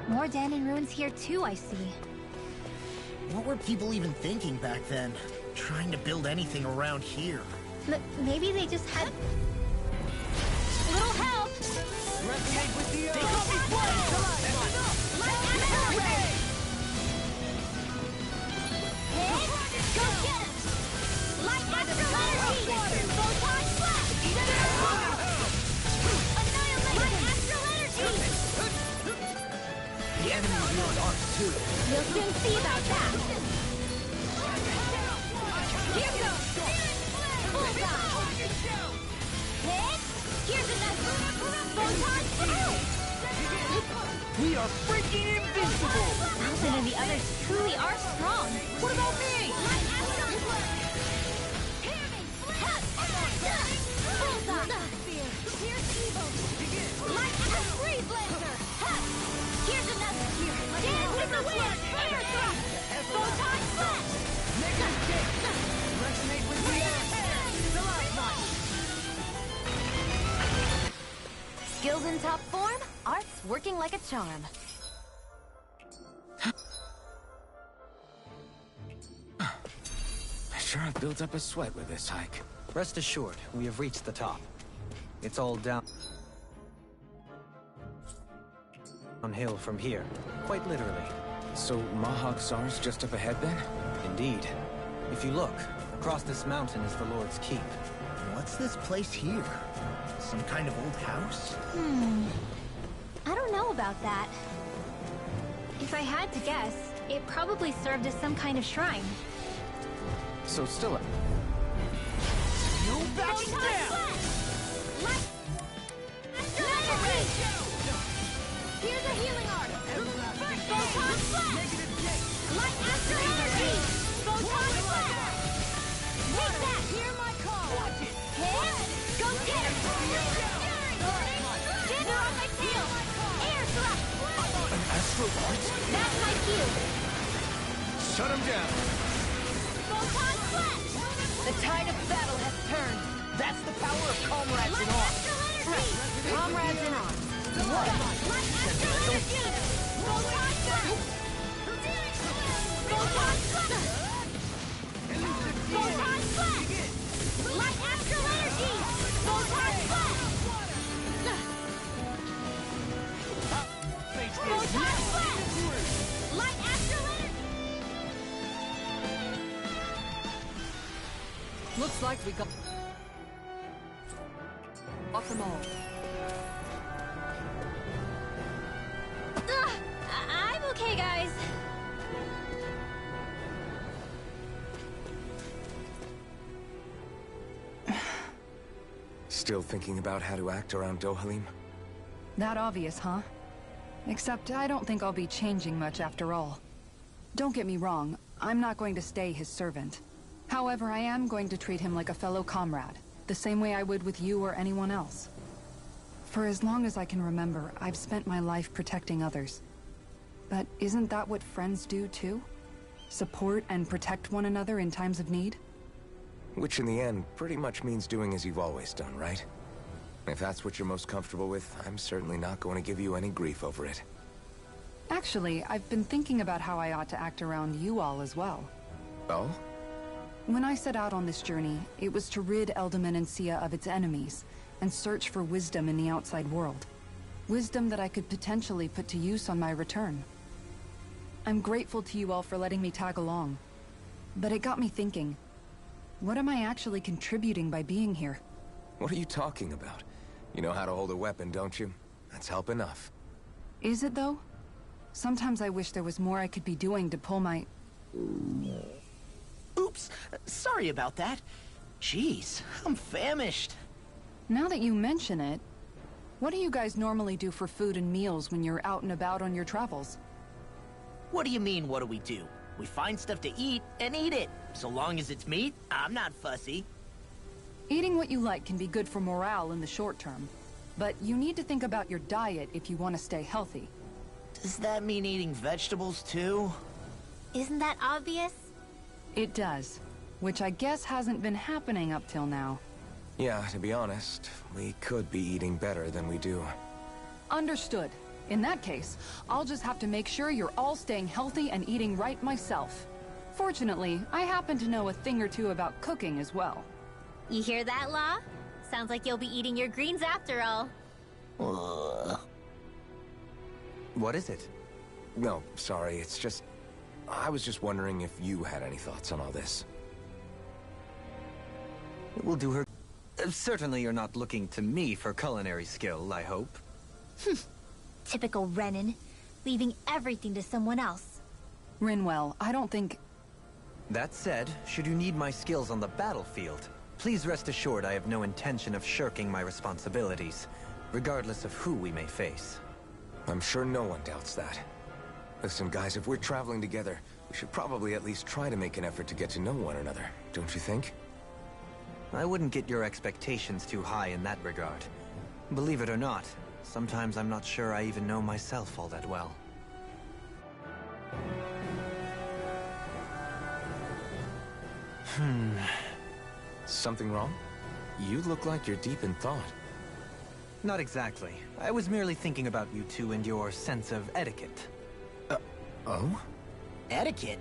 More Dandon ruins here too, I see. What were people even thinking back then? Trying to build anything around here. Maybe they just had... little help! Resonate with the earth! Take off these words! Go get him! Light astral energy! Photon flash! Annihilate! Light astral energy! The enemy beyond ours too. You'll soon see about that! Here goes! Bullseye! Hit! Here's another! Photon flash! We are freaking invincible! Alvin and the others truly are strong! What about me? Light astral flash! Hear me! Bullseye! Here's evil! Light astral freeze laser! Here's another! Dance with the wind! Air thrust! Photon flash! Resonate with the earth! The last one! Skills in top form, art's working like a charm. Sure, I've built up a sweat with this hike. Rest assured, we have reached the top. It's all downhill from here, quite literally. So Mahak Sar's just up ahead then? Indeed. If you look, across this mountain is the Lord's Keep. What's this place here? Some kind of old house? I don't know about that. If I had to guess, it probably served as some kind of shrine. So still up. No backing down! Light! Astral energy! Here's a healing art! Photon flash! Light astral energy! Photon flash! Take that! Hear my call! Watch it! Hit! Go get him! Jitter on my tail! Air thrust! An astral art? That's my cue! Shut him down! Photon flash! The tide of battle has turned! That's the power of comrades in Light arms! astral energy! Comrades in arms! What? Light astral energy! Photon flash! Photon flash! Photon flash! Light astral energy! Photon flash! Photon flash! Light astral energy! Looks like we got them all. I'm okay, guys. Still thinking about how to act around Dohalim? That obvious, huh? Except I don't think I'll be changing much after all. Don't get me wrong, I'm not going to stay his servant. However, I am going to treat him like a fellow comrade, the same way I would with you or anyone else. For as long as I can remember, I've spent my life protecting others. But isn't that what friends do too? Support and protect one another in times of need? Which in the end pretty much means doing as you've always done, right? If that's what you're most comfortable with, I'm certainly not going to give you any grief over it. Actually, I've been thinking about how I ought to act around you all as well. Oh? When I set out on this journey, it was to rid Eldaman and Sia of its enemies, and search for wisdom in the outside world. Wisdom that I could potentially put to use on my return. I'm grateful to you all for letting me tag along. But it got me thinking, what am I actually contributing by being here? What are you talking about? You know how to hold a weapon, don't you? That's help enough. Is it though? Sometimes I wish there was more I could be doing to pull my... Oops, sorry about that. Jeez, I'm famished. Now that you mention it, what do you guys normally do for food and meals when you're out and about on your travels? What do you mean, what do we do? We find stuff to eat and eat it. So long as it's meat, I'm not fussy. Eating what you like can be good for morale in the short term, but you need to think about your diet if you want to stay healthy. Does that mean eating vegetables too? Isn't that obvious? It does, which I guess hasn't been happening up till now. Yeah, to be honest, we could be eating better than we do. Understood. In that case, I'll just have to make sure you're all staying healthy and eating right myself. Fortunately, I happen to know a thing or two about cooking as well. You hear that, Law? Sounds like you'll be eating your greens after all. What is it? No, sorry, it's just... I was just wondering if you had any thoughts on all this. It will do her... Certainly you're not looking to me for culinary skill, I hope. Typical Renan, leaving everything to someone else. Rinwell, I don't think... That said, should you need my skills on the battlefield, please rest assured I have no intention of shirking my responsibilities, regardless of who we may face. I'm sure no one doubts that. Listen, guys, if we're traveling together, we should probably at least try to make an effort to get to know one another, don't you think? I wouldn't get your expectations too high in that regard. Believe it or not, sometimes I'm not sure I even know myself all that well. Something wrong? You look like you're deep in thought. Not exactly. I was merely thinking about you two and your sense of etiquette. Oh? Etiquette?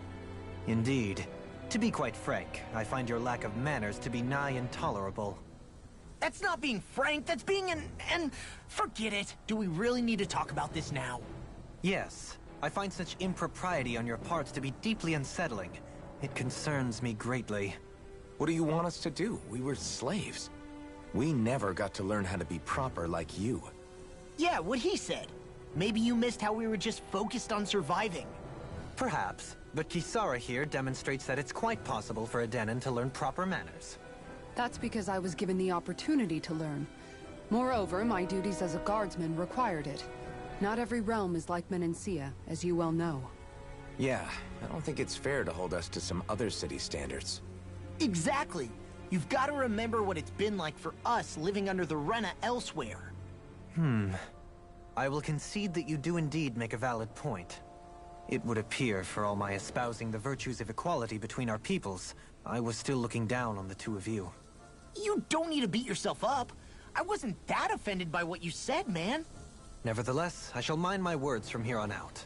Indeed. To be quite frank, I find your lack of manners to be nigh intolerable. That's not being frank, that's being and forget it. Do we really need to talk about this now? Yes. I find such impropriety on your parts to be deeply unsettling. It concerns me greatly. What do you want us to do? We were slaves. We never got to learn how to be proper like you. Yeah, what he said. Maybe you missed how we were just focused on surviving. Perhaps, but Kisara here demonstrates that it's quite possible for a Denon to learn proper manners. That's because I was given the opportunity to learn. Moreover, my duties as a guardsman required it. Not every realm is like Menancia, as you well know. Yeah, I don't think it's fair to hold us to some other city standards. Exactly. You've got to remember what it's been like for us living under the Rena elsewhere. I will concede that you do indeed make a valid point. It would appear, for all my espousing the virtues of equality between our peoples, I was still looking down on the two of you. You don't need to beat yourself up. I wasn't that offended by what you said, man. Nevertheless, I shall mind my words from here on out.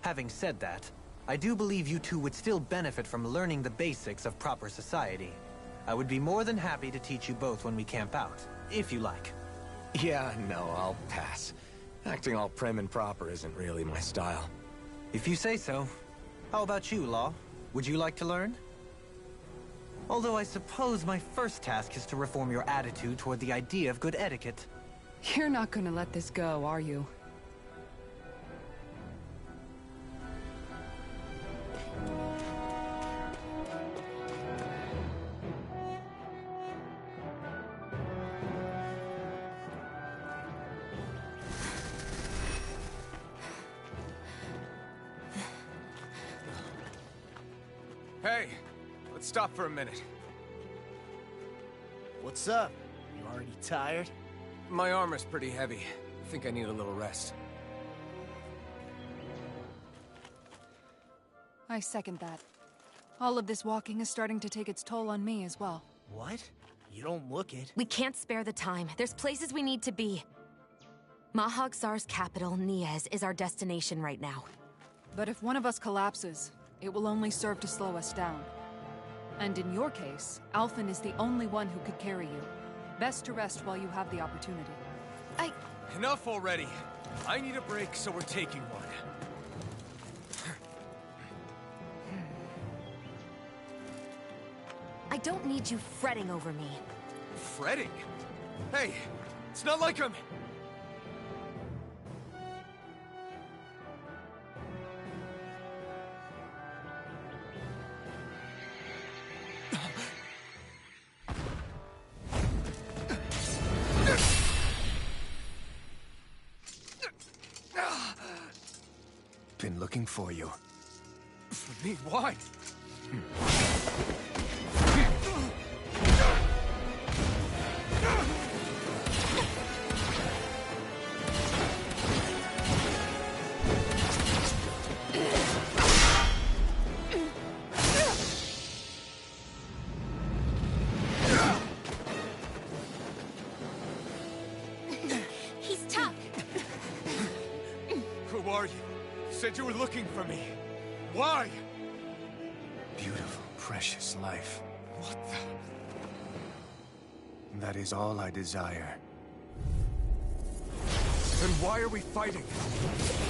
Having said that, I do believe you two would still benefit from learning the basics of proper society. I would be more than happy to teach you both when we camp out, if you like. Yeah, no, I'll pass. Acting all prim and proper isn't really my style. If you say so. How about you, Law? Would you like to learn? Although I suppose my first task is to reform your attitude toward the idea of good etiquette. You're not gonna let this go, are you? Hey, let's stop for a minute. What's up? You already tired? My armor's pretty heavy. I think I need a little rest. I second that. All of this walking is starting to take its toll on me as well. What? You don't look it. We can't spare the time. There's places we need to be. Mahag Saar's capital, Niez, is our destination right now. But if one of us collapses, it will only serve to slow us down. And in your case, Alphen is the only one who could carry you. Best to rest while you have the opportunity. Enough already. I need a break, so we're taking one. I don't need you fretting over me. Fretting? Hey, it's not like I'm... Been looking for you. For me, why? He's tough. are you? You said you were looking for me. Why? Beautiful, precious life. What the... That is all I desire. Then why are we fighting?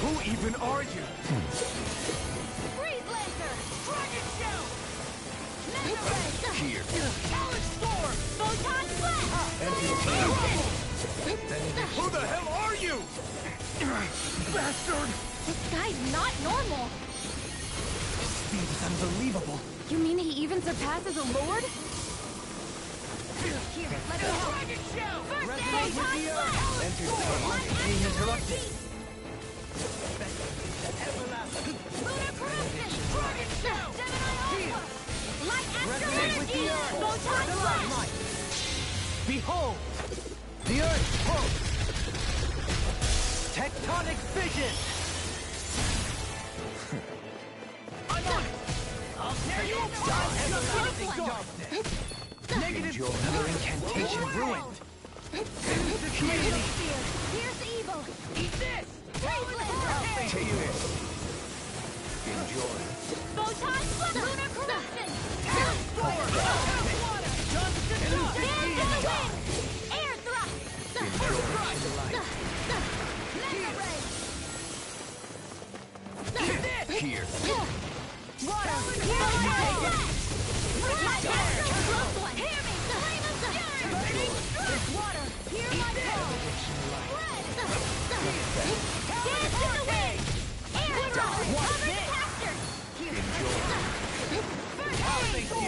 Who even are you? Freeze laser! Dragon shell! Mega ray! Here. Talon storm! Photon flash! Who the hell are you? Bastard! This guy's not normal. Speed is unbelievable. You mean he even surpasses a lord? Here, let go! Dragon shell! First Resonate aid! with Photon the flash! Enter being interrupted. Lunar corruption! Dragon shell! Gemini Alpha! Light astral Resonate with energy! the earth. Photon flash! Behold! The Earth pulse! Tectonic fission! I'm on it! I'll tear you apart! Everlasting darkness! Negative your incantation ruined! Negative sphere! Here's evil! Eat this! Freeze laser! Take this. Enjoy. Photon flash! Lunar corruption! Stand to the wind! Air thrust! Mega ray! Here. Water! Hear me! Light astral close one! Hear me! Flame of fury! Water! Hear my call! Red! Dance in the wind! Air thrust! Cover the caster! First aid!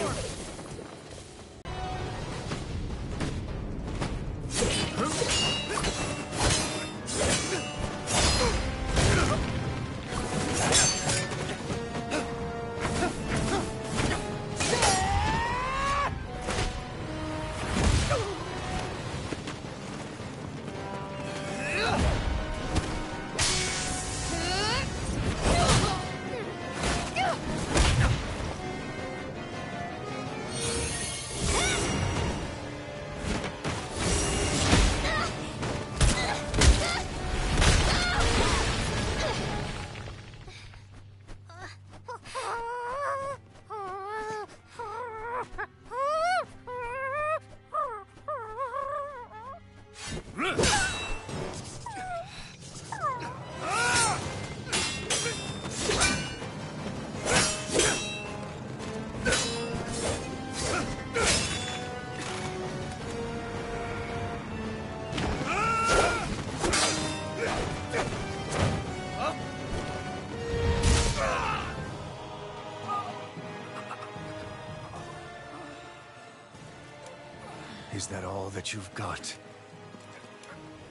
Is that all that you've got?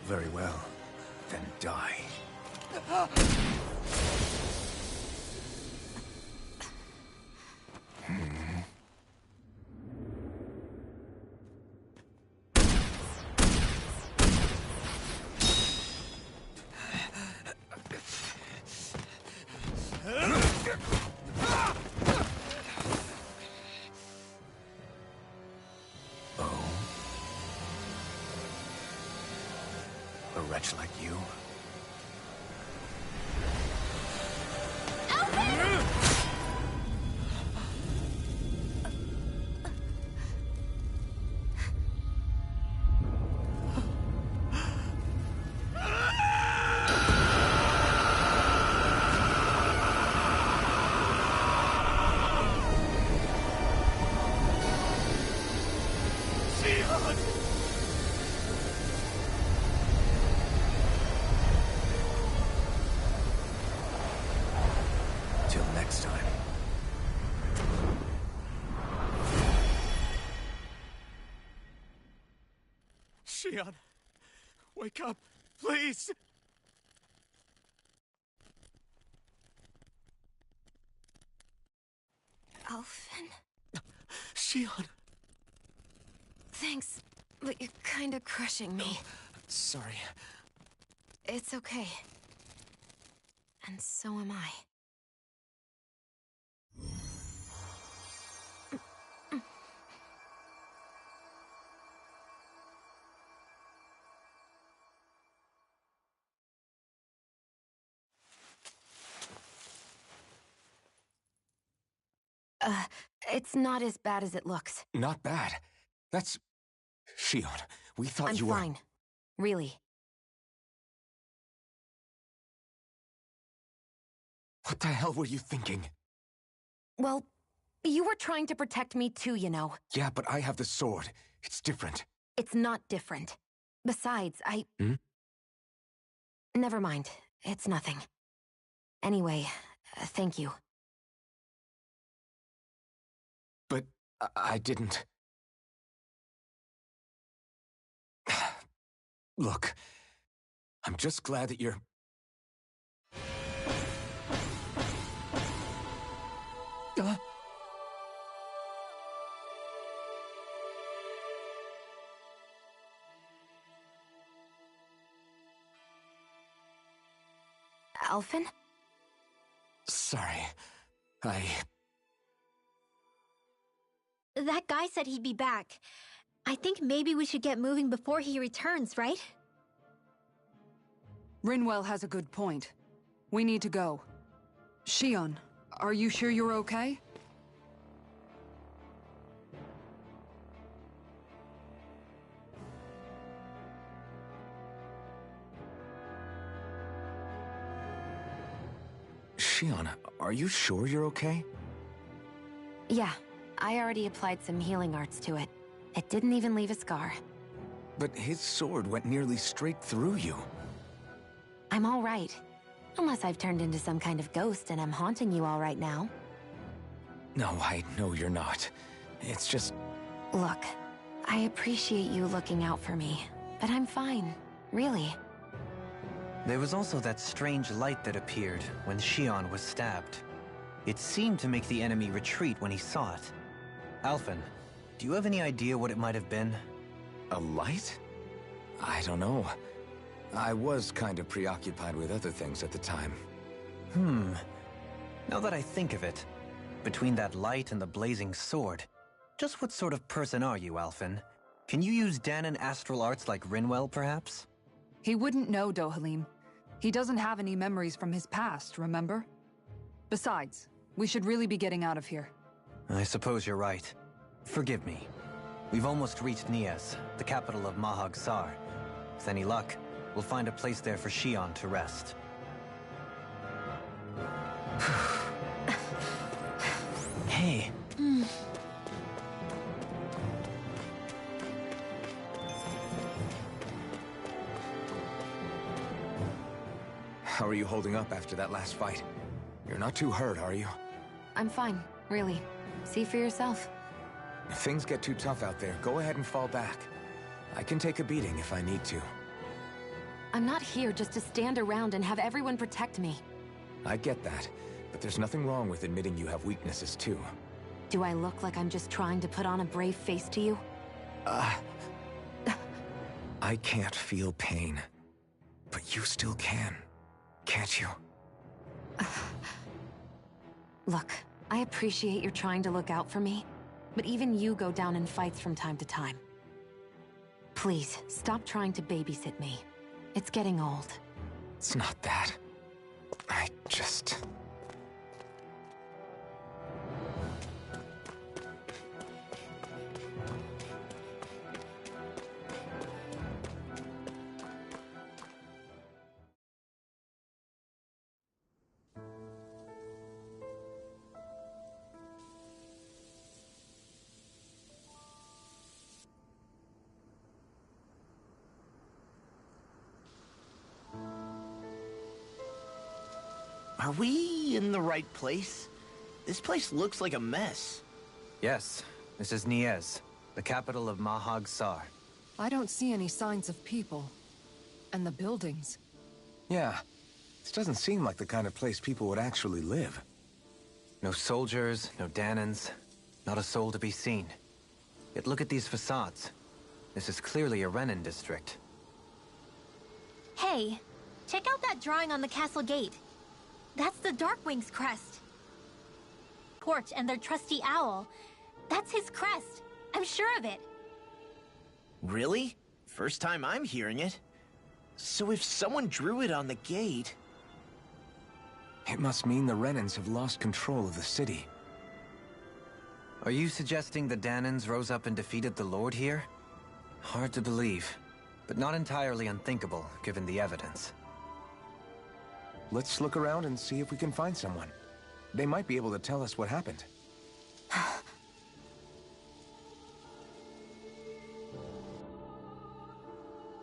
Very well. Then die. A wretch like you? Till next time. Shion, wake up, please! Alphen? Shion! Thanks, but you're kinda crushing me. Sorry. It's okay. And so am I. It's not as bad as it looks. Not bad. That's... Shion, we thought you were... I'm fine. Really. What the hell were you thinking? Well, you were trying to protect me too, you know. Yeah, but I have the sword. It's different. It's not different. Besides, Hmm? Never mind. It's nothing. Anyway, thank you. But I didn't... Look, I'm just glad that you're... Alphen? Sorry. That guy said he'd be back. I think maybe we should get moving before he returns, right? Rinwell has a good point. We need to go. Shion, are you sure you're okay? Shion, are you sure you're okay? Yeah, I already applied some healing arts to it. It didn't even leave a scar. But his sword went nearly straight through you. I'm all right. Unless I've turned into some kind of ghost and I'm haunting you all right now. No, I know you're not. It's just... Look, I appreciate you looking out for me, but I'm fine, really. There was also that strange light that appeared when Shion was stabbed. It seemed to make the enemy retreat when he saw it. Alphen, do you have any idea what it might have been? A light? I don't know. I was kind of preoccupied with other things at the time. Now that I think of it, between that light and the blazing sword, just what sort of person are you, Alphen? Can you use Dahnan astral arts like Rinwell, perhaps? He wouldn't know, Dohalim. He doesn't have any memories from his past, remember? Besides, we should really be getting out of here. I suppose you're right. Forgive me. We've almost reached Niez, the capital of Mahag Saar. With any luck, we'll find a place there for Shion to rest. Hey. How are you holding up after that last fight? You're not too hurt, are you? I'm fine, really. See for yourself. If things get too tough out there, go ahead and fall back. I can take a beating if I need to. I'm not here just to stand around and have everyone protect me. I get that, but there's nothing wrong with admitting you have weaknesses too. Do I look like I'm just trying to put on a brave face to you? I can't feel pain. But you still can, can't you? Look, I appreciate you're trying to look out for me, but even you go down in fights from time to time. Please, stop trying to babysit me. It's getting old. It's not that. I just... Are we in the right place? This place looks like a mess. Yes, this is Niez, the capital of Mahag Saar. I don't see any signs of people. And the buildings. Yeah, this doesn't seem like the kind of place people would actually live. No soldiers, no Dahnans, not a soul to be seen. Yet look at these facades. This is clearly a Renan district. Hey, check out that drawing on the castle gate. That's the Darkwing's crest. Torch and their trusty owl. That's his crest. I'm sure of it. Really? First time I'm hearing it. So if someone drew it on the gate... It must mean the Renans have lost control of the city. Are you suggesting the Dahnans rose up and defeated the Lord here? Hard to believe, but not entirely unthinkable, given the evidence. Let's look around and see if we can find someone. They might be able to tell us what happened.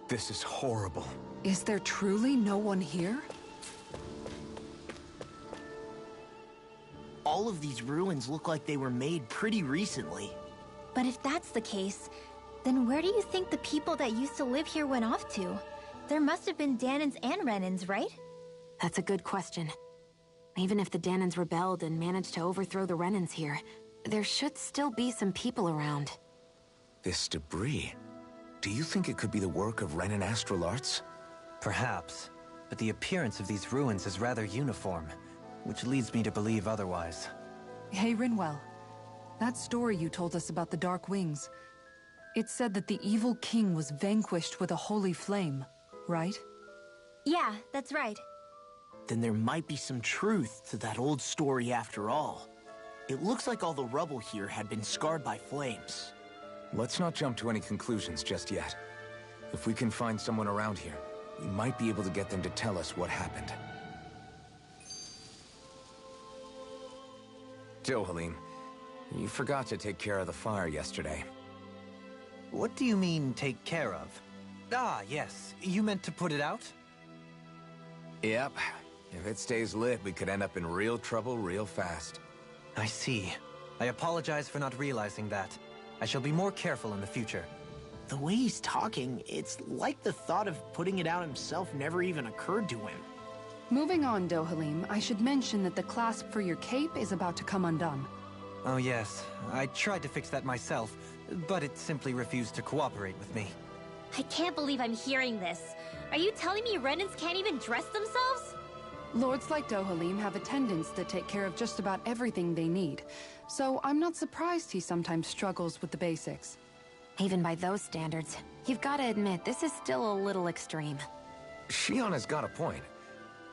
This is horrible. Is there truly no one here? All of these ruins look like they were made pretty recently. But if that's the case, then where do you think the people that used to live here went off to? There must have been Dahnans and Renans, right? That's a good question. Even if the Dahnans rebelled and managed to overthrow the Renans here, there should still be some people around. This debris... Do you think it could be the work of Renan Astral Arts? Perhaps, but the appearance of these ruins is rather uniform, which leads me to believe otherwise. Hey, Rinwell. That story you told us about the Dark Wings, it said that the evil king was vanquished with a holy flame, right? Yeah, that's right. Then there might be some truth to that old story after all. It looks like all the rubble here had been scarred by flames. Let's not jump to any conclusions just yet. If we can find someone around here, we might be able to get them to tell us what happened. Dohalim, you forgot to take care of the fire yesterday. What do you mean, take care of? Ah, yes. You meant to put it out? Yep. If it stays lit, we could end up in real trouble real fast. I see. I apologize for not realizing that. I shall be more careful in the future. The way he's talking, it's like the thought of putting it out himself never even occurred to him. Moving on, Dohalim, I should mention that the clasp for your cape is about to come undone. Oh yes, I tried to fix that myself, but it simply refused to cooperate with me. I can't believe I'm hearing this. Are you telling me Renans can't even dress themselves? Lords like Dohalim have attendants that take care of just about everything they need, so I'm not surprised he sometimes struggles with the basics. Even by those standards, you've got to admit this is still a little extreme. Shionne's got a point.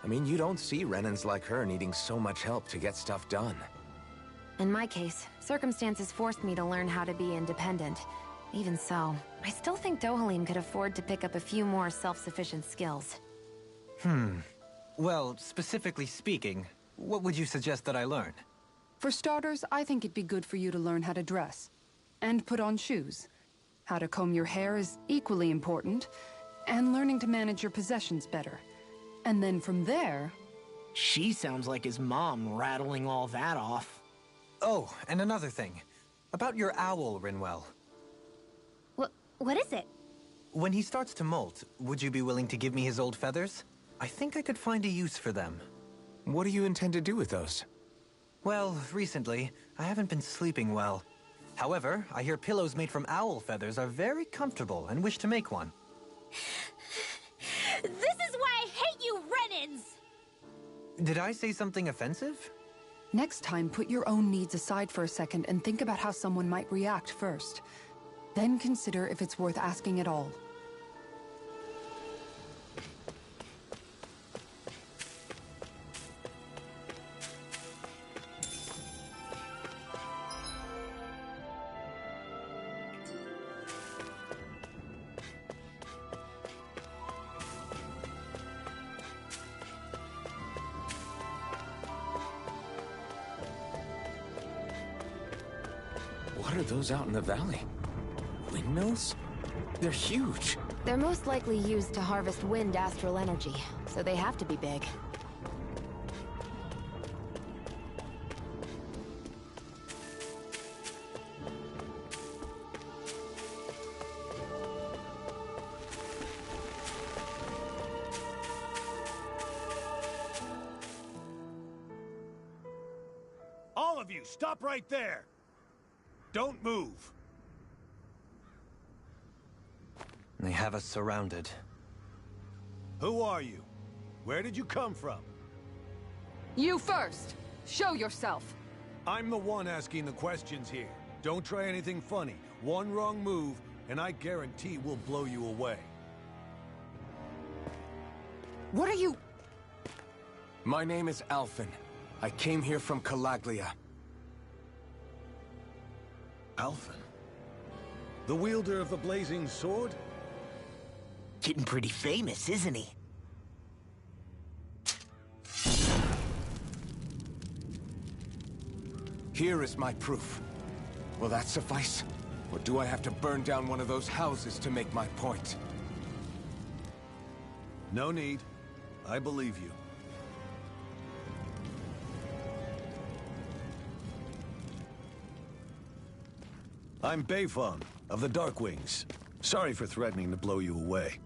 I mean, you don't see Renans like her needing so much help to get stuff done. In my case, circumstances forced me to learn how to be independent. Even so, I still think Dohalim could afford to pick up a few more self-sufficient skills. Well, specifically speaking, what would you suggest that I learn? For starters, I think it'd be good for you to learn how to dress. And put on shoes. How to comb your hair is equally important. And learning to manage your possessions better. And then from there... She sounds like his mom rattling all that off. Oh, and another thing. About your owl, Rinwell. What is it? When he starts to molt, would you be willing to give me his old feathers? I think I could find a use for them. What do you intend to do with those? Well, recently, I haven't been sleeping well. However, I hear pillows made from owl feathers are very comfortable and wish to make one. This is why I hate you, Renans! Did I say something offensive? Next time, put your own needs aside for a second and think about how someone might react first. Then consider if it's worth asking at all. What are those out in the valley? Windmills? They're huge. They're most likely used to harvest wind astral energy, so they have to be big. All of you, stop right there! Don't move! They have us surrounded. Who are you? Where did you come from? You first! Show yourself! I'm the one asking the questions here. Don't try anything funny. One wrong move, and I guarantee we'll blow you away. What are you... My name is Alphen. I came here from Calaglia. Alphen? The wielder of the blazing sword? Getting pretty famous, isn't he? Here is my proof. Will that suffice? Or do I have to burn down one of those houses to make my point? No need. I believe you. I'm Beifong, of the Darkwings. Sorry for threatening to blow you away.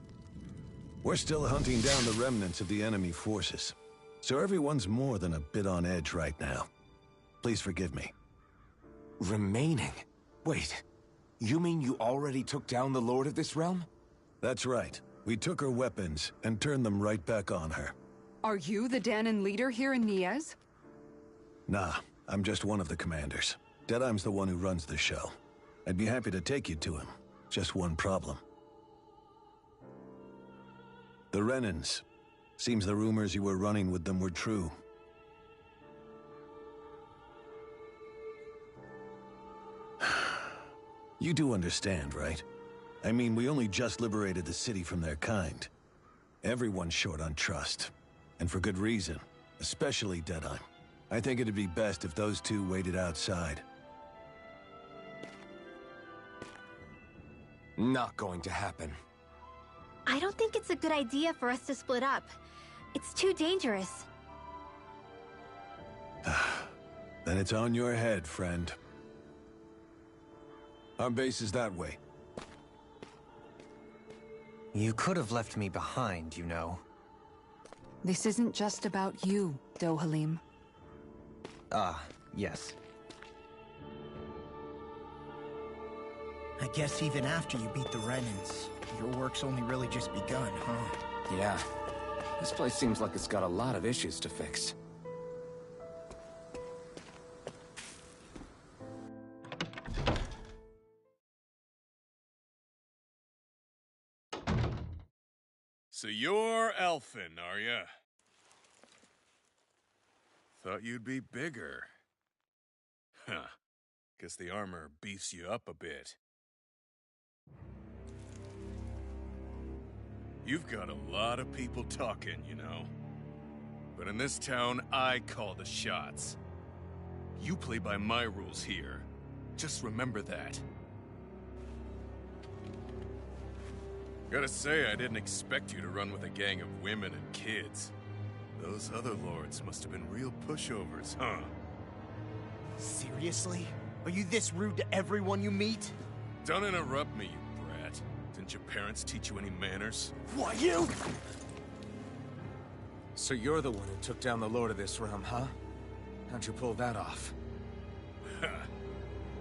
We're still hunting down the remnants of the enemy forces, so everyone's more than a bit on edge right now. Please forgive me. Remaining? Wait, you mean you already took down the Lord of this realm? That's right. We took her weapons and turned them right back on her. Are you the Dahnan leader here in Niez? Nah, I'm just one of the commanders. Deadeye's the one who runs the show. I'd be happy to take you to him. Just one problem. The Renans. Seems the rumors you were running with them were true. You do understand, right? I mean, we only just liberated the city from their kind. Everyone's short on trust. And for good reason. Especially Deadeye. I think it'd be best if those two waited outside. Not going to happen. I don't think it's a good idea for us to split up. It's too dangerous. Then it's on your head, friend. Our base is that way. You could have left me behind, you know. This isn't just about you, Dohalim. Ah, yes. I guess even after you beat the Renans, your work's only really just begun, huh? Yeah. This place seems like it's got a lot of issues to fix. So you're Alphen, are ya? Thought you'd be bigger. Huh. Guess the armor beefs you up a bit. You've got a lot of people talking, you know. But in this town, I call the shots. You play by my rules here. Just remember that. Gotta say, I didn't expect you to run with a gang of women and kids. Those other lords must have been real pushovers, huh? Seriously? Are you this rude to everyone you meet? Don't interrupt me, you brat. Didn't your parents teach you any manners? What, you? So you're the one who took down the Lord of this realm, huh? How'd you pull that off?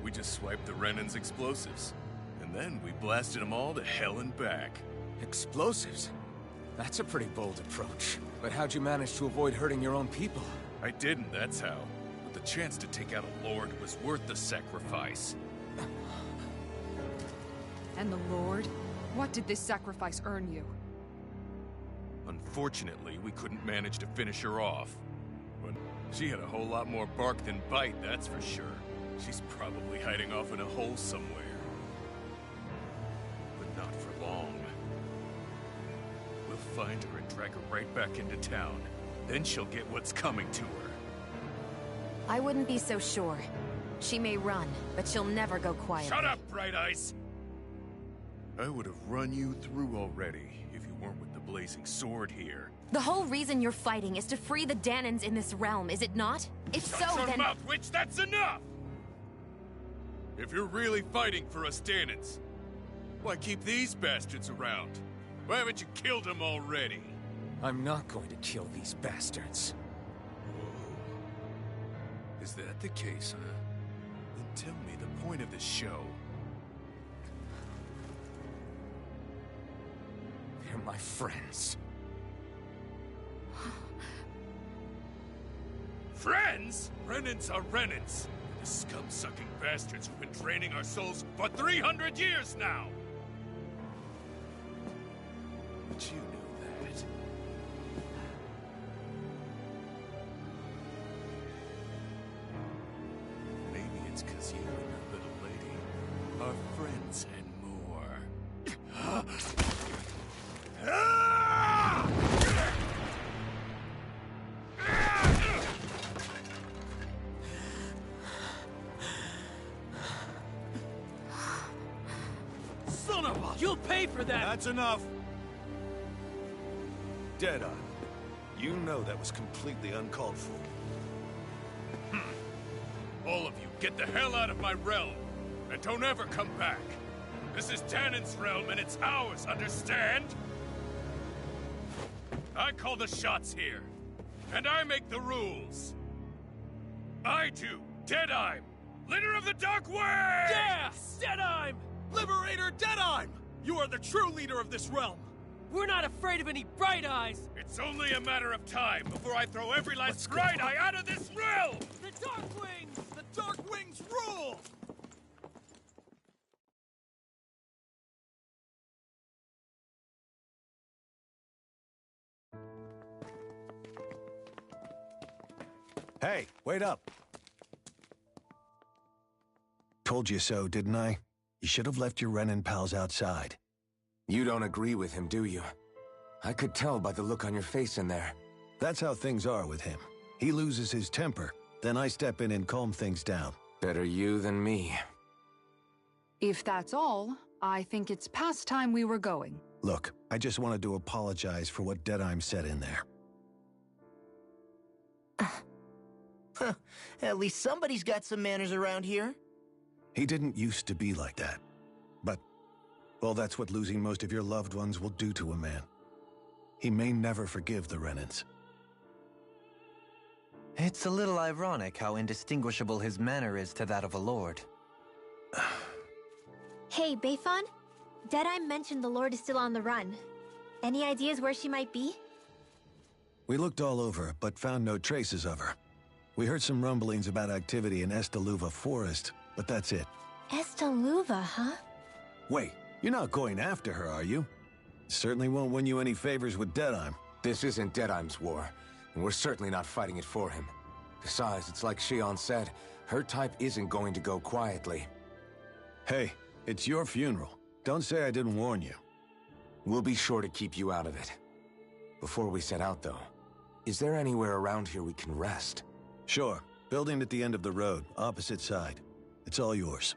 We just swiped the Renan's explosives. And then we blasted them all to hell and back. Explosives? That's a pretty bold approach. But how'd you manage to avoid hurting your own people? I didn't, that's how. But the chance to take out a lord was worth the sacrifice. And the Lord? What did this sacrifice earn you? Unfortunately, we couldn't manage to finish her off. But she had a whole lot more bark than bite, that's for sure. She's probably hiding off in a hole somewhere. But not for long. We'll find her and drag her right back into town. Then she'll get what's coming to her. I wouldn't be so sure. She may run, but she'll never go quiet. Shut up, Bright Eyes! I would have run you through already if you weren't with the blazing sword here. The whole reason you're fighting is to free the Dahnans in this realm, is it not? If so, Shut your then— mouth, witch! That's enough! If you're really fighting for us Dahnans, why keep these bastards around? Why haven't you killed them already? I'm not going to kill these bastards. Whoa. Is that the case, huh? Then tell me the point of the show. They're my friends. Friends? Renans are Renans. The scum-sucking bastards who've been draining our souls for 300 years now! But you knew that. Maybe it's 'cause you and that little lady our friends and more. Son of a... You'll pay for that! That's enough! Deadeye, you know that was completely uncalled for. All of you, get the hell out of my realm! And don't ever come back! This is Tannin's realm and it's ours, understand? I call the shots here. And I make the rules. I do, Deadeye, leader of the Dark Wings! Yeah! Deadeye! Liberator Deadeye! You are the true leader of this realm! We're not afraid of any Bright Eyes! It's only a matter of time before I throw every last Bright Eye out of this realm! The Dark Wings! The Dark Wings rule! Hey, wait up! Told you so, didn't I? You should have left your Renin pals outside. You don't agree with him, do you? I could tell by the look on your face in there. That's how things are with him. He loses his temper, then I step in and calm things down. Better you than me. If that's all, I think it's past time we were going. Look, I just wanted to apologize for what Deadeye said in there. At least somebody's got some manners around here. He didn't used to be like that. But, well, that's what losing most of your loved ones will do to a man. He may never forgive the Renins. It's a little ironic how indistinguishable his manner is to that of a lord. Hey, Beifan? Deadeye mentioned the Lord is still on the run. Any ideas where she might be? We looked all over, but found no traces of her. We heard some rumblings about activity in Estaluva Forest, but that's it. Estaluva, huh? Wait, you're not going after her, are you? Certainly won't win you any favors with Deadeye. This isn't Deadeye's war, and we're certainly not fighting it for him. Besides, it's like Shion said, her type isn't going to go quietly. Hey, it's your funeral. Don't say I didn't warn you. We'll be sure to keep you out of it. Before we set out, though, is there anywhere around here we can rest? Sure. Building at the end of the road, opposite side. It's all yours.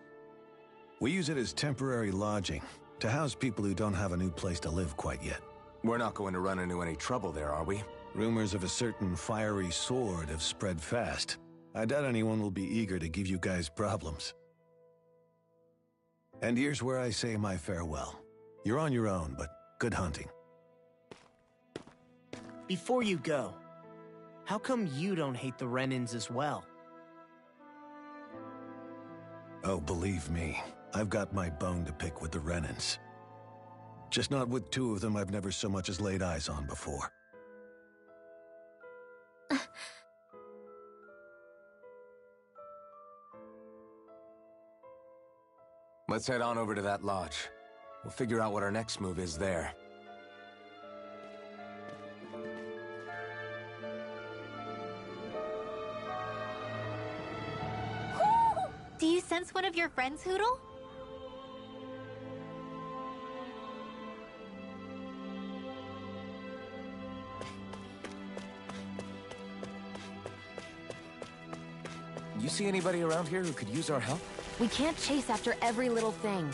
We use it as temporary lodging, to house people who don't have a new place to live quite yet. We're not going to run into any trouble there, are we? Rumors of a certain fiery sword have spread fast. I doubt anyone will be eager to give you guys problems. And here's where I say my farewell. You're on your own, but good hunting. Before you go, how come you don't hate the Renins as well? Oh, believe me, I've got my bone to pick with the Renins. Just not with two of them I've never so much as laid eyes on before. Let's head on over to that lodge. We'll figure out what our next move is there. Do you sense one of your friends, Hootle? You see anybody around here who could use our help? We can't chase after every little thing.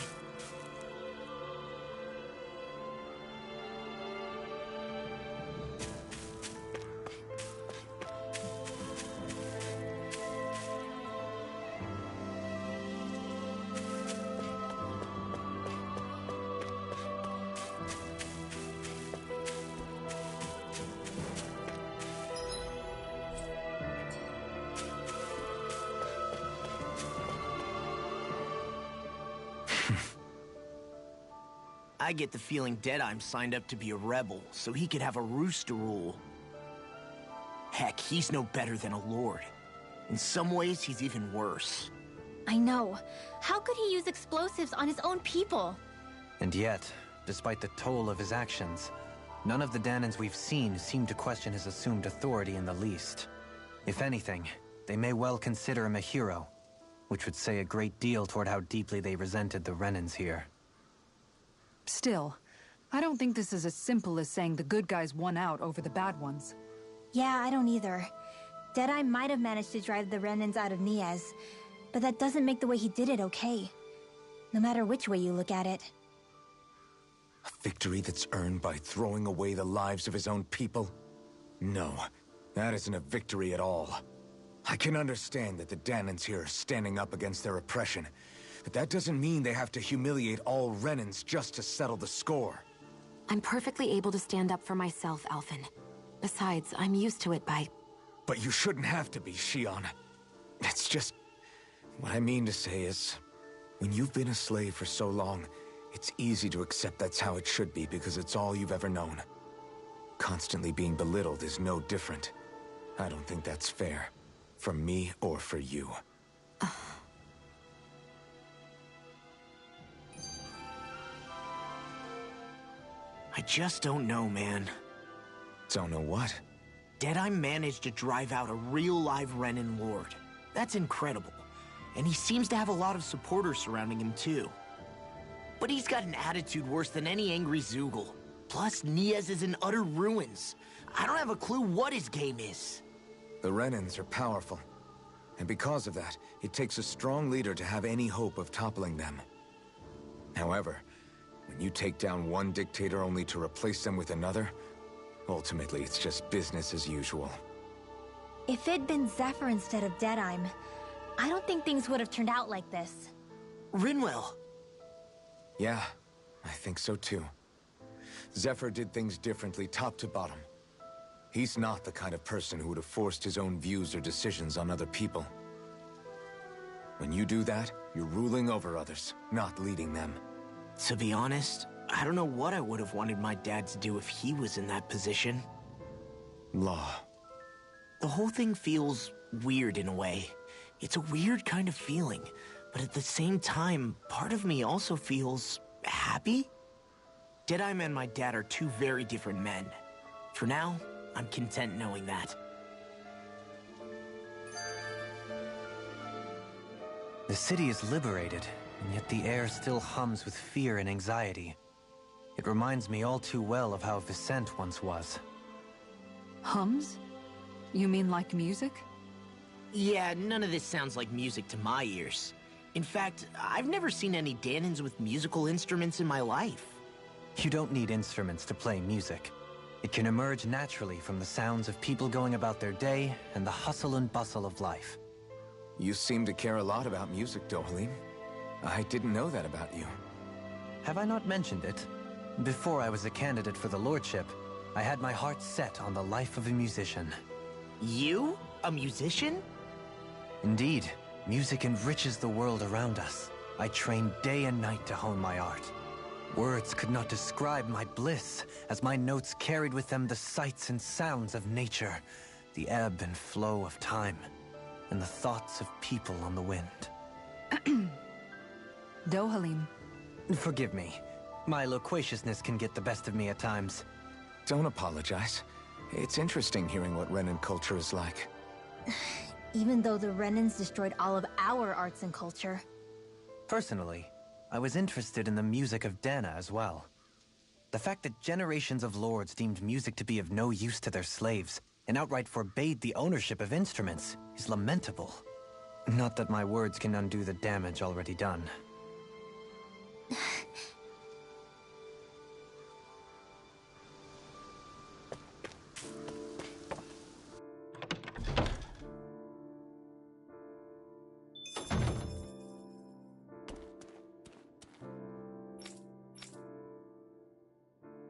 I get the feeling Deadeye's signed up to be a rebel, so he could have a rooster rule. Heck, he's no better than a lord. In some ways, he's even worse. I know. How could he use explosives on his own people? And yet, despite the toll of his actions, none of the Dahnans we've seen seem to question his assumed authority in the least. If anything, they may well consider him a hero. which would say a great deal toward how deeply they resented the Renans here. Still, I don't think this is as simple as saying the good guys won out over the bad ones. Yeah, I don't either. Deadeye might have managed to drive the Renans out of Niez, but that doesn't make the way he did it okay. No matter which way you look at it. A victory that's earned by throwing away the lives of his own people? No, that isn't a victory at all. I can understand that the Dahnans here are standing up against their oppression, but that doesn't mean they have to humiliate all Renans just to settle the score. I'm perfectly able to stand up for myself, Alphen. Besides, I'm used to it by... But you shouldn't have to be, Shionne. It's just... What I mean to say is, when you've been a slave for so long, it's easy to accept that's how it should be because it's all you've ever known. Constantly being belittled is no different. I don't think that's fair. For me or for you. I just don't know, man. Don't know what? Deadeye managed to drive out a real live Renan Lord. That's incredible. And he seems to have a lot of supporters surrounding him too. But he's got an attitude worse than any angry Zeugle. Plus, Niez is in utter ruins. I don't have a clue what his game is. The Renans are powerful. And because of that, it takes a strong leader to have any hope of toppling them. However, when you take down one dictator only to replace them with another, ultimately it's just business as usual. If it'd been Zephyr instead of Deadeye, I don't think things would have turned out like this. Rinwell! Yeah, I think so too. Zephyr did things differently top to bottom. He's not the kind of person who would have forced his own views or decisions on other people. When you do that, you're ruling over others, not leading them. To be honest, I don't know what I would have wanted my dad to do if he was in that position. Law. The whole thing feels weird in a way. It's a weird kind of feeling, but at the same time, part of me also feels happy? Deadeye and my dad are two very different men. For now, I'm content knowing that. The city is liberated, and yet the air still hums with fear and anxiety. It reminds me all too well of how Viscent once was. Hums? You mean like music? Yeah, none of this sounds like music to my ears. In fact, I've never seen any Dahnans with musical instruments in my life. You don't need instruments to play music. It can emerge naturally from the sounds of people going about their day and the hustle and bustle of life. You seem to care a lot about music, Dohalim. I didn't know that about you. Have I not mentioned it? Before I was a candidate for the lordship, I had my heart set on the life of a musician. You? A musician? Indeed, music enriches the world around us. I trained day and night to hone my art. Words could not describe my bliss, as my notes carried with them the sights and sounds of nature, the ebb and flow of time, and the thoughts of people on the wind. Dohalim. Forgive me. My loquaciousness can get the best of me at times. Don't apologize. It's interesting hearing what Renan culture is like. Even though the Renans destroyed all of our arts and culture. Personally, I was interested in the music of Dahna as well. The fact that generations of lords deemed music to be of no use to their slaves and outright forbade the ownership of instruments is lamentable. Not that my words can undo the damage already done.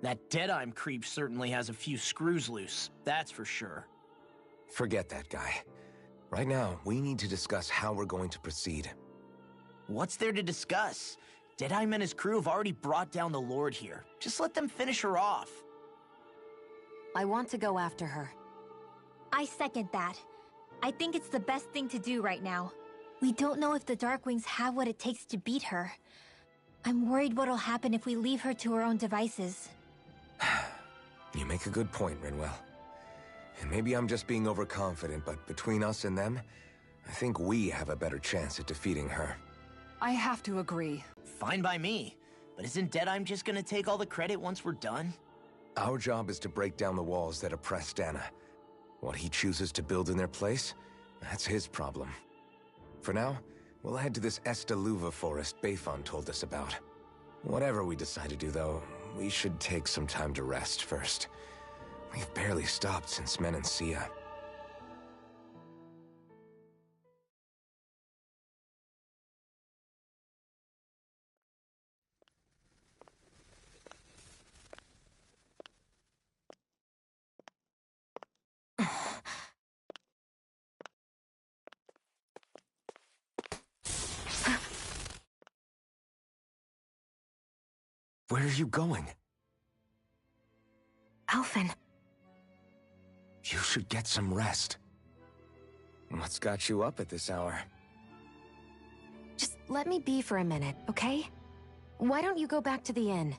That Deadeye creep certainly has a few screws loose, that's for sure. Forget that guy. Right now, we need to discuss how we're going to proceed. What's there to discuss? Deadeye and his crew have already brought down the Lord here. Just let them finish her off. I want to go after her. I second that. I think it's the best thing to do right now. We don't know if the Darkwings have what it takes to beat her. I'm worried what'll happen if we leave her to her own devices. You make a good point, Rinwell. And maybe I'm just being overconfident, but between us and them, I think we have a better chance at defeating her. I have to agree. Fine by me. But isn't Deadeye just gonna take all the credit once we're done? Our job is to break down the walls that oppress Dana. What he chooses to build in their place, that's his problem. For now, we'll head to this Estaluva forest Bayfon told us about. Whatever we decide to do, though, we should take some time to rest first. We've barely stopped since Menancia. Where are you going? Alphen. You should get some rest. What's got you up at this hour? Just let me be for a minute, okay? Why don't you go back to the inn?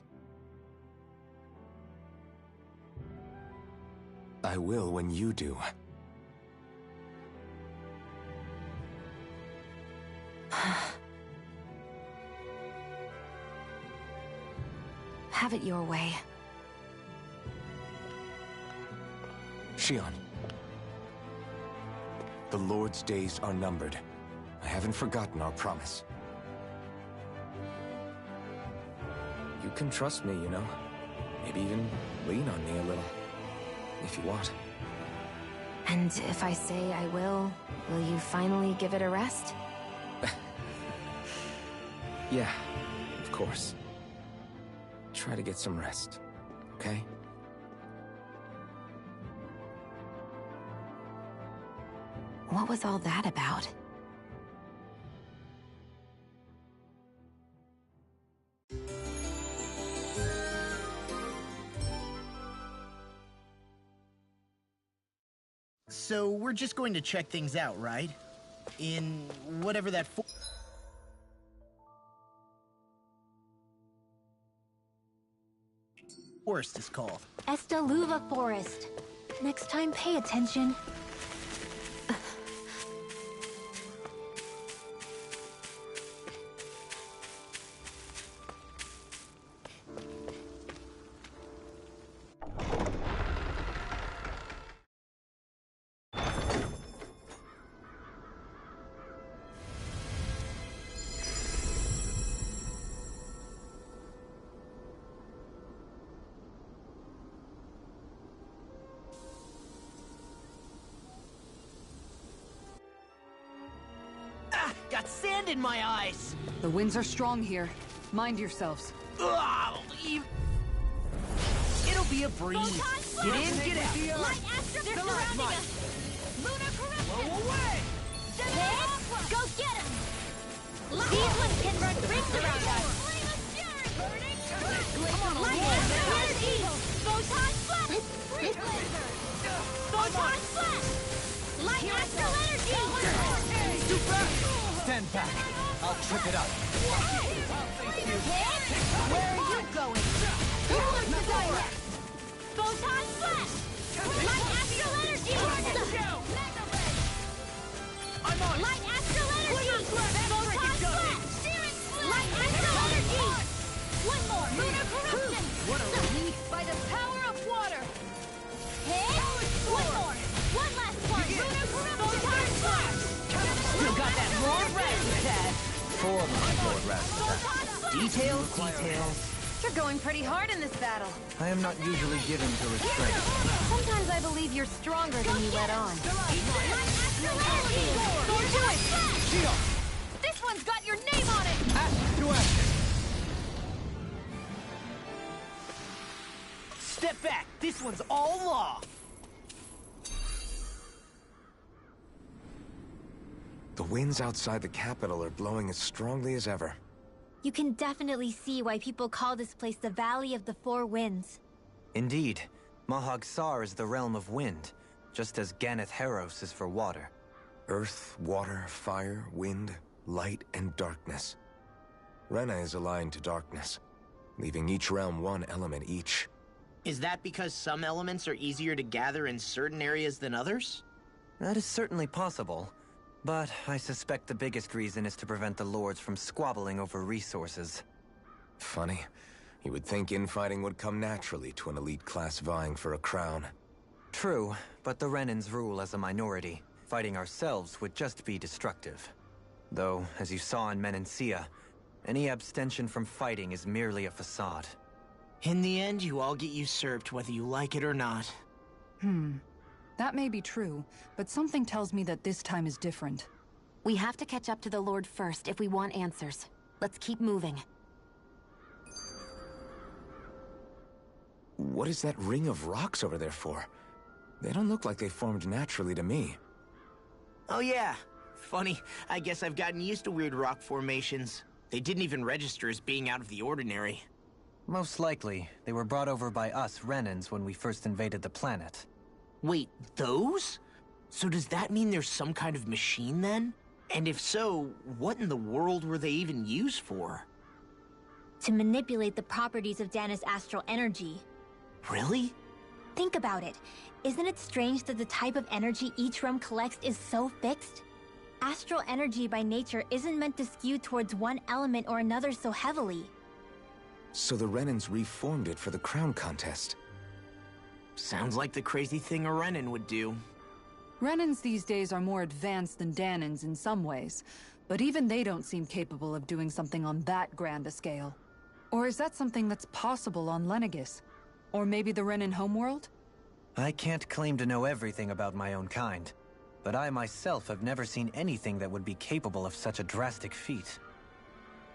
I will when you do. Have it your way. Shionne. The Lord's days are numbered. I haven't forgotten our promise. You can trust me, you know. Maybe even lean on me a little. If you want. And if I say I will you finally give it a rest? Yeah, of course. Try to get some rest, okay? What was all that about? So we're just going to check things out, right? In whatever that forest is called. Estaluva Forest. Next time, pay attention. Got sand in my eyes! The winds are strong here. Mind yourselves. Ugh, it'll be a breeze. Get in, get out. Light Astro, they're surrounding us! Lunar corruption! Away! Hit! Go get him! These ones can run rings around us! Come on, Light Astro energy! Photon flash! Photon flash! Light Astro energy! Too fast! Stand back. I'll trip it up. Where are you going? Who wants to die next? Photon flash! Light Astral energy! I'm on! Light Astral energy! Photon flash! Light Astral energy! One more! Lunar corruption! What a relief! By the power of water! Hit! One more! One last one! Lunar corruption! Photon flash! Still got that Lord Razzmatazz. Former Lord Razzmatazz. Details, details. You're going pretty hard in this battle. I am not usually given to restraint. Sometimes I believe you're stronger than you let on. Light Astral energy! Go do it! Shionne! This one's got your name on it! Ash to action! Step back! This one's all law! The winds outside the capital are blowing as strongly as ever. You can definitely see why people call this place the Valley of the Four Winds. Indeed. Mahag Saar is the realm of wind, just as Ganeth Heros is for water. Earth, water, fire, wind, light, and darkness. Rena is aligned to darkness, leaving each realm one element each. Is that because some elements are easier to gather in certain areas than others? That is certainly possible. But I suspect the biggest reason is to prevent the Lords from squabbling over resources. Funny. You would think infighting would come naturally to an elite class vying for a crown. True, but the Renans rule as a minority. Fighting ourselves would just be destructive. Though, as you saw in Menancia, any abstention from fighting is merely a facade. In the end, you all get usurped whether you like it or not. That may be true, but something tells me that this time is different. We have to catch up to the Lord first if we want answers. Let's keep moving. What is that ring of rocks over there for? They don't look like they formed naturally to me. Oh yeah. Funny, I guess I've gotten used to weird rock formations. They didn't even register as being out of the ordinary. Most likely, they were brought over by us Renans when we first invaded the planet. Wait, those? So does that mean there's some kind of machine then? And if so, what in the world were they even used for? To manipulate the properties of Dana's astral energy. Really? Think about it. Isn't it strange that the type of energy each realm collects is so fixed? Astral energy by nature isn't meant to skew towards one element or another so heavily. So the Renans reformed it for the crown contest. Sounds like the crazy thing a Renan would do. Renans these days are more advanced than Danans in some ways, but even they don't seem capable of doing something on that grand a scale. Or is that something that's possible on Lenegis? Or maybe the Renan homeworld? I can't claim to know everything about my own kind, but I myself have never seen anything that would be capable of such a drastic feat.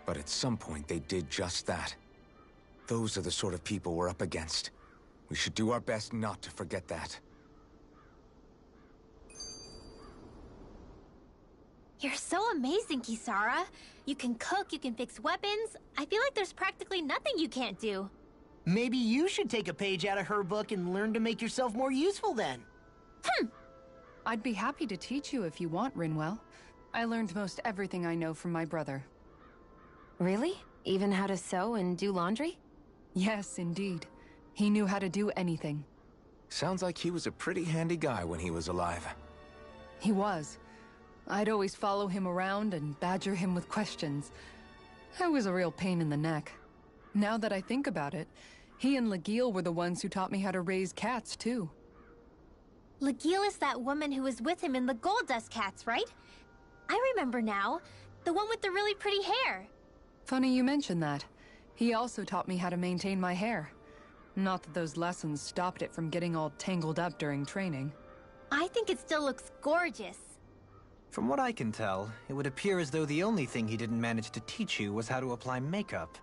But at some point they did just that. Those are the sort of people we're up against. We should do our best not to forget that. You're so amazing, Kisara. You can cook, you can fix weapons. I feel like there's practically nothing you can't do. Maybe you should take a page out of her book and learn to make yourself more useful then. I'd be happy to teach you if you want, Rinwell. I learned most everything I know from my brother. Really? Even how to sew and do laundry? Yes, indeed. He knew how to do anything. Sounds like he was a pretty handy guy when he was alive. He was. I'd always follow him around and badger him with questions. I was a real pain in the neck. Now that I think about it, he and Lagiel were the ones who taught me how to raise cats, too. Lagiel is that woman who was with him in the Gold Dust Cats, right? I remember now. The one with the really pretty hair. Funny you mention that. He also taught me how to maintain my hair. Not that those lessons stopped it from getting all tangled up during training. I think it still looks gorgeous. From what I can tell, it would appear as though the only thing he didn't manage to teach you was how to apply makeup.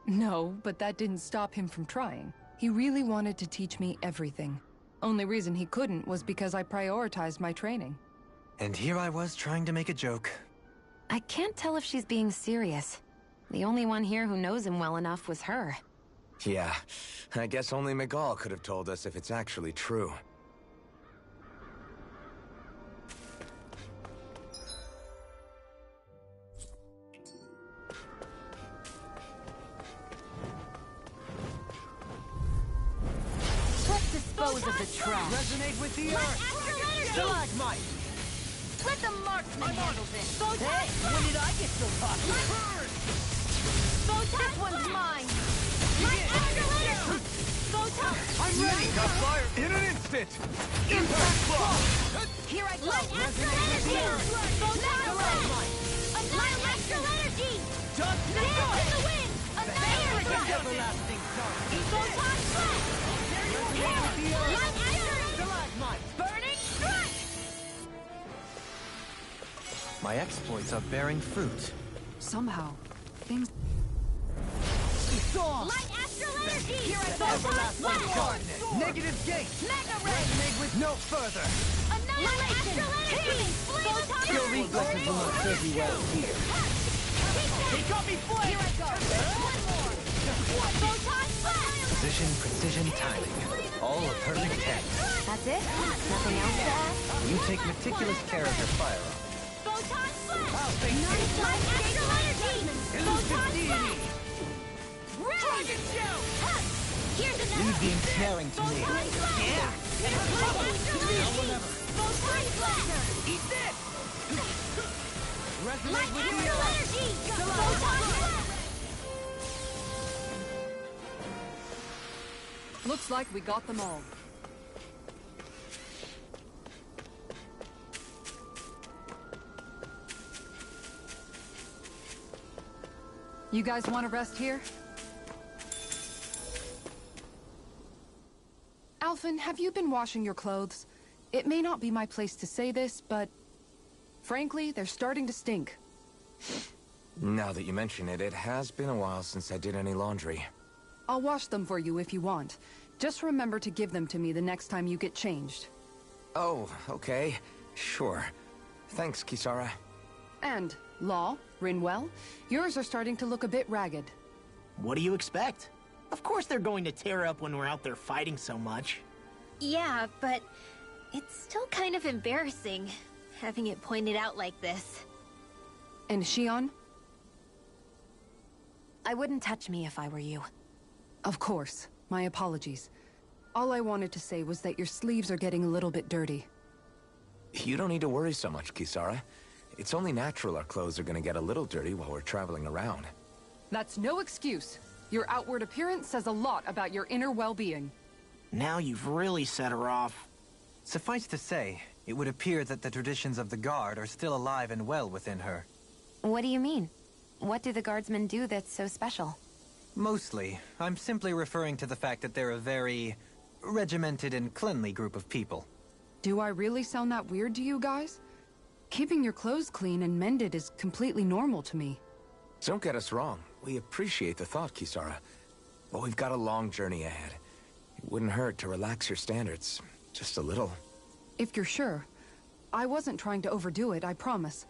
No, but that didn't stop him from trying. He really wanted to teach me everything. Only reason he couldn't was because I prioritized my training. And here I was trying to make a joke. I can't tell if she's being serious. The only one here who knows him well enough was her. Yeah, I guess only Miguel could have told us if it's actually true. Let's dispose of the trash. Resonate with the earth! Stalagmite! Let the marksman handle this. Hey, when did I get so popular? This one's mine. Light astral energy. Photon. I'm ready! Got fire in an instant! Impact claw! Here I go! Light astral energy. Photon blast. Light astral energy. Just Dance in the wind. Annihilate blast. everlasting dark! Photon blast. Light astral. Stalagmite! Burning strike. My exploits are bearing fruit. Somehow, things... Storm! Light astral energy. Here I go! Photon blast. Darkness! Negative gate! Mega ray. Resonate with no further! Annihilation. Photon Your blast. reflexes will not serve you well here. He got me flamed! Here I go! One more. Photon blast. Precision, timing. All a perfect 10. That's it? Nothing else to add? You take meticulous care of your firearm. Photon blast. I'll face it! Light astral energy. Photon blast. Dragon Shout! Here's another. Leave the ensnaring to me. Photon blast. Yeah! Light astral energy. Photon blast. Eat this! Light astral energy! Photon blast! Looks like we got them all. You guys want to rest here? Alphen, have you been washing your clothes? It may not be my place to say this, but... frankly, they're starting to stink. Now that you mention it, it has been a while since I did any laundry. I'll wash them for you if you want. Just remember to give them to me the next time you get changed. Oh, okay. Sure. Thanks, Kisara. And, Law, Rinwell, yours are starting to look a bit ragged. What do you expect? Of course they're going to tear up when we're out there fighting so much. Yeah, but it's still kind of embarrassing, having it pointed out like this. And Shion? I wouldn't touch me if I were you. Of course. My apologies. All I wanted to say was that your sleeves are getting a little bit dirty. You don't need to worry so much, Kisara. It's only natural our clothes are gonna get a little dirty while we're traveling around. That's no excuse. Your outward appearance says a lot about your inner well-being. Now you've really set her off. Suffice to say, it would appear that the traditions of the Guard are still alive and well within her. What do you mean? What do the Guardsmen do that's so special? Mostly, I'm simply referring to the fact that they're a very regimented and cleanly group of people. Do I really sound that weird to you guys? Keeping your clothes clean and mended is completely normal to me. Don't get us wrong. We appreciate the thought, Kisara. But we've got a long journey ahead. It wouldn't hurt to relax your standards. Just a little. If you're sure. I wasn't trying to overdo it, I promise.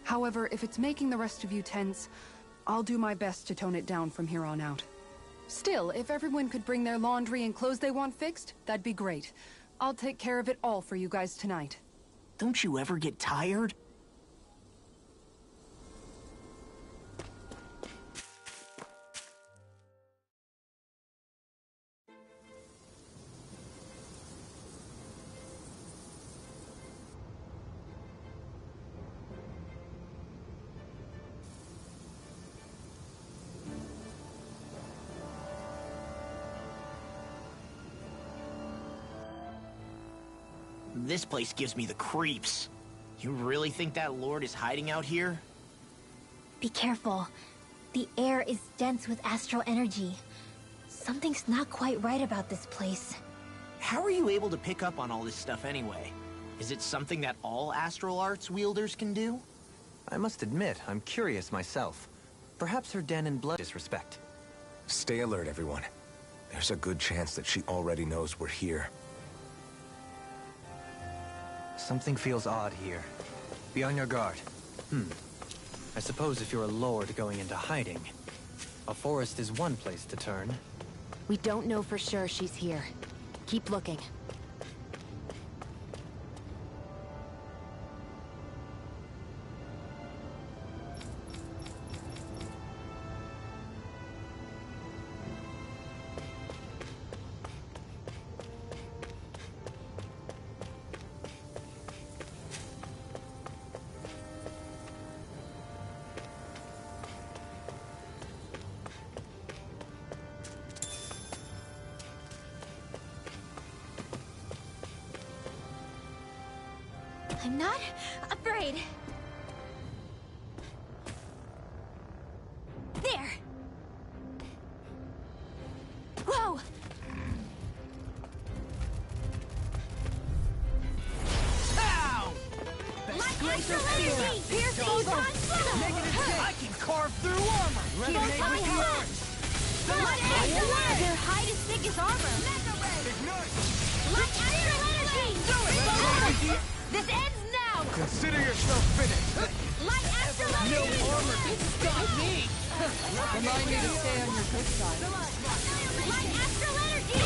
However, if it's making the rest of you tense, I'll do my best to tone it down from here on out. Still, if everyone could bring their laundry and clothes they want fixed, that'd be great. I'll take care of it all for you guys tonight. Don't you ever get tired? This place gives me the creeps. You really think that Lord is hiding out here? Be careful. The air is dense with astral energy. Something's not quite right about this place. How are you able to pick up on all this stuff anyway? Is it something that all astral arts wielders can do? I must admit, I'm curious myself. Perhaps her den in blood disrespect. Stay alert, everyone. There's a good chance that she already knows we're here. Something feels odd here. Be on your guard. I suppose if you're a lord going into hiding, a forest is one place to turn. We don't know for sure she's here. Keep looking. I'm not afraid. There! Whoa! Ow! Light astral energy! Pierce photon blast! I can carve through armor! Photon blast! Light astral energy! Their hide is thick as armor! Light astral energy! This ends now! Consider yourself finished! Light astral energy! No armor can stop me! Remind me to stay on your good side. Light astral energy!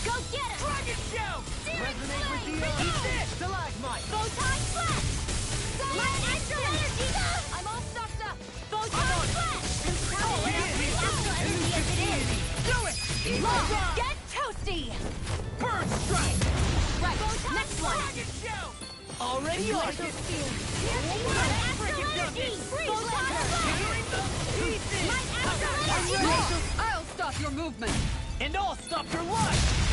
Go get him! Dragon shout! Resonate with the Eat this! Stalagmite! Photon blast! Light astral energy! I'm all stocked up! Photon blast! Astral energy as it is! Do it! Get toasty! Burn strike! Right, next one! Dragon shout! Light already on it! I'll stop your movement! And I'll stop your life!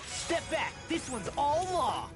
Step back! This one's all law!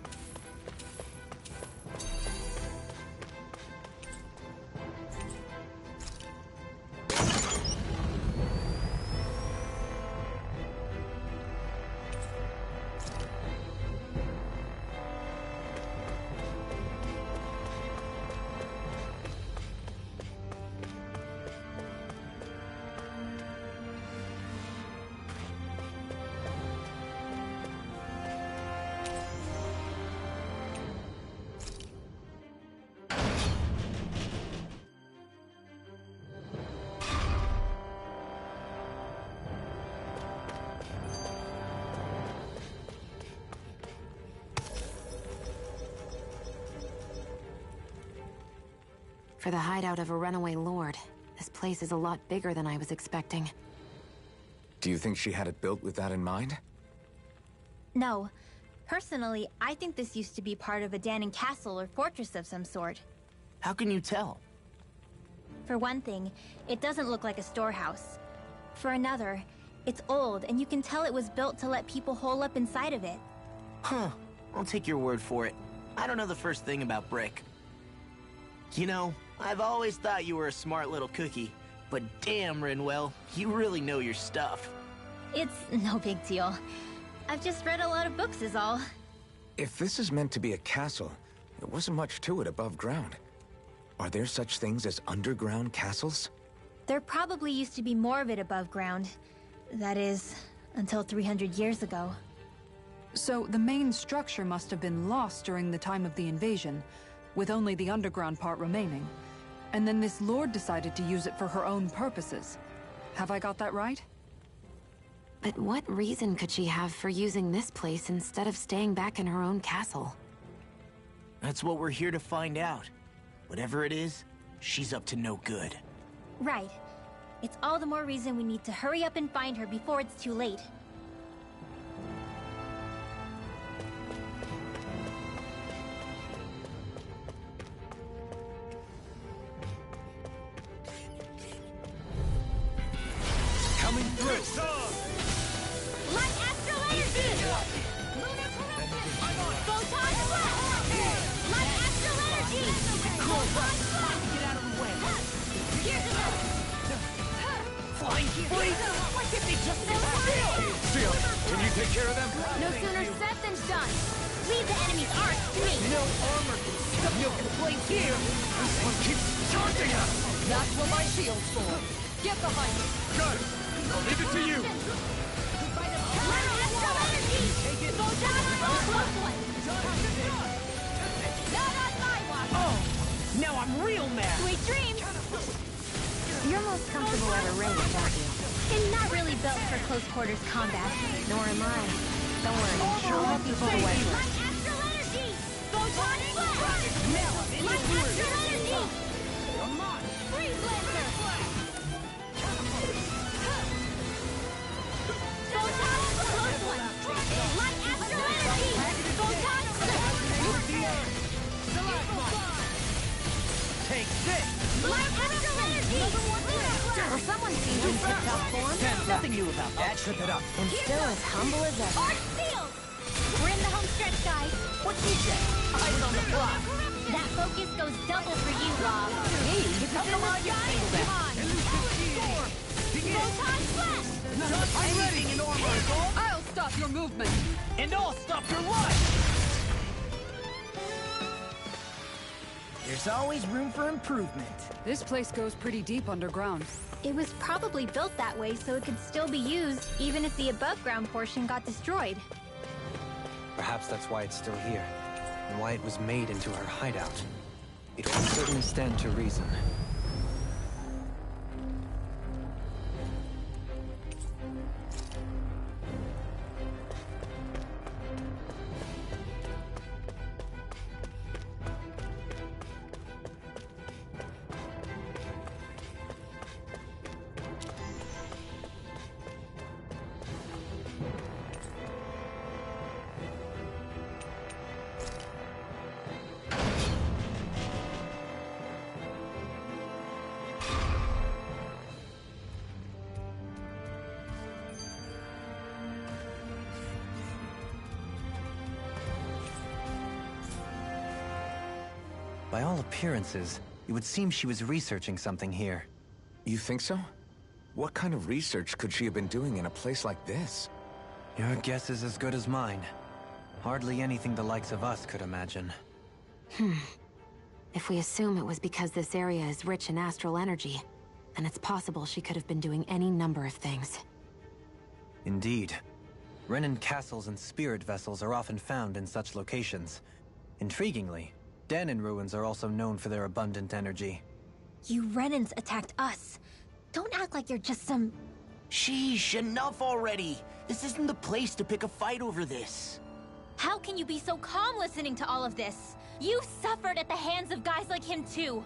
For the hideout of a runaway lord, this place is a lot bigger than I was expecting. Do you think she had it built with that in mind? No. Personally, I think this used to be part of a Dahnan castle or fortress of some sort. How can you tell? For one thing, it doesn't look like a storehouse. For another, it's old, and you can tell it was built to let people hole up inside of it. Huh. I'll take your word for it. I don't know the first thing about brick. You know, I've always thought you were a smart little cookie, but damn, Rinwell, you really know your stuff. It's no big deal. I've just read a lot of books is all. If this is meant to be a castle, there wasn't much to it above ground. Are there such things as underground castles? There probably used to be more of it above ground. That is, until 300 years ago. So the main structure must have been lost during the time of the invasion, with only the underground part remaining. And then this lord decided to use it for her own purposes. Have I got that right? But what reason could she have for using this place instead of staying back in her own castle? That's what we're here to find out. Whatever it is, she's up to no good. Right. It's all the more reason we need to hurry up and find her before it's too late. Coming through! Light Astral Energy! Photon Blast! Light Astral Energy! Photon Blast! Get out of the way! Here's another! Flying freeze! Why can't they just stand still? Seal, can you take care of them? No sooner said than done. Leave the enemy's arc to me. No armor can stop your place here! This one keeps charging us! That's what my shield's for. Get behind me. Got it! I'll leave it to you! Light Astral Energy! Photon Blast! Close one! Not on my watch! Oh! Now I'm real mad! Sweet dreams! You're most comfortable at a range, aren't you? And not really built for close quarters combat. Nor am I. Don't worry, I'll help you pull away. Light Astral Energy! Photon Blast! Now I'm in Light the Astral Energy! Come on! Freeze Laser! Photon Close one! Light Astral Energy! Photon Take this! Light Astral Energy! Well, someone seems in tip-top form. Nothing new about that. Trip it up. And still as humble as ever. Arc Field! We're in the home stretch, guys. What she say? Eyes on the block. That focus goes double for you, Rob. Me? How come I get singled Come out? on! Photon Flash! I'm ready! In armor, I'll stop your movement. and I'll stop your life! There's always room for improvement. This place goes pretty deep underground. It was probably built that way so it could still be used, even if the above-ground portion got destroyed. Perhaps that's why it's still here, and why it was made into her hideout. It would certainly stand to reason. By all appearances, it would seem she was researching something here. You think so? What kind of research could she have been doing in a place like this? Your guess is as good as mine. Hardly anything the likes of us could imagine. If we assume it was because this area is rich in astral energy, then it's possible she could have been doing any number of things. Indeed. Renan castles and spirit vessels are often found in such locations. Intriguingly, Dahnan ruins are also known for their abundant energy. You Renans attacked us. Don't act like you're just some... Sheesh, enough already! This isn't the place to pick a fight over this. How can you be so calm listening to all of this? You suffered at the hands of guys like him too.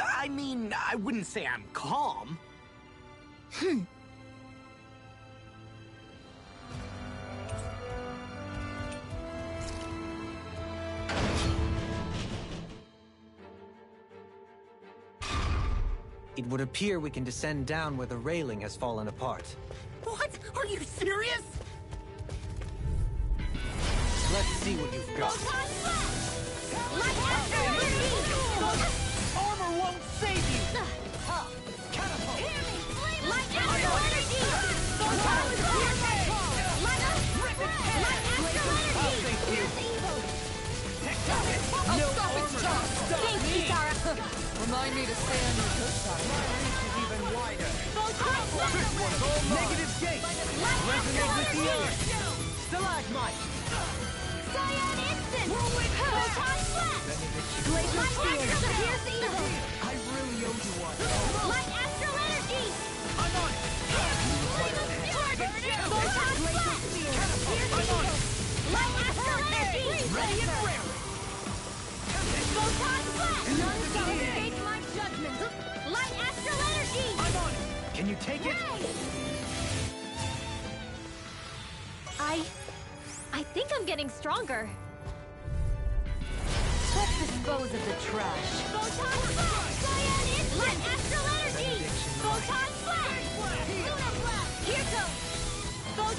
I mean, I wouldn't say I'm calm. It would appear we can descend down where the railing has fallen apart. What? Are you serious? Let's see what you've got. Armor won't save you! Catapult! Light astral energy! Photon blast! Light astral energy! No armor can stop Thank you, me! Zara! Remind me to stay on your good side. Is even wider. Photon blast! Negative gate! Light Resonate with the astral earth! energy! Stalagmite! Cyan instant! Photon blast! Glacial spear! Here's evil! I really owe you one. Light astral energy! I'm on it! Photon blast! Here's evil! Light astral energy! Ready and raring! Photon blast! None can escape my judgment! Light astral energy! I'm on it! Can you take it? I think I'm getting stronger. Let's dispose of the trash. Photon blast! Cyan instant! Light astral energy! Photon blast! Luna blast! Here goes!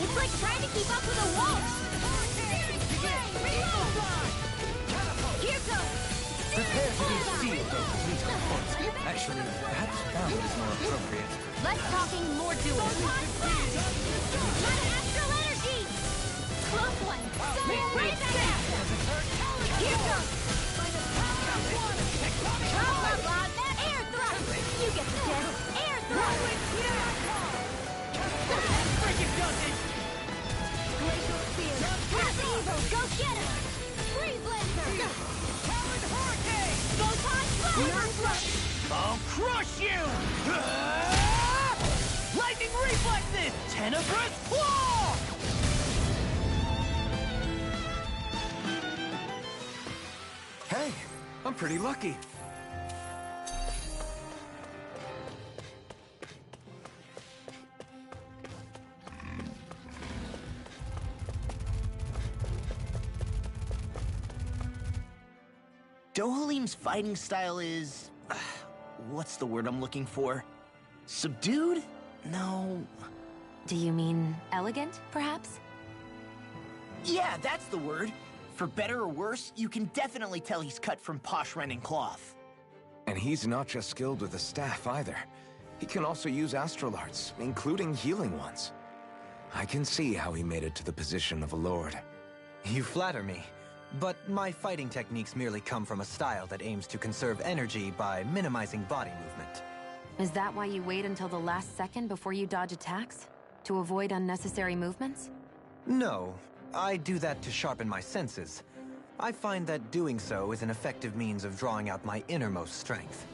It's like trying to keep up with a wall! Here goes! Prepare to be sealed, O Actually, perhaps bound is more appropriate. Less talking, more doing. Photon blast! Light astral energy! Close one! Cyan blast! Here goes! Blah, blah, blah. Air thrust! You get the gist! Air thrust! Freaking does it! Glacial spear! Have evil! Go get him! Freeze lancer! Talon hurricane! Photon blast! I'll crush you! Lightning reflexes! Tenebrous claw! Hey, I'm pretty lucky. Dohalim's fighting style is... what's the word I'm looking for? Subdued? No... Do you mean elegant, perhaps? Yeah, that's the word. For better or worse, you can definitely tell he's cut from posh Renan cloth. And he's not just skilled with the staff either. He can also use astral arts, including healing ones. I can see how he made it to the position of a lord. You flatter me. But my fighting techniques merely come from a style that aims to conserve energy by minimizing body movement. Is that why you wait until the last second before you dodge attacks? To avoid unnecessary movements? No, I do that to sharpen my senses. I find that doing so is an effective means of drawing out my innermost strength.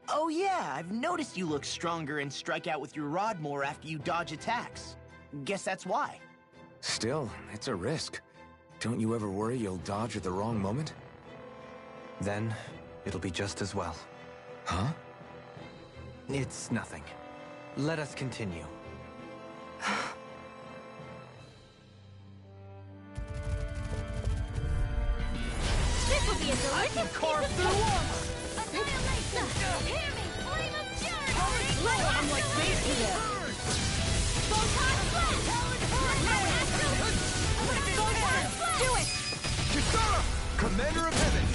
Oh yeah, I've noticed you look stronger and strike out with your rod more after you dodge attacks. Guess that's why. Still, it's a risk. Don't you ever worry you'll dodge at the wrong moment? Then, it'll be just as well. Huh? It's nothing. Let us continue. This will be a delicious Carve piece of through cake. armor! Annihilation! Hear me! Flame of fury! Light I'm like astral energy! Baseball! Photon blast! Light astral... Photon blast! Do it! Kisara! Commander of Heaven!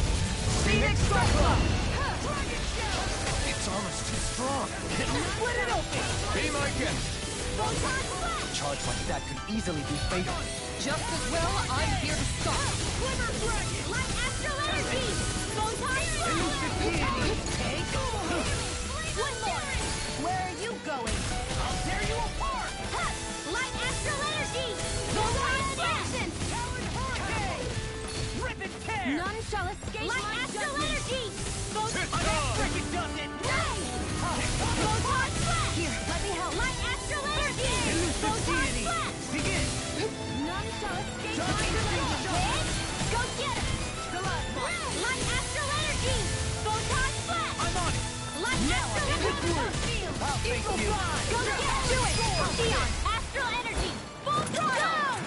Its armor's too strong. Split it open! Be my guest. Photon Flash! Charge like that could easily be fatal. Just as well, I'm here to stop. Glimmer Dragon! Light Astral Energy! Photon Flash! Take One more! Where are you going? I'll tear you apart! Light Astral Energy! Photon Flash! Talon Hurricane! Rip and tear! None shall escape Light Astral Energy! Electric does it! Photon Flash! Here, let me help. Light Astral Energy! Photon Flash! Begin! None shall escape Talking my to command! Go get him! Light Astral Energy! Photon Flash! I'm on it! Light Astral Energy! I'll fix you! Go get do it! Theon! Astral Energy! Full throttle!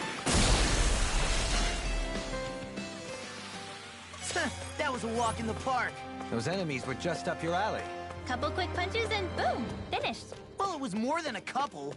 That was a walk in the park. Those enemies were just up your alley. Couple quick punches and boom! Finished. Well, it was more than a couple.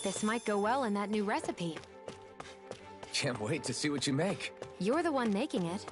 This might go well in that new recipe. Can't wait to see what you make. You're the one making it.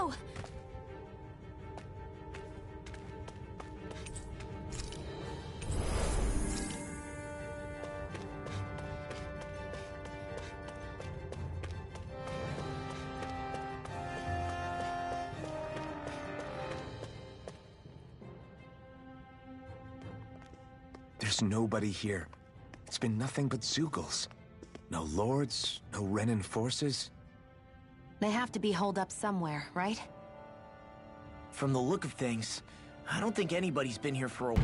go! There's nobody here. It's been nothing but Zeugles. No lords, no Renan forces. They have to be holed up somewhere, right? From the look of things, I don't think anybody's been here for a...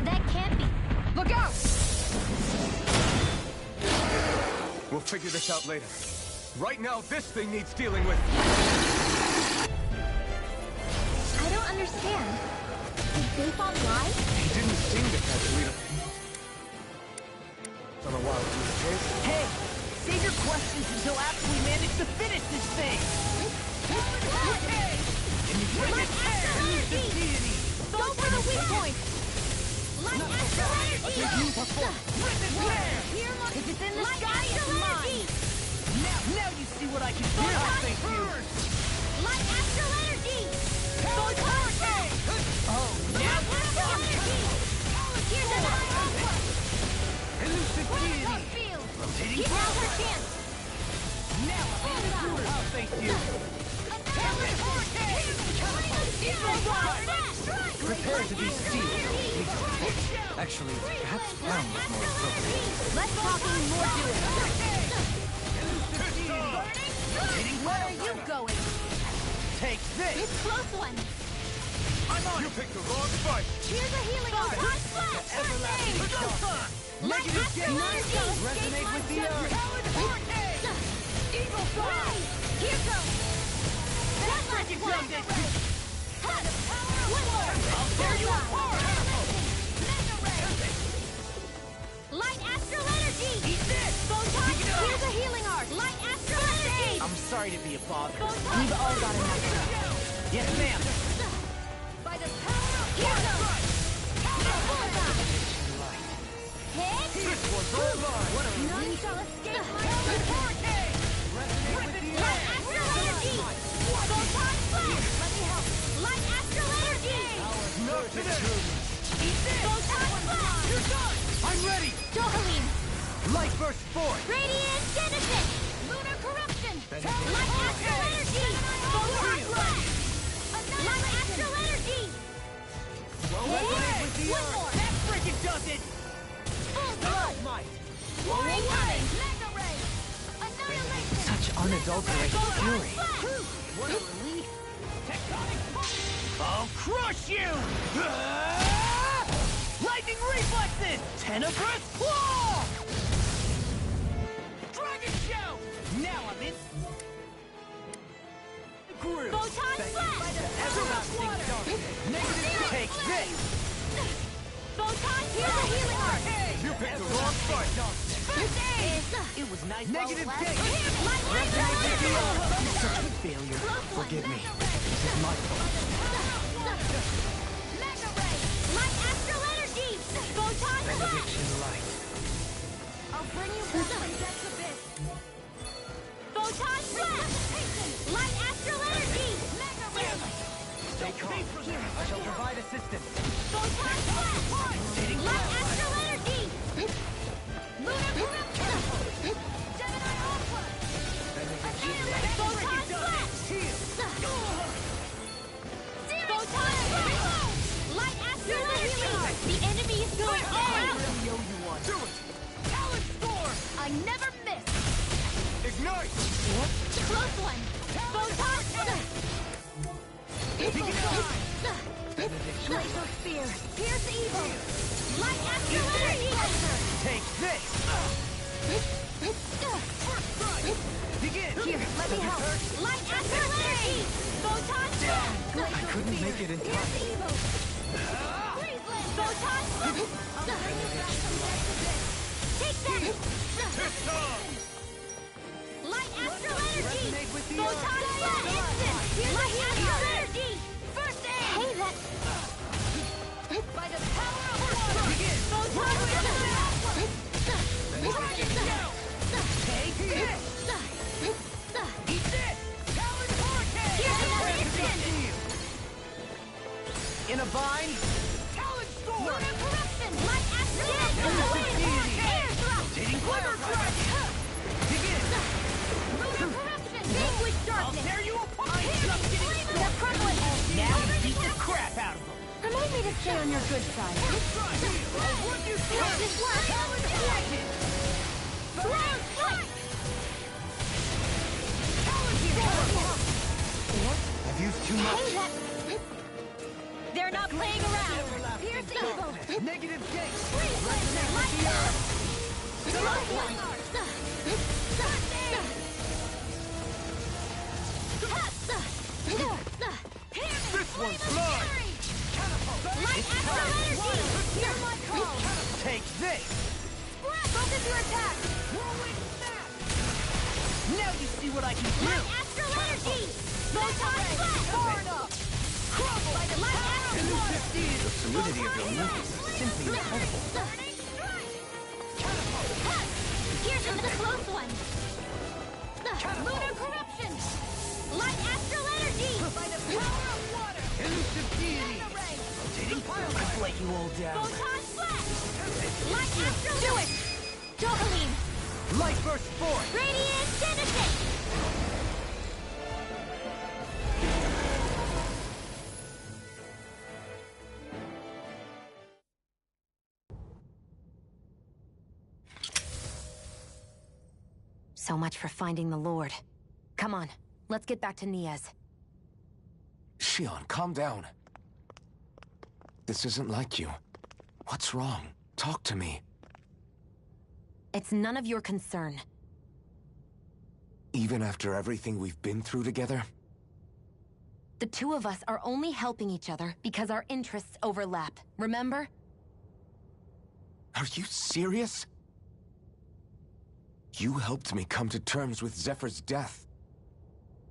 That can't be. Look out! We'll figure this out later. Right now, this thing needs dealing with. I don't understand. Did Bayfon lie? He didn't seem to catch Lita. On a wild goose chase. Hey! Save your questions until after we manage to finish this thing! And you bring it there! Use the deity! Go for the weak point! Light Astral Energy! You perform! Rip it there! If it's in the sky, it's mine! Now you see what I can do! Photon Thank you! Light Astral Energy! Photon Blast! Oh, Light Astral Energy! Here's another Aqua! Elusive deity! Love Field! Rotating Give out her chance! now I'll thank you! Prepare to be sealed. Actually, perhaps brown was more appropriate. Less talking, more doing. Where are you going? Take this! This close one. I'm on! You picked the wrong fight! Here's a healing orb. Hot splash! Everlasting shock! Negative gain! Resonate with the earth! Eagle fly! Here goes! That last one! One more! I'll tear you apart! Mega Ray! Light Astral Energy! Eat this! Photon! Here's a healing arc! Light Astral Energy! I'm sorry to be a bother. Photon! We've all got enough. Yes, ma'am! By the power of here goes! Bullseye! Hit! This one's all mine! What a None relief! shall escape my hurricane! Light Astral Energy! Photon Flash! Let me help! Light Astral Energy! Not today! Eat this! Photon Flash! You're done! I'm ready! Dohalim! Light burst forth! Radiant Genesis! Lunar Corruption! Light Astral Energy! Photon Flash! Light Astral Energy! Hit! One more! That freaking does it! Full blood! Might! Warring Eye! Mega Ray! Annihilation! Such unadulterated fury. What a relief! Tectonic punch! I'll crush you! Lightning reflexes! Tenebrous claw! Dragon shout! Now I'm in. Groove. Photon Flash! Everlasting darkness. Negative. Take this. Photon, here's a healing arc! You picked the wrong fight! First aid! It was nice. Negative while it gate. lasted. Light Astral Energy! Such a failure. Forgive me. This is my fault. Mega Ray! Light Astral Energy! Photon Flash! Benediction light. I'll bring you back from death's abyss! Photon Flash! Light Astral Energy! Mega Ray! Stay calm. I shall provide assistance. Photon Flash! Light Astral Energy! Lunar Corruption! Gemini Aqua! Annihilate! Photon Flash! Photon Flash! Light Astral Energy! The enemy is going all out! Do it! Talon Storm! I never miss! Ignite! Close one! Photon Flash! Glacial Spear! Pierce evil! Light Astral Energy! Take this. Begin. Here, let me help! Light Astral Energy! Photon Flash! I couldn't make it in time. Pierce evil! Photon Flash! I'll bring you back from death's abyss! Take that! Light Astral Energy! Photon Flash! Instant! Light Astral Energy! First aid! Hey, that... By the power of water! Begin. Photon Flash! Take this. Eat this! Here's another instant Divine Talon Storm! Lunar corruption! Light action! Air thrust! Rotating Fire Dragon! Begin! Lunar corruption! Vanquish I'll darkness! tear you apart! They're crumbling! Now you beat the crap out of them! Remind me to stay on your good side. Would you Does this work? Talon Dragon! Ground strike! Talon Storm! I've used too much. Hey, that... They're not playing around. Pierce evil. Negative gate! Freeze laser. Light up. Slow one. This one's mine! Light astral energy. Hear my call. Take this! Focus your attack. Whirlwind Snap! Now you see what I can do! Light astral energy. Photon flash. Far enough! Crumble! Light astral Elusive deity! The solidity of your movements is simply incredible. Here's into the close one. Lunar corruption. Light astral energy. By the power of water! Elusive deity! Rotating pile! I've let you all down. Photon flash. Light astral. Do it. Dopaline. Light burst forth! Radiant genesis. So much for finding the Lord. Come on, let's get back to Niaz. Shion, calm down. This isn't like you. What's wrong? Talk to me. It's none of your concern. Even after everything we've been through together? The two of us are only helping each other because our interests overlap, remember? Are you serious? You helped me come to terms with Zephyr's death.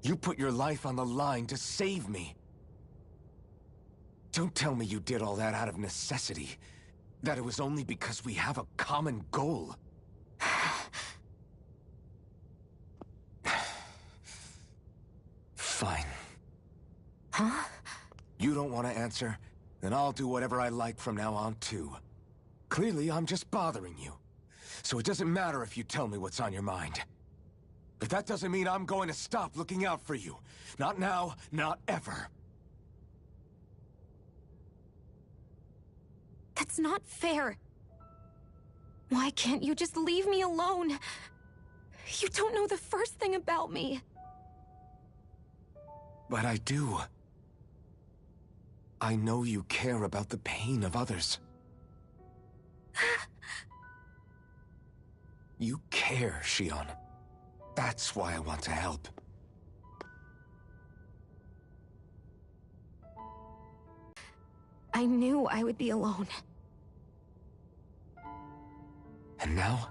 You put your life on the line to save me. Don't tell me you did all that out of necessity. That it was only because we have a common goal. Fine. Huh? You don't want to answer? Then I'll do whatever I like from now on, too. Clearly, I'm just bothering you. So it doesn't matter if you tell me what's on your mind. But that doesn't mean I'm going to stop looking out for you. Not now, not ever. That's not fair. Why can't you just leave me alone? You don't know the first thing about me. But I do. I know you care about the pain of others. You care, Shion. That's why I want to help. I knew I would be alone. And now?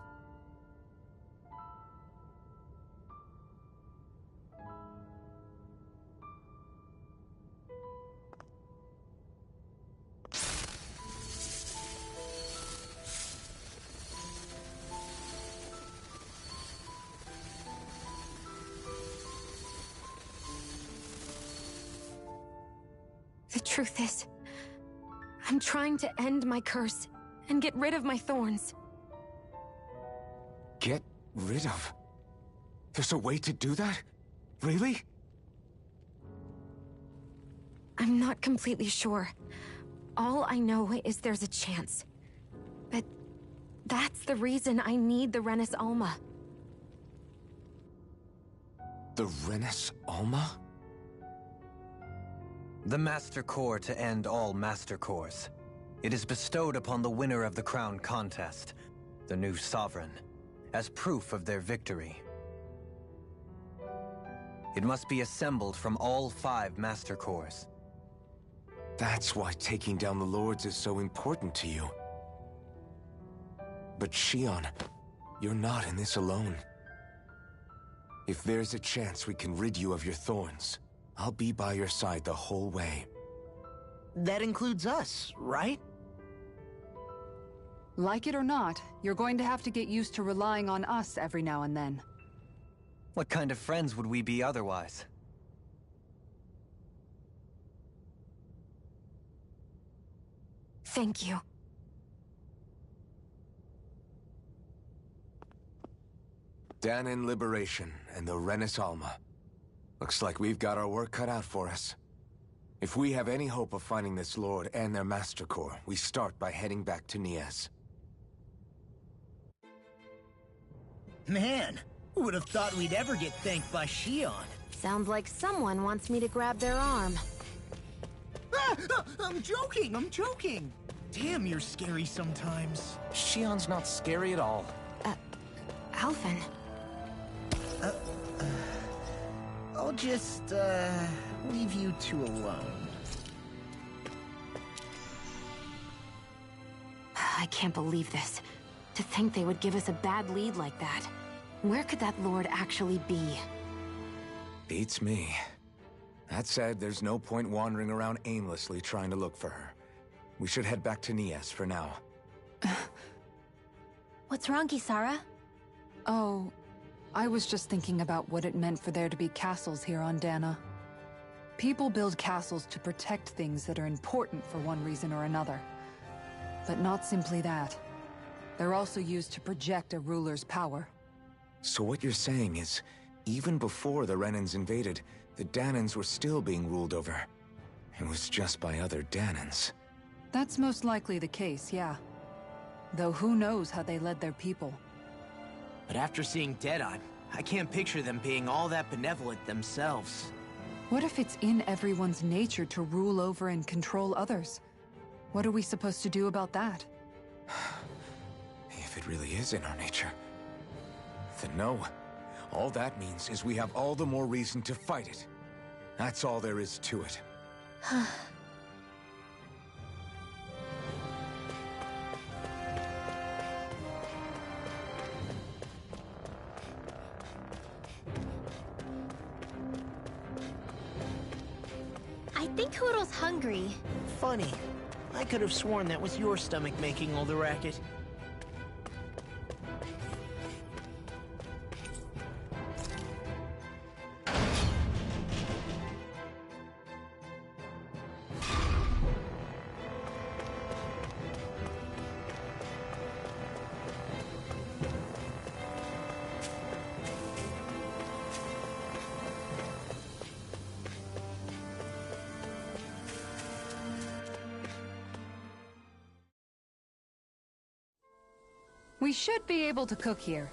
The truth is, I'm trying to end my curse and get rid of my thorns. Get rid of? There's a way to do that? Really? I'm not completely sure. All I know is there's a chance. But that's the reason I need the Renis Alma. The Renis Alma? The Master Core to end all Master Cores. It is bestowed upon the winner of the Crown Contest, the new Sovereign, as proof of their victory. It must be assembled from all 5 Master Cores. That's why taking down the Lords is so important to you. But Shion, you're not in this alone. If there's a chance we can rid you of your thorns, I'll be by your side the whole way. That includes us, right? Like it or not, you're going to have to get used to relying on us every now and then. What kind of friends would we be otherwise? Thank you. Dahnan liberation and the Renis Alma. Looks like we've got our work cut out for us. If we have any hope of finding this Lord and their Master Core, we start by heading back to Niez. Man, who would have thought we'd ever get thanked by Shion? Sounds like someone wants me to grab their arm. I'm joking! Damn, you're scary sometimes. Shion's not scary at all. Alphen. I'll just, leave you two alone. I can't believe this. To think they would give us a bad lead like that. Where could that Lord actually be? Beats me. That said, there's no point wandering around aimlessly trying to look for her. We should head back to Niez for now. What's wrong, Kisara? Oh, I was just thinking about what it meant for there to be castles here on Dahna. People build castles to protect things that are important for one reason or another. But not simply that. They're also used to project a ruler's power. So what you're saying is, even before the Renans invaded, the Dahnans were still being ruled over. It was just by other Dahnans. That's most likely the case, yeah. Though who knows how they led their people. But after seeing Deadeye, I can't picture them being all that benevolent themselves. What if it's in everyone's nature to rule over and control others? What are we supposed to do about that? If it really is in our nature, then no. All that means is we have all the more reason to fight it. That's all there is to it. I think Hoodo's hungry. Funny. I could have sworn that was your stomach making all the racket. We should be able to cook here.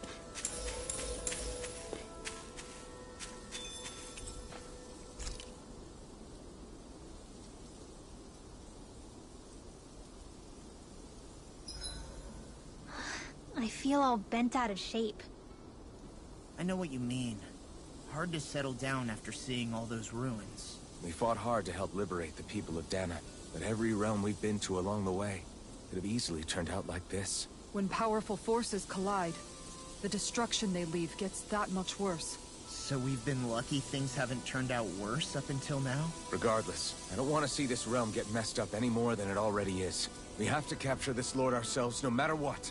I feel all bent out of shape. I know what you mean. Hard to settle down after seeing all those ruins. We fought hard to help liberate the people of Dahna, but every realm we've been to along the way could have easily turned out like this. When powerful forces collide, the destruction they leave gets that much worse. So we've been lucky things haven't turned out worse up until now? Regardless, I don't want to see this realm get messed up any more than it already is. We have to capture this lord ourselves, no matter what.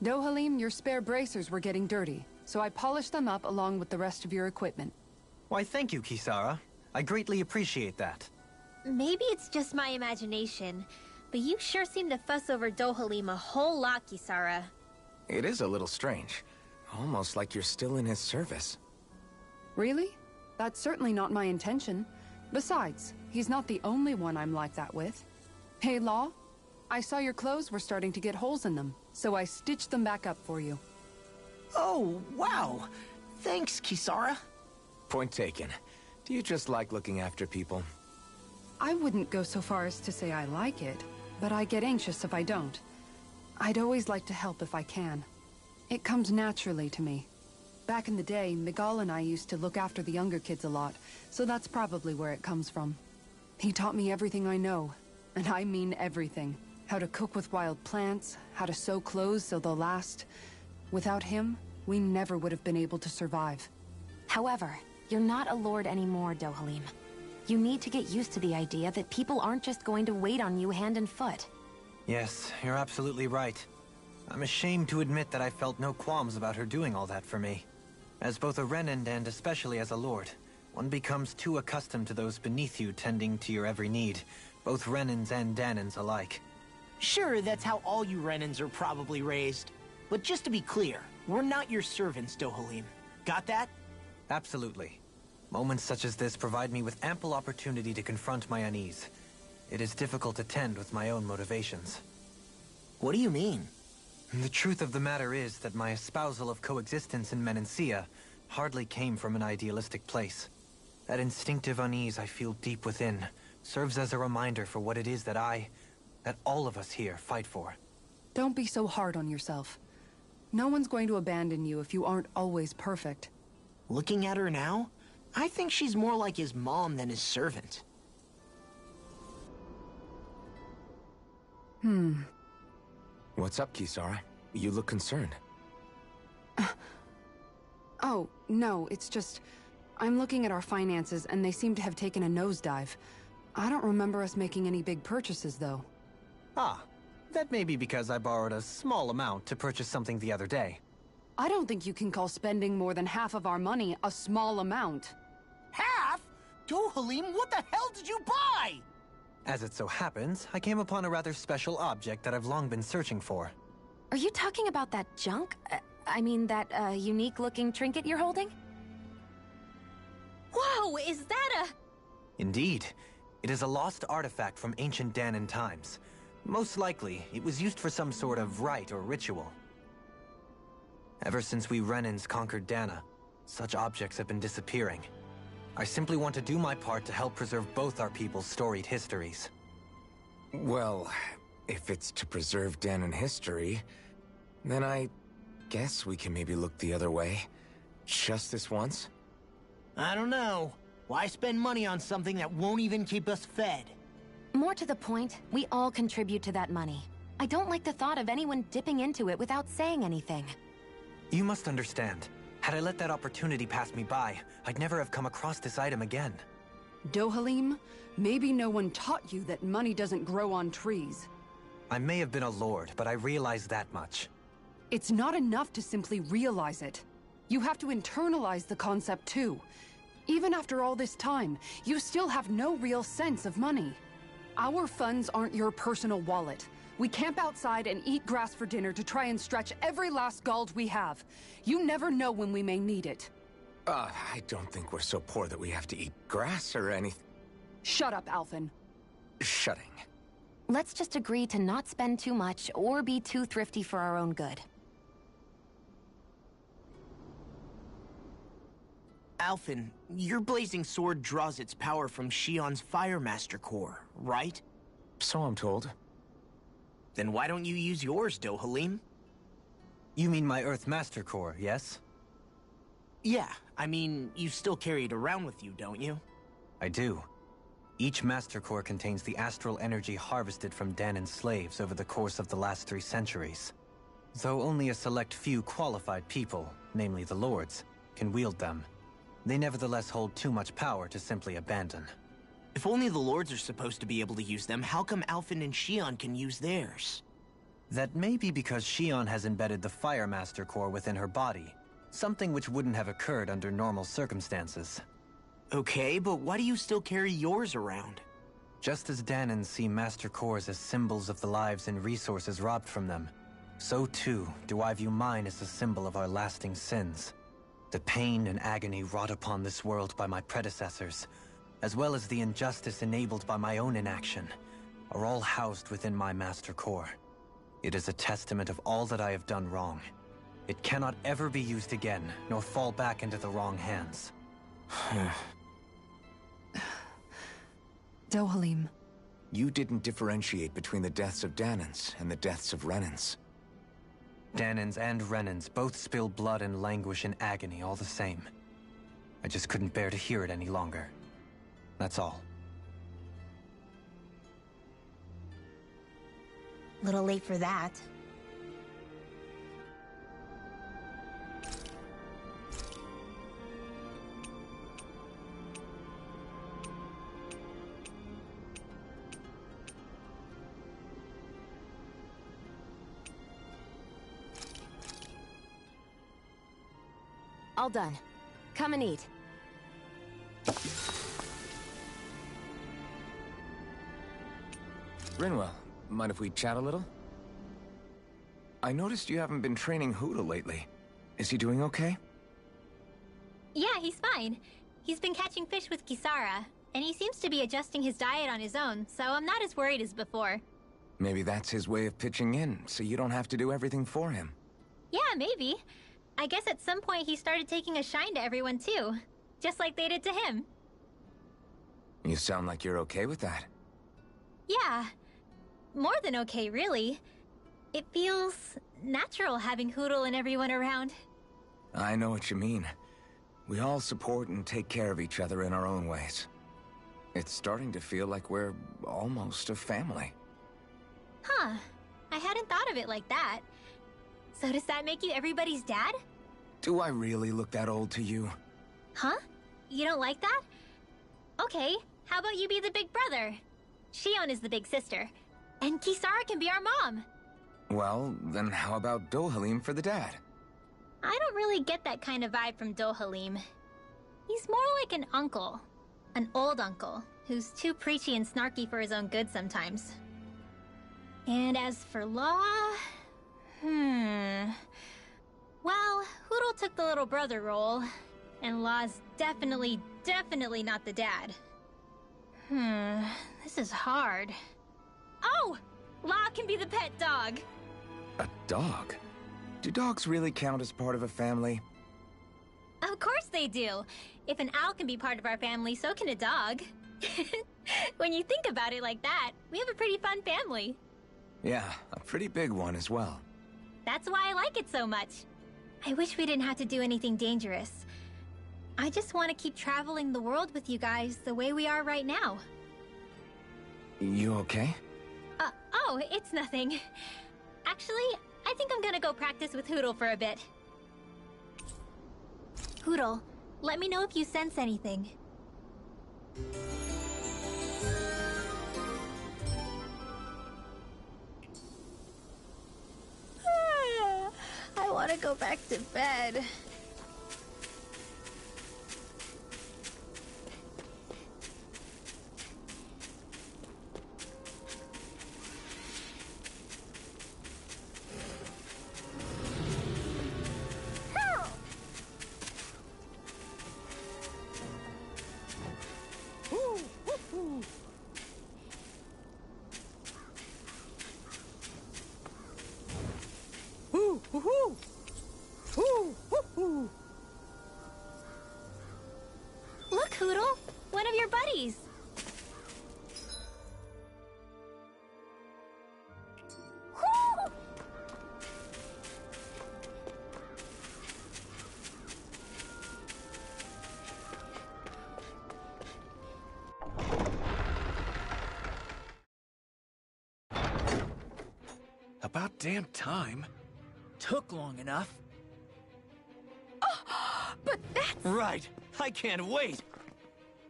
Dohalim, your spare bracers were getting dirty, so I polished them up along with the rest of your equipment. Why, thank you, Kisara. I greatly appreciate that. Maybe it's just my imagination, but you sure seem to fuss over Dohalim a whole lot, Kisara. It is a little strange. Almost like you're still in his service. Really? That's certainly not my intention. Besides, he's not the only one I'm like that with. Hey, Law, I saw your clothes were starting to get holes in them, so I stitched them back up for you. Oh, wow! Thanks, Kisara. Point taken. Do you just like looking after people? I wouldn't go so far as to say I like it, but I get anxious if I don't. I'd always like to help if I can. It comes naturally to me. Back in the day, Miguel and I used to look after the younger kids a lot, so that's probably where it comes from. He taught me everything I know, and I mean everything. How to cook with wild plants, how to sew clothes so they'll last. Without him, we never would have been able to survive. However, you're not a lord anymore, Dohalim. You need to get used to the idea that people aren't just going to wait on you hand and foot. Yes, you're absolutely right. I'm ashamed to admit that I felt no qualms about her doing all that for me. As both a Renan and especially as a lord, One becomes too accustomed to those beneath you tending to your every need, both Renans and Dahnans alike. Sure, that's how all you Renans are probably raised. But just to be clear, we're not your servants, Dohalim. Got that? Absolutely. Moments such as this provide me with ample opportunity to confront my unease. It is difficult to tend with my own motivations. What do you mean? The truth of the matter is that my espousal of coexistence in Menancia hardly came from an idealistic place. That instinctive unease I feel deep within serves as a reminder for what it is that all of us here fight for. Don't be so hard on yourself. No one's going to abandon you if you aren't always perfect. Looking at her now, I think she's more like his mom than his servant. What's up, Kisara? You look concerned. Oh, no, it's just... I'm looking at our finances and they seem to have taken a nosedive. I don't remember us making any big purchases, though. Ah, that may be because I borrowed a small amount to purchase something the other day. I don't think you can call spending more than half of our money a small amount. Half? Dohalim, what the hell did you buy? As it so happens, I came upon a rather special object that I've long been searching for. Are you talking about that junk? I mean, that unique-looking trinket you're holding? Whoa, is that a... Indeed. It is a lost artifact from ancient Dahnan times. Most likely, it was used for some sort of rite or ritual. Ever since we Renans conquered Dahna, such objects have been disappearing. I simply want to do my part to help preserve both our people's storied histories. Well, if it's to preserve Dahnan history, then I guess we can maybe look the other way. Just this once? I don't know. Why spend money on something that won't even keep us fed? More to the point, we all contribute to that money. I don't like the thought of anyone dipping into it without saying anything. You must understand. Had I let that opportunity pass me by, I'd never have come across this item again. Dohalim, maybe no one taught you that money doesn't grow on trees. I may have been a lord, but I realize that much. It's not enough to simply realize it. You have to internalize the concept too. Even after all this time, you still have no real sense of money. Our funds aren't your personal wallet. We camp outside and eat grass for dinner to try and stretch every last gold we have. You never know when we may need it. I don't think we're so poor that we have to eat grass or anything. Shut up, Alphen. Shutting. Let's just agree to not spend too much or be too thrifty for our own good. Alphen, your blazing sword draws its power from Shion's Firemaster core, right? So I'm told. Then why don't you use yours, Dohalim? You mean my Earth Master Core, yes? Yeah, I mean, you still carry it around with you, don't you? I do. Each Master Core contains the astral energy harvested from Dahnan's slaves over the course of the last 3 centuries. Though only a select few qualified people, namely the Lords, can wield them, they nevertheless hold too much power to simply abandon. If only the Lords are supposed to be able to use them, how come Alphen and Shion can use theirs? That may be because Shion has embedded the Firemaster Core within her body, something which wouldn't have occurred under normal circumstances. Okay, but why do you still carry yours around? Just as Dahnans see Master Cores as symbols of the lives and resources robbed from them, so too do I view mine as a symbol of our lasting sins. The pain and agony wrought upon this world by my predecessors, as well as the injustice enabled by my own inaction, are all housed within my Master Core. It is a testament of all that I have done wrong. It cannot ever be used again, nor fall back into the wrong hands. Dohalim. You didn't differentiate between the deaths of Dahnans and the deaths of Renans. Dahnans and Renans both spill blood and languish in agony all the same. I just couldn't bear to hear it any longer. That's all. Little late for that. All done. Come and eat. Rinwell, mind if we chat a little? I noticed you haven't been training Hootle lately. Is he doing okay? Yeah, he's fine. He's been catching fish with Kisara, and he seems to be adjusting his diet on his own, so I'm not as worried as before. Maybe that's his way of pitching in, so you don't have to do everything for him. Yeah, maybe. I guess at some point he started taking a shine to everyone too, just like they did to him. You sound like you're okay with that. Yeah. More than okay, really. It feels natural having Hootle and everyone around. I know what you mean. We all support and take care of each other in our own ways. It's starting to feel like we're almost a family. Huh. I hadn't thought of it like that. So does that make you everybody's dad? Do I really look that old to you? Huh? You don't like that? Okay, how about you be the big brother? Shion is the big sister, and Kisara can be our mom. Well, then how about Dohalim for the dad? I don't really get that kind of vibe from Dohalim. He's more like an uncle. An old uncle, who's too preachy and snarky for his own good sometimes. And as for Law... Well, Hootle took the little brother role, and Law's definitely not the dad. This is hard. Oh! Law can be the pet dog! A dog? Do dogs really count as part of a family? Of course they do! If an owl can be part of our family, so can a dog. When you think about it like that, we have a pretty fun family. Yeah, a pretty big one as well. That's why I like it so much. I wish we didn't have to do anything dangerous. I just want to keep traveling the world with you guys the way we are right now. You okay? Oh, it's nothing. Actually, I think I'm gonna go practice with Hootle for a bit. Hootle, let me know if you sense anything. I want to go back to bed. Look, Hootle! One of your buddies! Woo! About damn time. Took long enough. But that's... Right. I can't wait.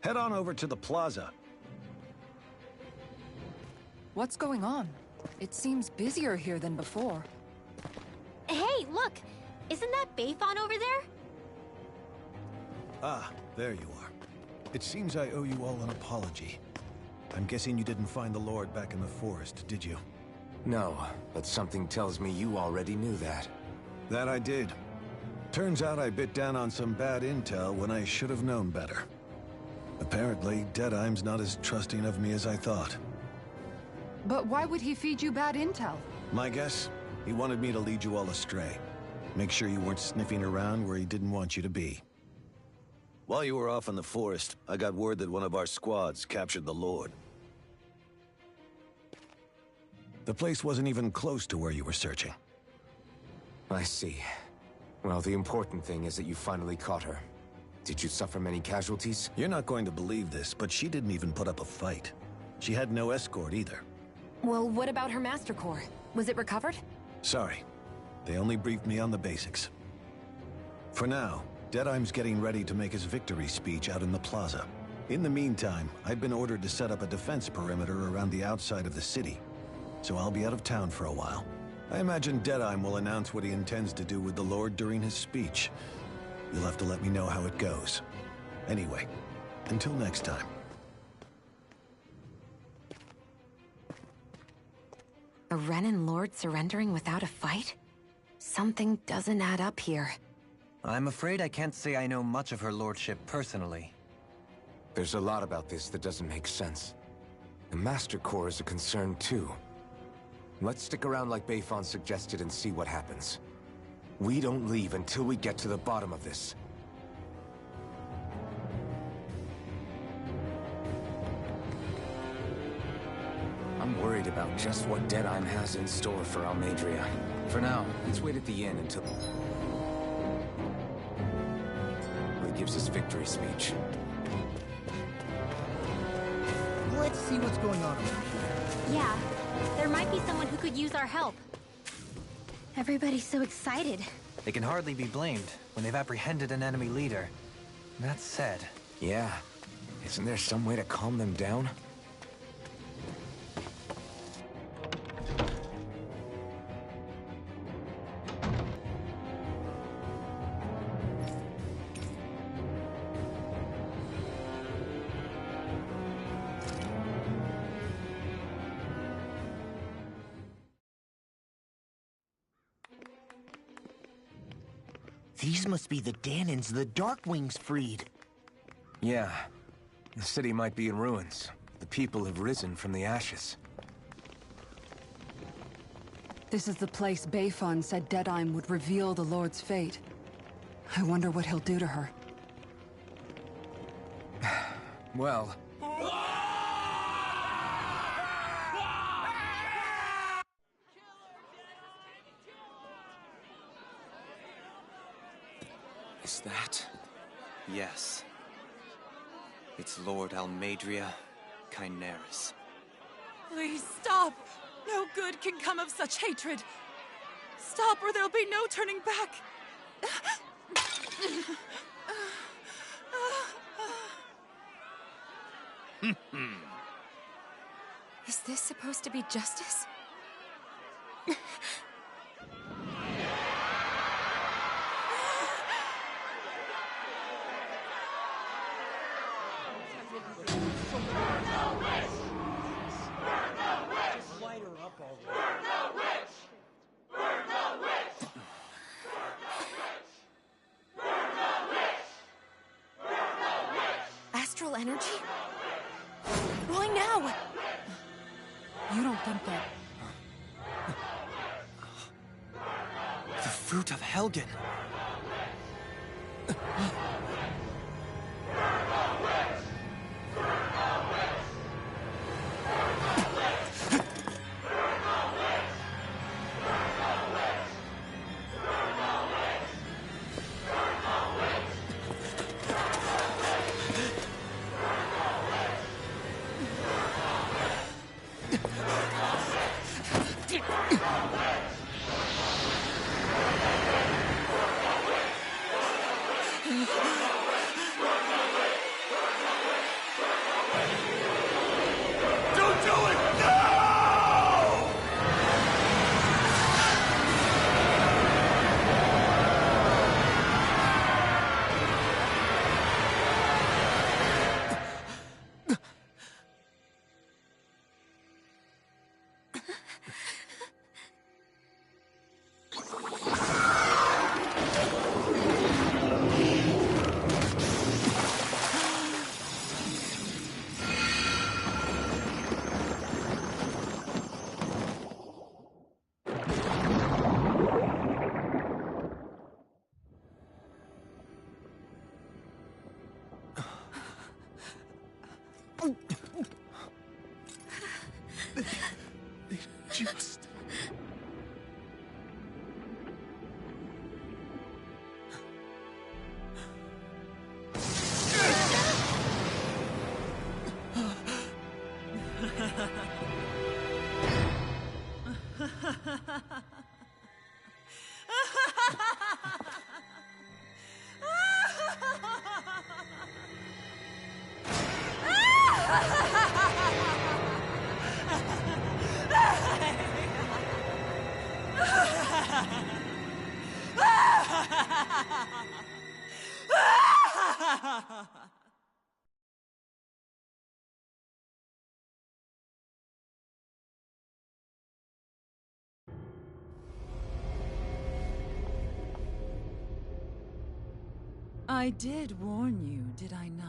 Head on over to the plaza. What's going on? It seems busier here than before. Hey, look! Isn't that Bayfon over there? Ah, there you are. It seems I owe you all an apology. I'm guessing you didn't find the Lord back in the forest, did you? No, but something tells me you already knew that. That I did. Turns out I bit down on some bad intel when I should have known better. Apparently, Deadeye's not as trusting of me as I thought. But why would he feed you bad intel? My guess? He wanted me to lead you all astray. Make sure you weren't sniffing around where he didn't want you to be. While you were off in the forest, I got word that one of our squads captured the Lord. The place wasn't even close to where you were searching. I see. Well, the important thing is that you finally caught her. Did you suffer many casualties? You're not going to believe this, but she didn't even put up a fight. She had no escort either. Well, what about her Master Core? Was it recovered? Sorry. They only briefed me on the basics. For now, Deadeye's getting ready to make his victory speech out in the plaza. In the meantime, I've been ordered to set up a defense perimeter around the outside of the city. So I'll be out of town for a while. I imagine Deadeye will announce what he intends to do with the Lord during his speech. You'll have to let me know how it goes. Anyway, until next time. A Renan Lord surrendering without a fight? Something doesn't add up here. I'm afraid I can't say I know much of her lordship personally. There's a lot about this that doesn't make sense. The Master Core is a concern too. Let's stick around like Bayfon suggested and see what happens. We don't leave until we get to the bottom of this. I'm worried about just what Deadheim has in store for Almeidrea. For now, let's wait at the inn until he gives his victory speech. Let's see what's going on over here. Yeah, there might be someone who could use our help. Everybody's so excited. They can hardly be blamed when they've apprehended an enemy leader. That said... Yeah. Isn't there some way to calm them down? These must be the Danans the Darkwings freed. Yeah. The city might be in ruins. The people have risen from the ashes. This is the place Bayfon said Deadheim would reveal the Lord's fate. I wonder what he'll do to her. Well... Is that... yes. It's Lord Almeidrea Kynaris. Please stop! No good can come of such hatred. Stop or there'll be no turning back. Is this supposed to be justice? Astral energy? Why now? You don't think that... The fruit of Helgen! Just... I did warn you, did I not?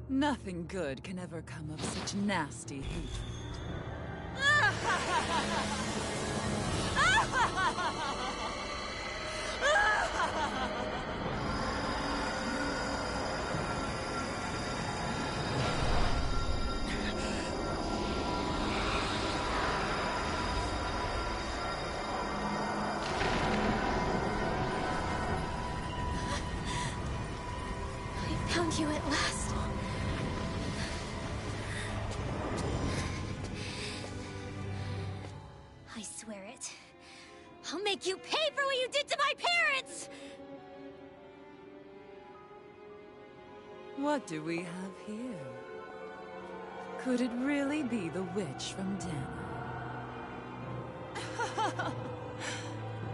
Nothing good can ever come of such nasty hatred. I found you at last. I swear it. I'll make you pay for what you did to my parents! What do we have here? Could it really be the witch from Dana?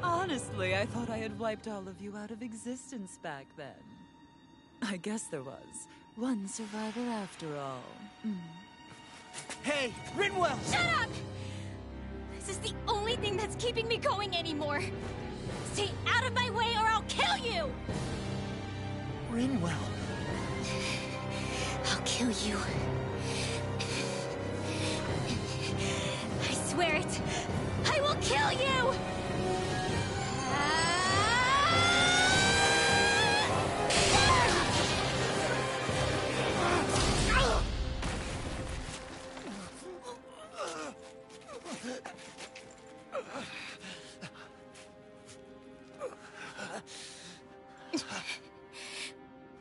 Honestly, I thought I had wiped all of you out of existence back then. I guess there was one survivor after all. Hey, Rinwell! Shut up! This is the only thing that's keeping me going anymore. Stay out of my way or I'll kill you! Rinwell. I'll kill you. I swear it. I will kill you!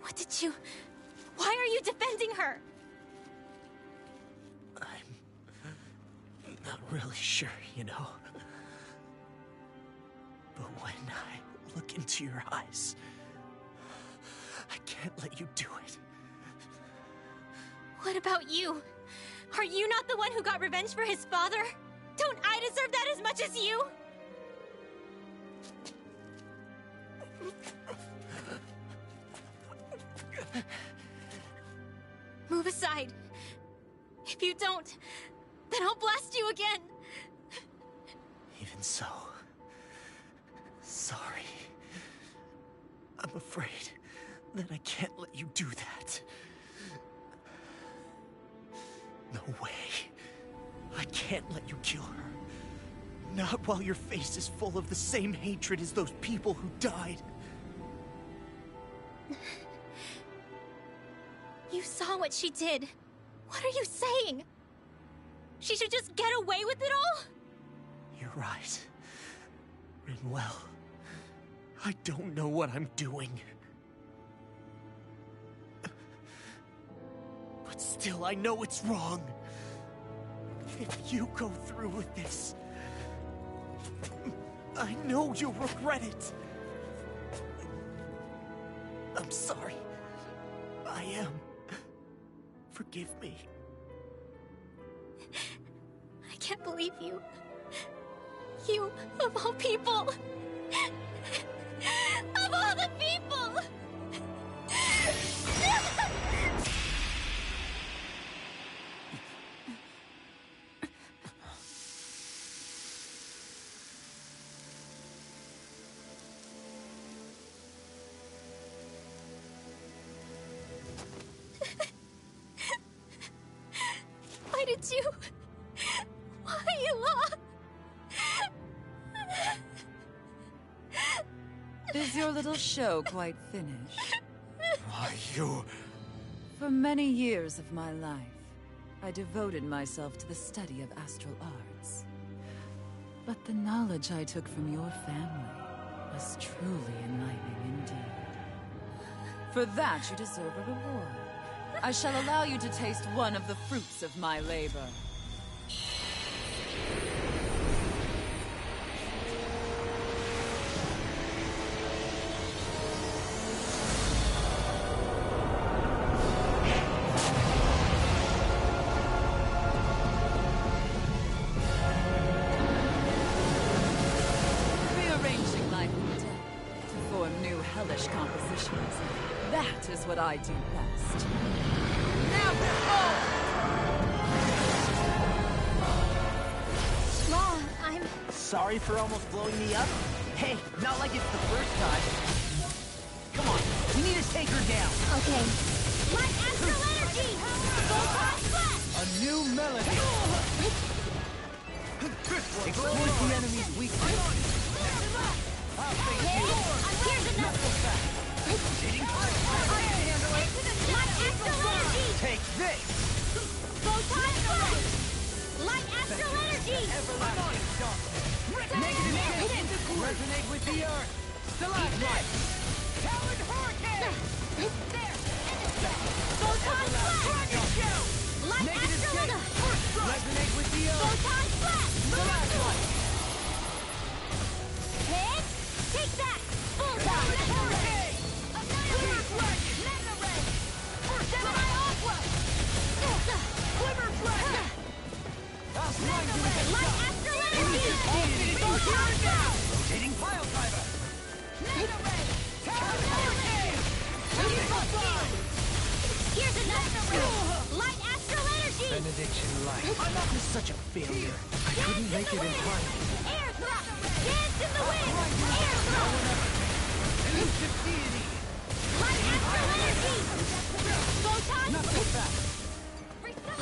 What did you... Why are you defending her? I'm not really sure, you know. But when I look into your eyes, I can't let you do it. What about you? Are you not the one who got revenge for his father? Don't I deserve that as much as you? Move aside. If you don't, then I'll blast you again. Even so, sorry. I'm afraid that I can't let you do that. No way. I can't let you kill her. Not while your face is full of the same hatred as those people who died. You saw what she did. What are you saying? She should just get away with it all? You're right. Rinwell. I don't know what I'm doing. But still, I know it's wrong. If you go through with this, I know you'll regret it. I'm sorry. I am. Forgive me. I can't believe you. You, of all people. Of all the people! Why did you... Why you lost? Is your little show quite finished? Why, you... For many years of my life, I devoted myself to the study of astral arts. But the knowledge I took from your family was truly enlightening indeed. For that, you deserve a reward. I shall allow you to taste one of the fruits of my labor. Rearranging life and death to form new hellish compositions. That is what I do best. Now Mom, I'm... Sorry for almost blowing me up? Hey, not like it's the first time. Come on, Take her down. Okay. Light astral energy! Photon flash! A new melody. Exploit the enemy's weakness. I'll face you. Here's another. Light astral energy! Take this. Photon flash! Light astral energy! Resonate with the earth. Stalagmite. Talon hurricane. There! Photon flash! Light astral energy! Resonate with the earth. Photon flash! Stalagmite. Hit! Take that! Bullseye! Hurricane. Glimmer Dragon! Mega Ray! Gemini Aqua! Glimmer Dragon. I'll slide you with a Light shot. astral energy! Photon flash! Rotating pile driver. Mega Ray! Talon hurricane. Here's another light astral energy! Benediction light. I'm not just such a failure. I couldn't make it in time. Air thrust! Dance in the wind! Air thrust! Elusive deity. Light astral energy! Photon Not so fast.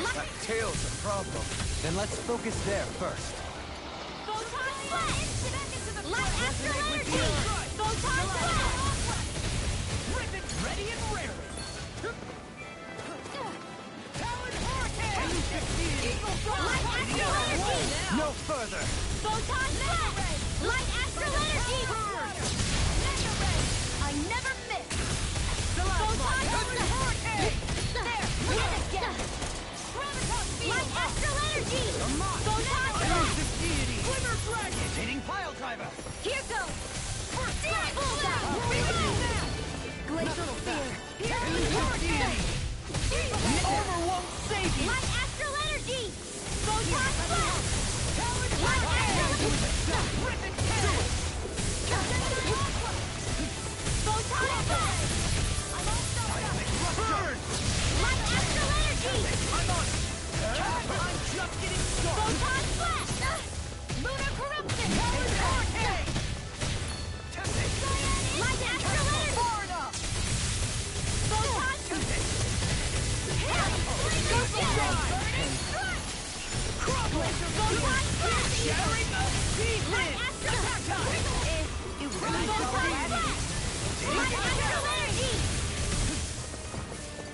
Light Tail's a problem. Then let's focus there first. photon flash! Light astral energy! Photon flash! Rip it ready and raring. Talon hurricane. Elusive deity. Eagle Light astral energy! No further! Photon flash! Light astral energy! I never miss! Photon hurricane! There! Hit again! Light astral energy! Photon flash! Elusive deity. Glimmer dragon. Rotating pile driver. Here goes! Bullseye! Glacial Sphere! Elusive deity. Armor won't save you. Light astral energy! Photon flash! Light astral Rip it down. Photon flash! Burn. Light astral energy! I'm on. I'm just getting started. Photon flash! Lunar corruption! Hurricane. Light astral energy! Far enough. Photon Go get it! Photon flash! Shattering the season. Light astral Light astral energy!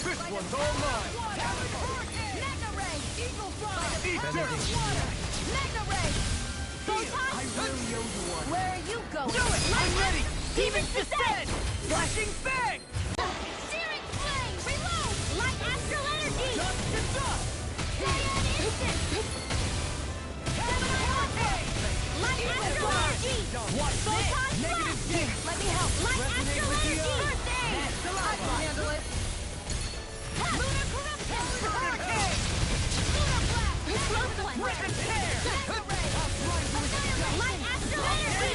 This one's all mine. Mega ray! Eagle Benediction. Mega ray! Photon I really owe you one. Where are you going? Do it! I'm ready! Demon descent! Flashing bang! Searing flame! Reload! Light astral energy! Dust to dust! Cyan instant! Light astral energy! Watch this! Photon Negative flash! jinx! Let me help! Light Resonate astral with the energy! earth. First aid! That's the I can handle it! Lunar corruption! Hurricane! Lunar blast! Close one! Rip and tear! Mega ray! Annihilate! Light astral energy!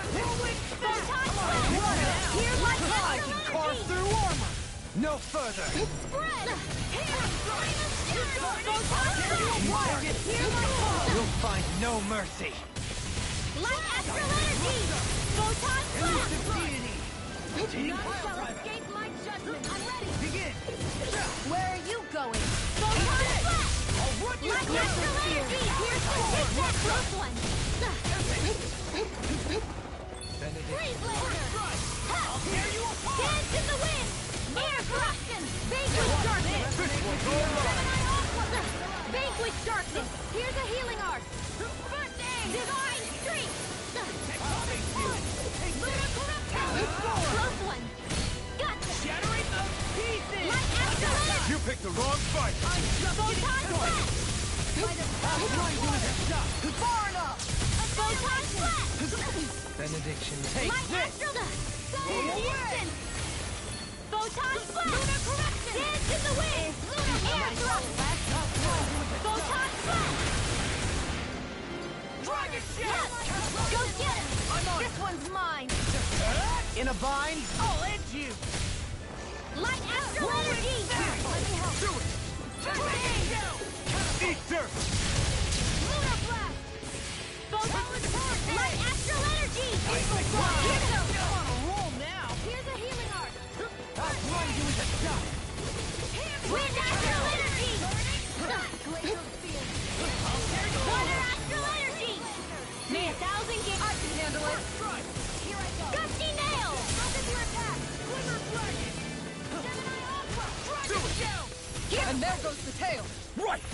Rolling Photon flash! Here light I astral can carve energy! through armor! No further! Spread! Here! Photon flash! Here light fall! You'll find no mercy! Light astral energy! Photon flash! Deity! None shall escape my judgment! I'm ready! Begin! Where are you going? Photon flash! Light astral energy! Here's the take that close one! Freeze laser! I'll tear you apart! Dance in the wind! Air corruption! Vanquish darkness! Gemini Aqua! Vanquish darkness! Here's a healing art! First aid! Divine strength! Lunar corruption! Close one! Gotcha! Shattering the pieces! Light astral energy! You picked the wrong fight. I'm just Photon getting started! flash! I'll try you with a shot! Far enough! Photon flash! Benediction. Take Light this! astral! Instant! Photon flash! Lunar corruption! Dance in the wind! Lunar air thrust! Photon flash! Dragon Yes! shot! Go get him! I'm on This one's mine! In a bind? I'll end you! Light astral energy! Let me help! Do it! Eat dirt. Lunar blast! Photon light astral energy! Eagle fly! Here goes! On a roll now!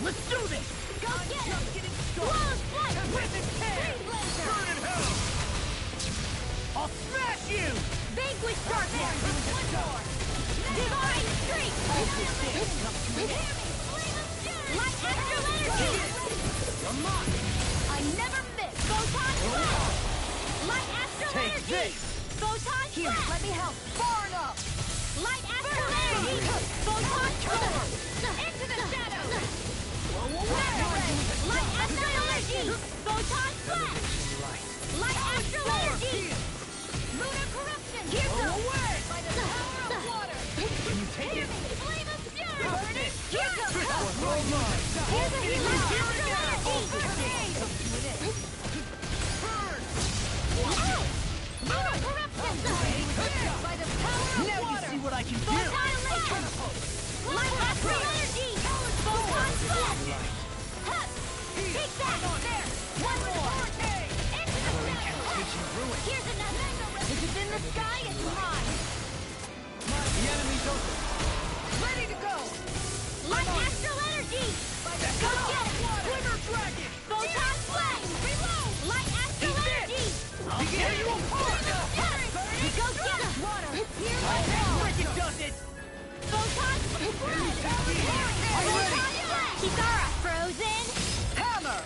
Let's do this! Go get him! Flawless flight! Green Blazer! Burn in hell! I'll smash you! Vanquish darkness! One more! Divine Streak! Light Astral Energy! Come on! I never miss! Photon Blast! Light Astral Take Energy! this! Photon Here, Blast! let me help! Far enough! Light Astral Energy! Photon Storm! Into the shadows! Light Astral Energy! Photon Blast! Light Astral Energy! Lunar Corruption! Here goes! By the power of water! Enemy! Flame of Fury! Burning! Here goes! Here's a healing Astral Energy! Lunar Corruption! By the power of Now you water! see what I can do! Photon Laser! Light Astral Energy! Photon Blast! Hup! Take that! There! One more! Into the shadows! Here's another! If it's in the sky, it's mine! The enemy's open! Ready to go! Light Astral Energy! Go get it! Swimmer Dragon! Photon Blast! Reload! Light Astral Energy! I'll tear you apart! Go get it! Water! Here I Frickin' does it! Photon Blast! Kisara, frozen! Hammer!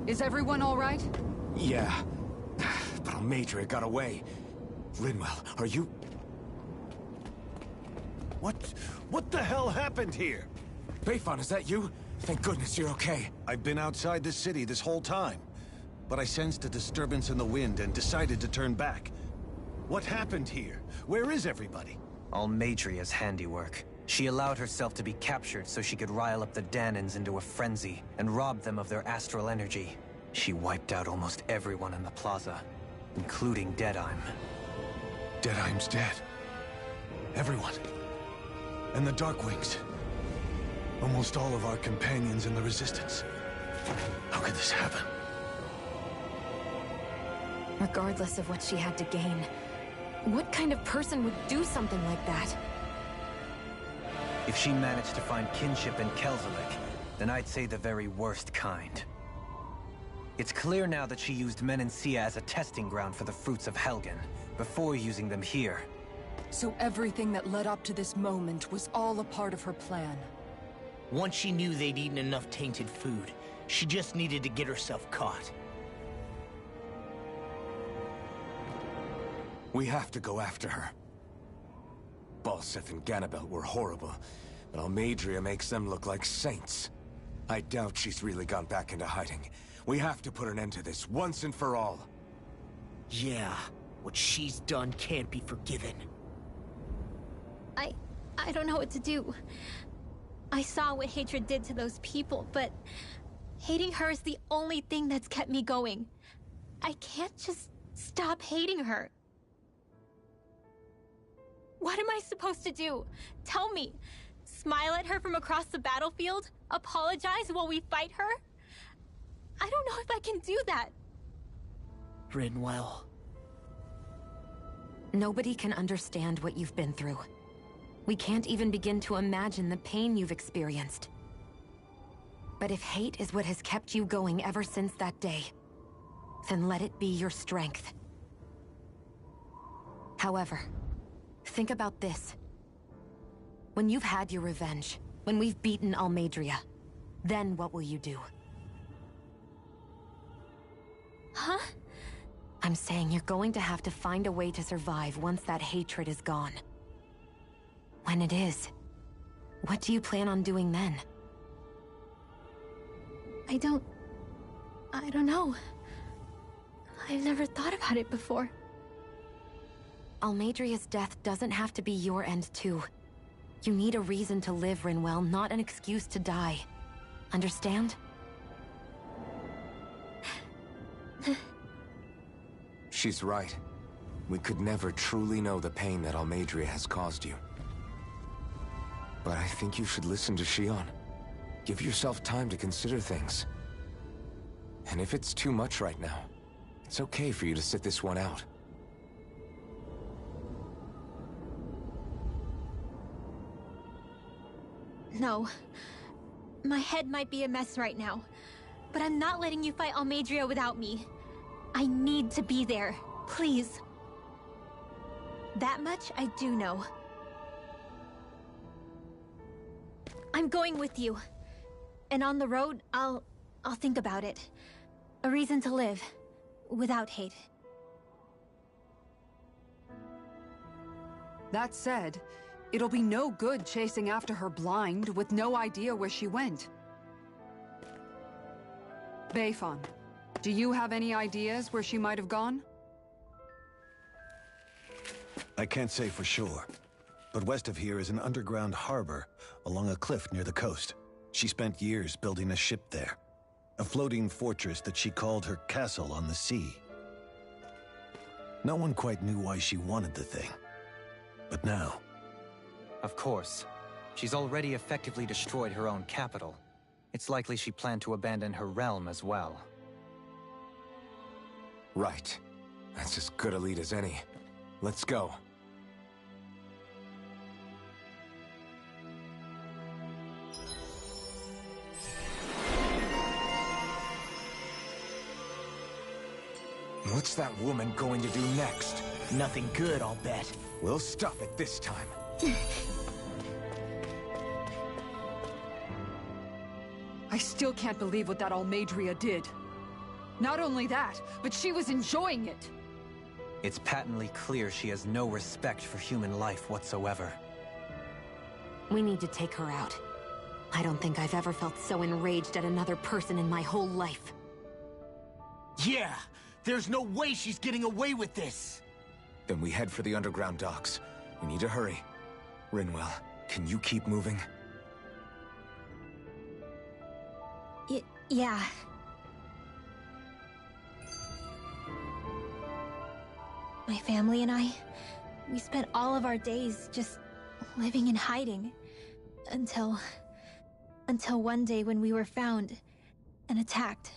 Is everyone all right? Yeah. But Almeidrea got away. Linwell, are you... What the hell happened here? Bayfon, is that you? Thank goodness you're okay. I've been outside the city this whole time, but I sensed a disturbance in the wind and decided to turn back. What happened here? Where is everybody? Almeidrea's handiwork. She allowed herself to be captured so she could rile up the Dahnans into a frenzy and rob them of their astral energy. She wiped out almost everyone in the plaza, including Deadheim. Deadheim's dead. Everyone. And the Darkwings. Almost all of our companions in the Resistance. How could this happen? Regardless of what she had to gain, what kind of person would do something like that? If she managed to find kinship in Kelzelik, then I'd say the very worst kind. It's clear now that she used Menancia as a testing ground for the fruits of Helgen, before using them here. So everything that led up to this moment was all a part of her plan. Once she knew they'd eaten enough tainted food, she just needed to get herself caught. We have to go after her. Balseth and Ganabelt were horrible, but Almeidrea makes them look like saints. I doubt she's really gone back into hiding. We have to put an end to this, once and for all. Yeah, what she's done can't be forgiven. I don't know what to do. I saw what hatred did to those people, but hating her is the only thing that's kept me going. I can't just stop hating her. What am I supposed to do? Tell me. Smile at her from across the battlefield? Apologize while we fight her? I don't know if I can do that. Rinwell. Nobody can understand what you've been through. We can't even begin to imagine the pain you've experienced. But if hate is what has kept you going ever since that day, then let it be your strength. However, think about this. When you've had your revenge, when we've beaten Almeidrea, then what will you do? Huh? I'm saying you're going to have to find a way to survive once that hatred is gone. When it is, what do you plan on doing then? I don't know. I've never thought about it before. Almeidrea's death doesn't have to be your end too. You need a reason to live, Rinwell, not an excuse to die. Understand? She's right. We could never truly know the pain that Almeidrea has caused you. But I think you should listen to Shionne. Give yourself time to consider things. And if it's too much right now, It's okay for you to sit this one out. No. My head might be a mess right now, but I'm not letting you fight Almeidrea without me. I need to be there. Please. That much I do know. I'm going with you. And on the road, I'll think about it. A reason to live. Without hate. That said, it'll be no good chasing after her blind with no idea where she went. Beifan, do you have any ideas where she might have gone? I can't say for sure, but west of here is an underground harbor along a cliff near the coast. She spent years building a ship there. A floating fortress that she called her castle on the sea. No one quite knew why she wanted the thing. But now... Of course. She's already effectively destroyed her own capital. It's likely she planned to abandon her realm as well. Right. That's as good a lead as any. Let's go. What's that woman going to do next? Nothing good, I'll bet. We'll stop it this time. I still can't believe what that Almeidrea did. Not only that, but she was enjoying it. It's patently clear she has no respect for human life whatsoever. We need to take her out. I don't think I've ever felt so enraged at another person in my whole life. Yeah! There's no way she's getting away with this! Then we head for the underground docks. We need to hurry. Rinwell, can you keep moving? Yeah. My family and I, we spent all of our days just living in hiding. Until one day when we were found and attacked.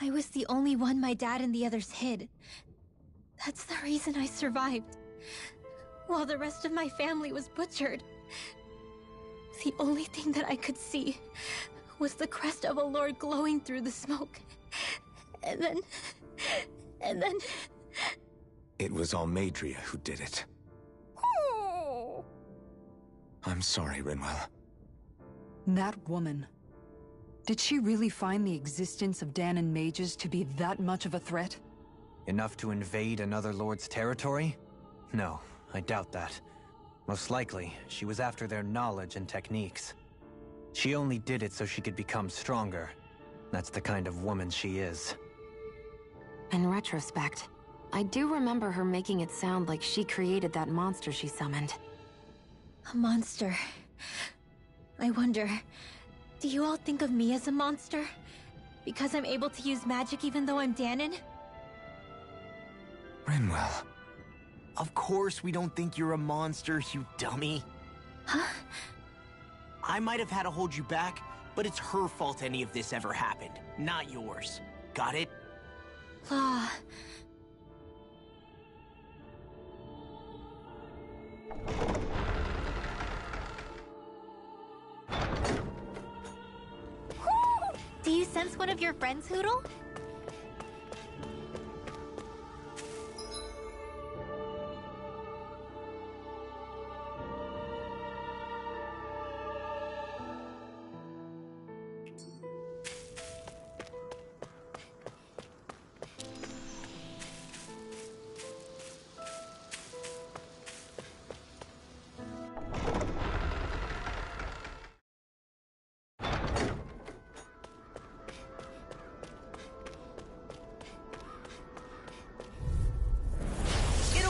I was the only one my dad and the others hid. That's the reason I survived. While the rest of my family was butchered. The only thing that I could see was the crest of a lord glowing through the smoke. And then... It was Almeidrea who did it. Oh. I'm sorry, Rinwell. That woman. Did she really find the existence of Dahnan mages to be that much of a threat? Enough to invade another lord's territory? No, I doubt that. Most likely, she was after their knowledge and techniques. She only did it so she could become stronger. That's the kind of woman she is. In retrospect, I do remember her making it sound like she created that monster she summoned. A monster. I wonder, do you all think of me as a monster? Because I'm able to use magic even though I'm Dahnan? Rinwell. Of course we don't think you're a monster, you dummy. Huh? I might have had to hold you back, but it's her fault any of this ever happened, not yours. Got it? Law. Do you sense one of your friends, Hootle?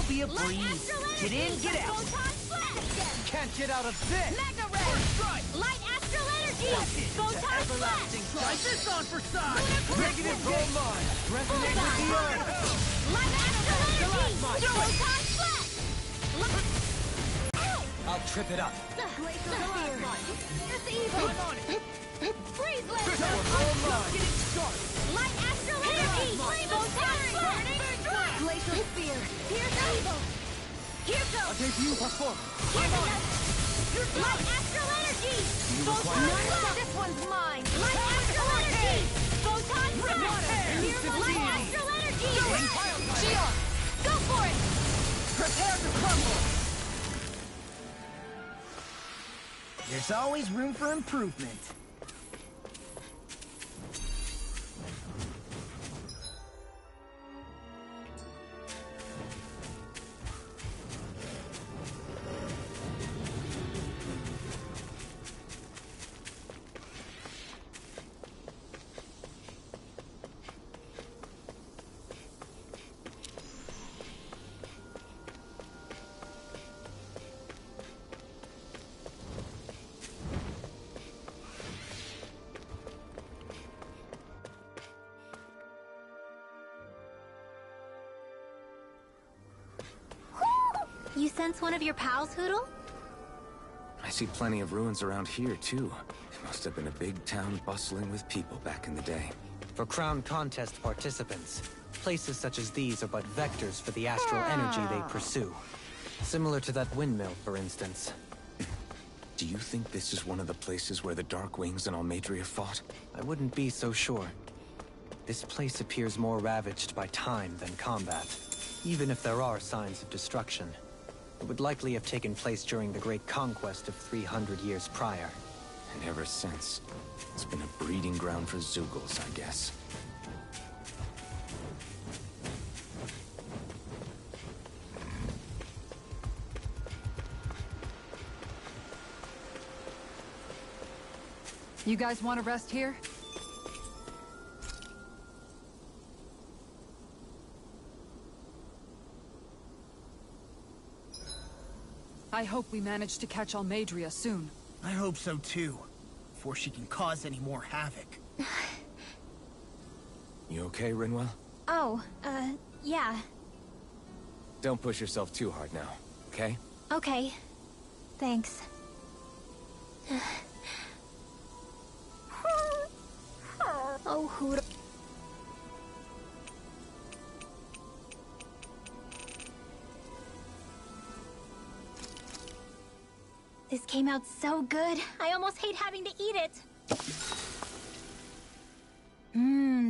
Be a breeze. Get in, get out. Can't get out of this! Mega Ray! Light Astral Energy! Photon Flash! Try this on for size! Negative gold line! Resonate with the earth! Light Astral Energy! Photon Flash! I'll trip it up. Here's the evil! Freeze Laser! Gold line! Light Astral Energy! Photon Blast! Glacial Spear! Here's evil! Here goes! Debut performance. Here's another! Light Astral Energy! Photon Blast! This one's mine! Light Astral Energy! Photon Blast! Here's Light Astral Energy! Shion! Go for it! Prepare to crumble! There's always room for improvement. You sense one of your pals, Hootle? I see plenty of ruins around here, too. It must have been a big town bustling with people back in the day. For Crown Contest participants, places such as these are but vectors for the astral energy they pursue. Similar to that windmill, for instance. Do you think this is one of the places where the Dark Wings and Almeidrea fought? I wouldn't be so sure. This place appears more ravaged by time than combat, even if there are signs of destruction. It would likely have taken place during the Great Conquest of 300 years prior. And ever since, it's been a breeding ground for Zeugles, I guess. You guys want to rest here? I hope we manage to catch Almeidrea soon. I hope so too, before she can cause any more havoc. You okay, Rinwell? Oh, yeah. Don't push yourself too hard now, okay? Okay. Thanks. Oh, Hootle. This came out so good. I almost hate having to eat it.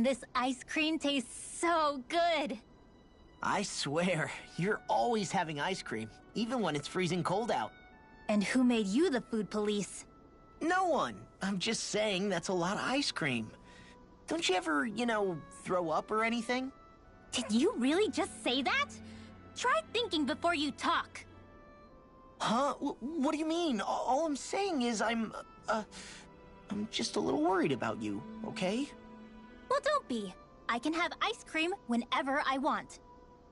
This ice cream tastes so good. I swear, you're always having ice cream, even when it's freezing cold out. And who made you the food police? No one. I'm just saying that's a lot of ice cream. Don't you ever, throw up or anything? Did you really just say that? Try thinking before you talk. Huh? What do you mean? All I'm saying is I'm just a little worried about you, okay? Well, don't be. I can have ice cream whenever I want.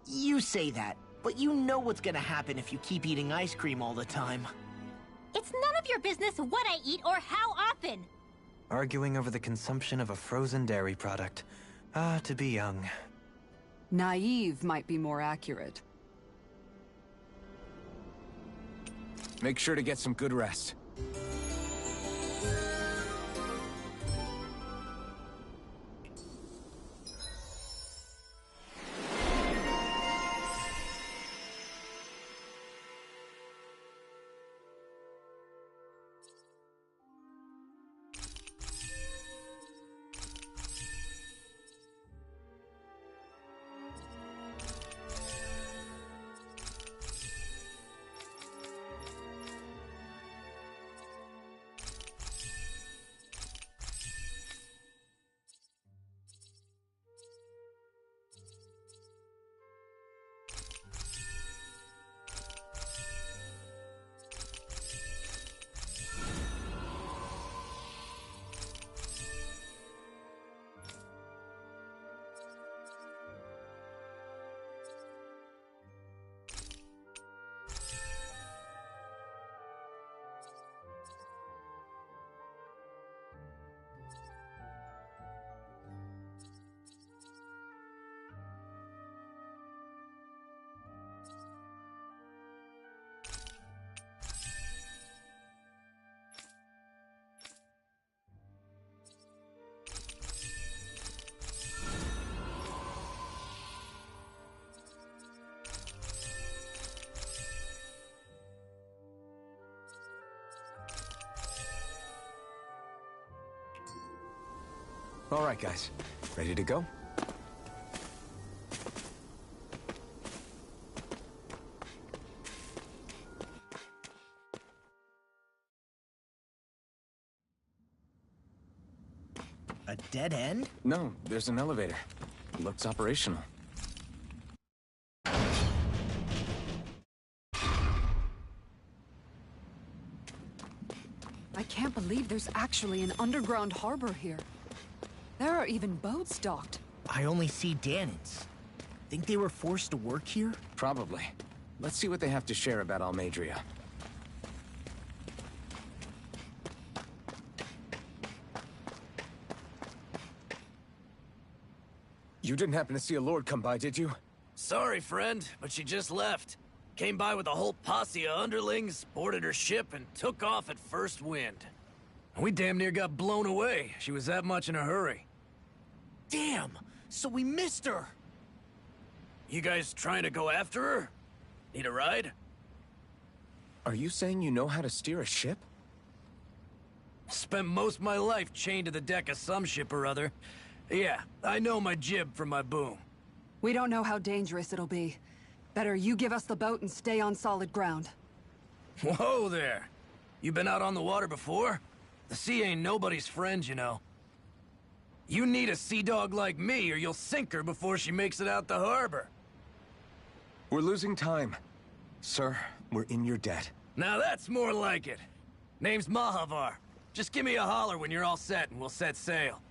You say that, but you know what's gonna happen if you keep eating ice cream all the time. It's none of your business what I eat or how often. Arguing over the consumption of a frozen dairy product. Ah, to be young. Naive might be more accurate. Make sure to get some good rest. All right, guys. Ready to go? A dead end? No, there's an elevator. Looks operational. I can't believe there's actually an underground harbor here. There are even boats docked. I only see Danans. Think they were forced to work here? Probably. Let's see what they have to share about Almadria. You didn't happen to see a lord come by, did you? Sorry, friend, but she just left. Came by with a whole posse of underlings, boarded her ship, and took off at first wind. We damn near got blown away. She was that much in a hurry. Damn! So we missed her! You guys trying to go after her? Need a ride? Are you saying you know how to steer a ship? Spent most of my life chained to the deck of some ship or other. Yeah, I know my jib from my boom. We don't know how dangerous it'll be. Better you give us the boat and stay on solid ground. Whoa there! You been out on the water before? The sea ain't nobody's friend, you know. You need a sea dog like me, or you'll sink her before she makes it out the harbor. We're losing time. Sir, we're in your debt. Now that's more like it. Name's Mahavar. Just give me a holler when you're all set and we'll set sail.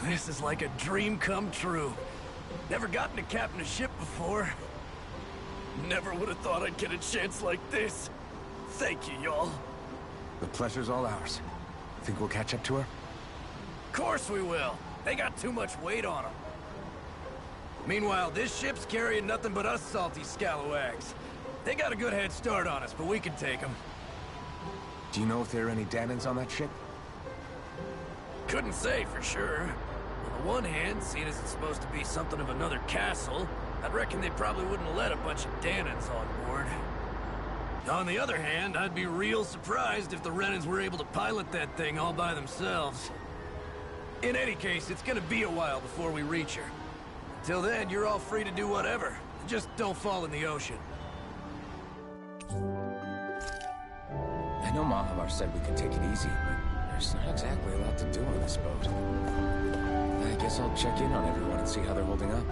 This is like a dream come true. Never gotten to captain a ship before. Never would have thought I'd get a chance like this. Thank you, y'all. The pleasure's all ours. Think we'll catch up to her? Of course we will. They got too much weight on them. Meanwhile, this ship's carrying nothing but us salty scalawags. They got a good head start on us, but we can take them. Do you know if there are any Dahnans on that ship? Couldn't say for sure. On the one hand, seeing as it's supposed to be something of another castle, I'd reckon they probably wouldn't let a bunch of Dahnans on board. On the other hand, I'd be real surprised if the Renans were able to pilot that thing all by themselves. In any case, it's gonna be a while before we reach her. Till then, you're all free to do whatever. Just don't fall in the ocean. I know Mahavar said we can take it easy, but there's not exactly a lot to do on this boat. I guess I'll check in on everyone and see how they're holding up.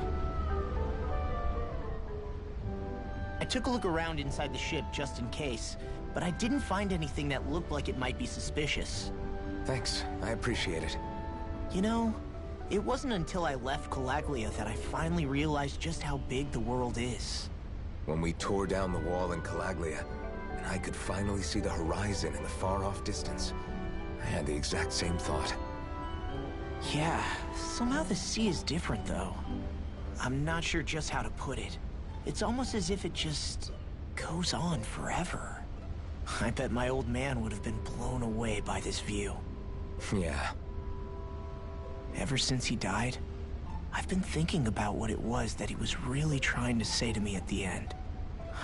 I took a look around inside the ship just in case, but I didn't find anything that looked like it might be suspicious. Thanks, I appreciate it. You know, it wasn't until I left Calaglia that I finally realized just how big the world is. When we tore down the wall in Calaglia, and I could finally see the horizon in the far-off distance, I had the exact same thought. Yeah, somehow the sea is different, though. I'm not sure just how to put it. It's almost as if it just goes on forever. I bet my old man would have been blown away by this view. Yeah. Ever since he died, I've been thinking about what it was that he was really trying to say to me at the end.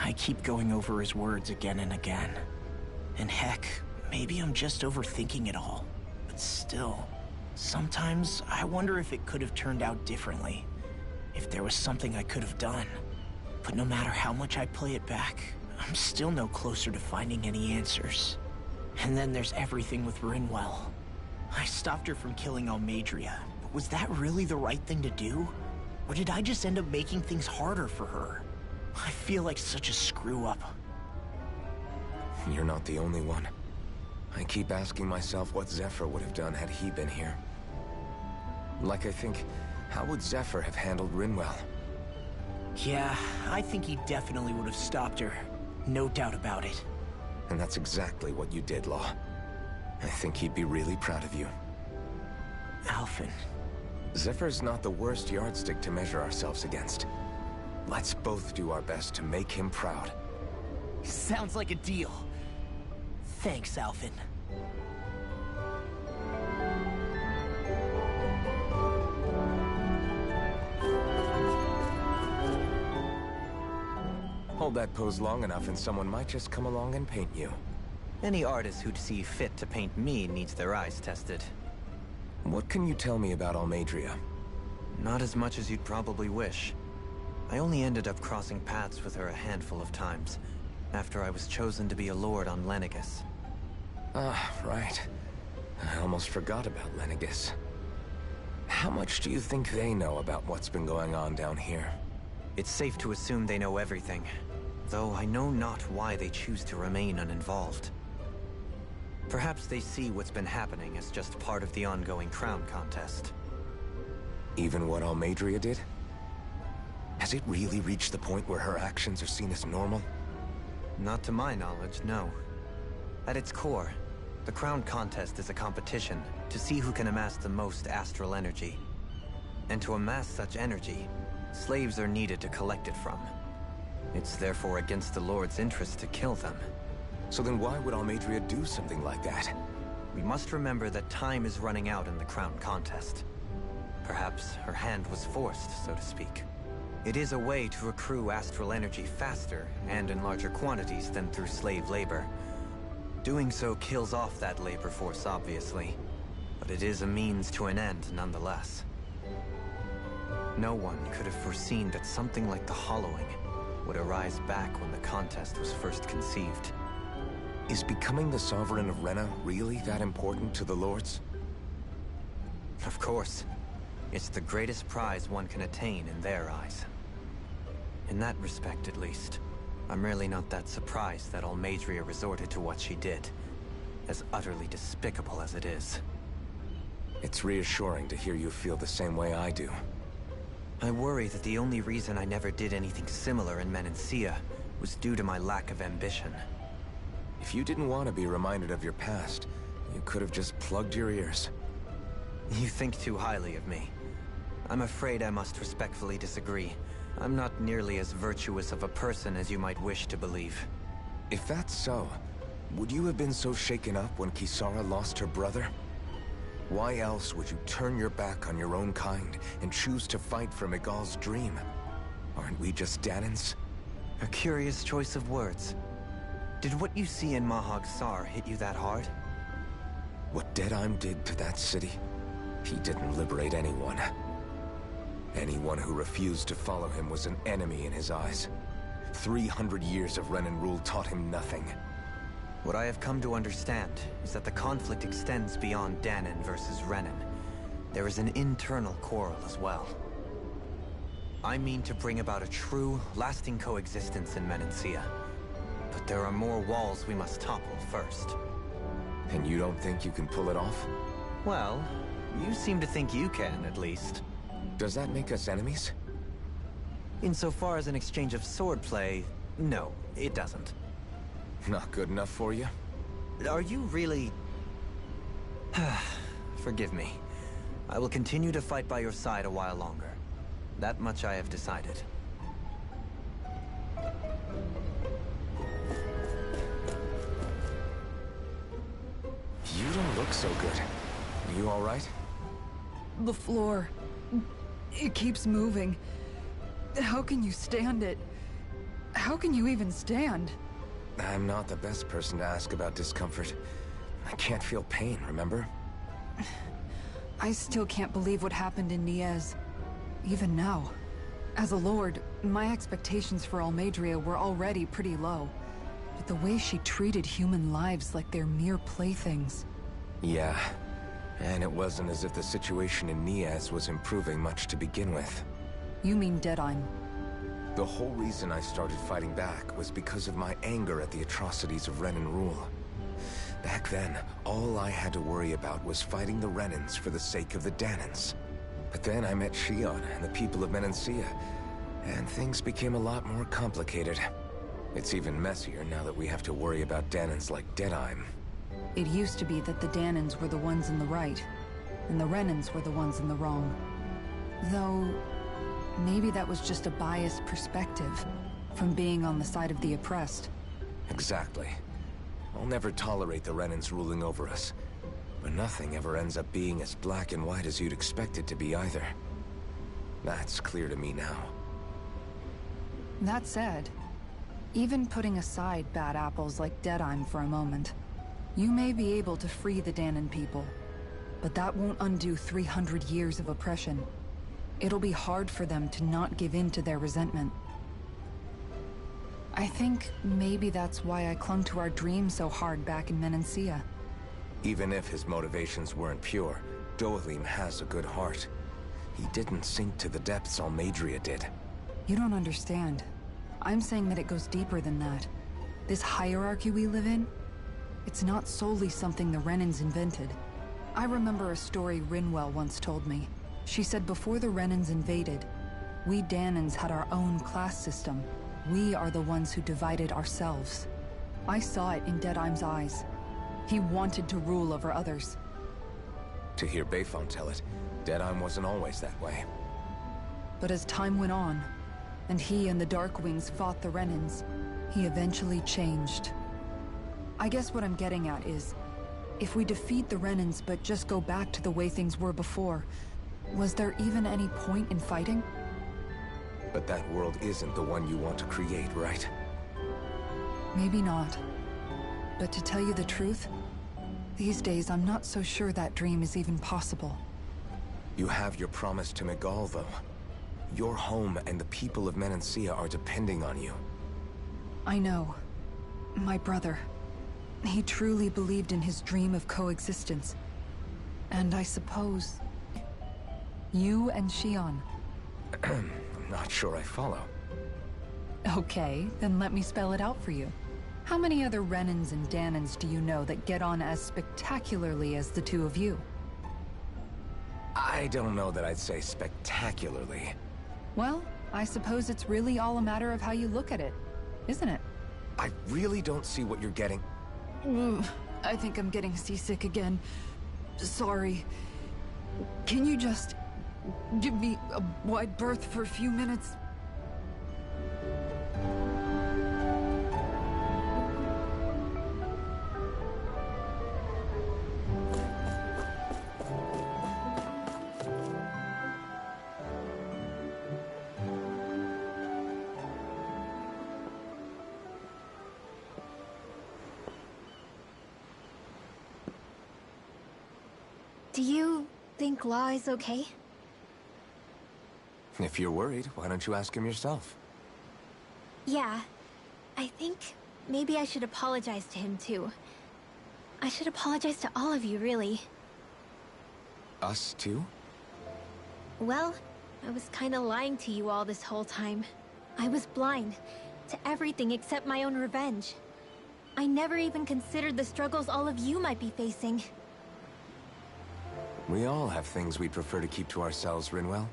I keep going over his words again and again. And heck, maybe I'm just overthinking it all. But still, sometimes I wonder if it could have turned out differently. If there was something I could have done. But no matter how much I play it back, I'm still no closer to finding any answers. And then there's everything with Rinwell. I stopped her from killing Almeidrea, but was that really the right thing to do? Or did I just end up making things harder for her? I feel like such a screw-up. You're not the only one. I keep asking myself what Zephyr would have done had he been here. Like I think, how would Zephyr have handled Rinwell? Yeah, I think he definitely would have stopped her. No doubt about it. And that's exactly what you did, Law. I think he'd be really proud of you. Alphen. Zephyr's not the worst yardstick to measure ourselves against. Let's both do our best to make him proud. Sounds like a deal. Thanks, Alphen. Hold that pose long enough and someone might just come along and paint you. Any artist who'd see fit to paint me needs their eyes tested. What can you tell me about Almeidrea? Not as much as you'd probably wish. I only ended up crossing paths with her a handful of times, after I was chosen to be a lord on Lenegis. Ah, right. I almost forgot about Lenegis. How much do you think they know about what's been going on down here? It's safe to assume they know everything, though I know not why they choose to remain uninvolved. Perhaps they see what's been happening as just part of the ongoing crown contest. Even what Almeidrea did? Has it really reached the point where her actions are seen as normal? Not to my knowledge, no. At its core, the crown contest is a competition to see who can amass the most astral energy. And to amass such energy, slaves are needed to collect it from. It's therefore against the Lord's interest to kill them. So then why would Almeidrea do something like that? We must remember that time is running out in the crown contest. Perhaps her hand was forced, so to speak. It is a way to accrue astral energy faster and in larger quantities than through slave labor. Doing so kills off that labor force, obviously, but it is a means to an end nonetheless. No one could have foreseen that something like the Hollowing would arise back when the contest was first conceived. Is becoming the Sovereign of Rena really that important to the Lords? Of course. It's the greatest prize one can attain in their eyes. In that respect, at least, I'm really not that surprised that Almeidrea resorted to what she did, as utterly despicable as it is. It's reassuring to hear you feel the same way I do. I worry that the only reason I never did anything similar in Menancia was due to my lack of ambition. If you didn't want to be reminded of your past, you could have just plugged your ears. You think too highly of me. I'm afraid I must respectfully disagree. I'm not nearly as virtuous of a person as you might wish to believe. If that's so, would you have been so shaken up when Kisara lost her brother? Why else would you turn your back on your own kind and choose to fight for Miguel's dream? Aren't we just Danans? A curious choice of words. Did what you see in Mahag Saar hit you that hard? What Deadheim did to that city, he didn't liberate anyone. Anyone who refused to follow him was an enemy in his eyes. 300 years of Renan rule taught him nothing. What I have come to understand is that the conflict extends beyond Danan versus Renan. There is an internal quarrel as well. I mean to bring about a true, lasting coexistence in Menancia. But there are more walls we must topple first. And you don't think you can pull it off? Well, you seem to think you can, at least. Does that make us enemies? Insofar as an exchange of swordplay, no, it doesn't. Not good enough for you? Are you really... Forgive me. I will continue to fight by your side a while longer. That much I have decided. You don't look so good. You all right? The floor. It keeps moving. How can you stand it? How can you even stand? I'm not the best person to ask about discomfort. I can't feel pain, remember? I still can't believe what happened in Niez. Even now. As a lord, my expectations for Almeidrea were already pretty low. But the way she treated human lives like they're mere playthings. Yeah. And it wasn't as if the situation in Niez was improving much to begin with. You mean Deadheim? The whole reason I started fighting back was because of my anger at the atrocities of Renan rule. Back then, all I had to worry about was fighting the Renans for the sake of the Danans. But then I met Shion and the people of Menancia, and things became a lot more complicated. It's even messier now that we have to worry about Danans like Deadheim. It used to be that the Danans were the ones in the right, and the Renans were the ones in the wrong. Though, maybe that was just a biased perspective from being on the side of the oppressed. Exactly. I'll never tolerate the Renans ruling over us. But nothing ever ends up being as black and white as you'd expect it to be either. That's clear to me now. That said, even putting aside bad apples like Deadheim for a moment, you may be able to free the Danan people, but that won't undo 300 years of oppression. It'll be hard for them to not give in to their resentment. I think maybe that's why I clung to our dream so hard back in Menancia. Even if his motivations weren't pure, Dohalim has a good heart. He didn't sink to the depths Almeidrea did. You don't understand. I'm saying that it goes deeper than that. This hierarchy we live in, it's not solely something the Renans invented. I remember a story Rinwell once told me. She said before the Renans invaded, we Danans had our own class system. We are the ones who divided ourselves. I saw it in Deadheim's eyes. He wanted to rule over others. To hear Bayfon tell it, Deadheim wasn't always that way. But as time went on, and he and the Darkwings fought the Renans, he eventually changed. I guess what I'm getting at is, if we defeat the Renans but just go back to the way things were before, was there even any point in fighting? But that world isn't the one you want to create, right? Maybe not. But to tell you the truth, these days I'm not so sure that dream is even possible. You have your promise to Miguel, though. Your home and the people of Menancia are depending on you. I know. My brother. He truly believed in his dream of coexistence. And I suppose... you and Shion. I'm not sure I follow. Okay, then let me spell it out for you. How many other Renans and Danans do you know that get on as spectacularly as the two of you? I don't know that I'd say spectacularly. Well, I suppose it's really all a matter of how you look at it, isn't it? I really don't see what you're getting. I think I'm getting seasick again. Sorry. Can you just give me a wide berth for a few minutes? Do you think Law is okay? If you're worried, why don't you ask him yourself? Yeah. I think maybe I should apologize to him too. I should apologize to all of you, really. Us too? Well, I was kinda lying to you all this whole time. I was blind to everything except my own revenge. I never even considered the struggles all of you might be facing. We all have things we'd prefer to keep to ourselves, Rinwell.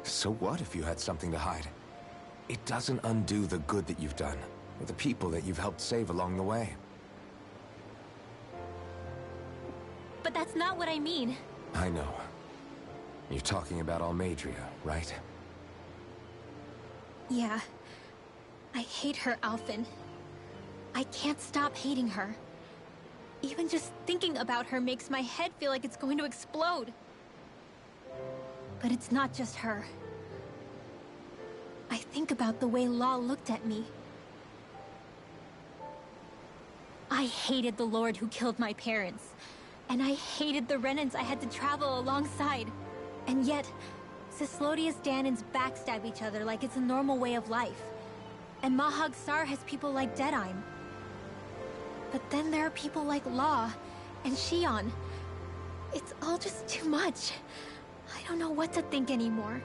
So what if you had something to hide? It doesn't undo the good that you've done, or the people that you've helped save along the way. But that's not what I mean. I know. You're talking about Almeidrea, right? Yeah. I hate her, Alphen. I can't stop hating her. Even just thinking about her makes my head feel like it's going to explode. But it's not just her. I think about the way Law looked at me. I hated the Lord who killed my parents. And I hated the Renans I had to travel alongside. And yet, Cyslodius Danans backstab each other like it's a normal way of life. And Mahag Saar has people like Deadeye. But then there are people like Law and Shionne. It's all just too much. I don't know what to think anymore.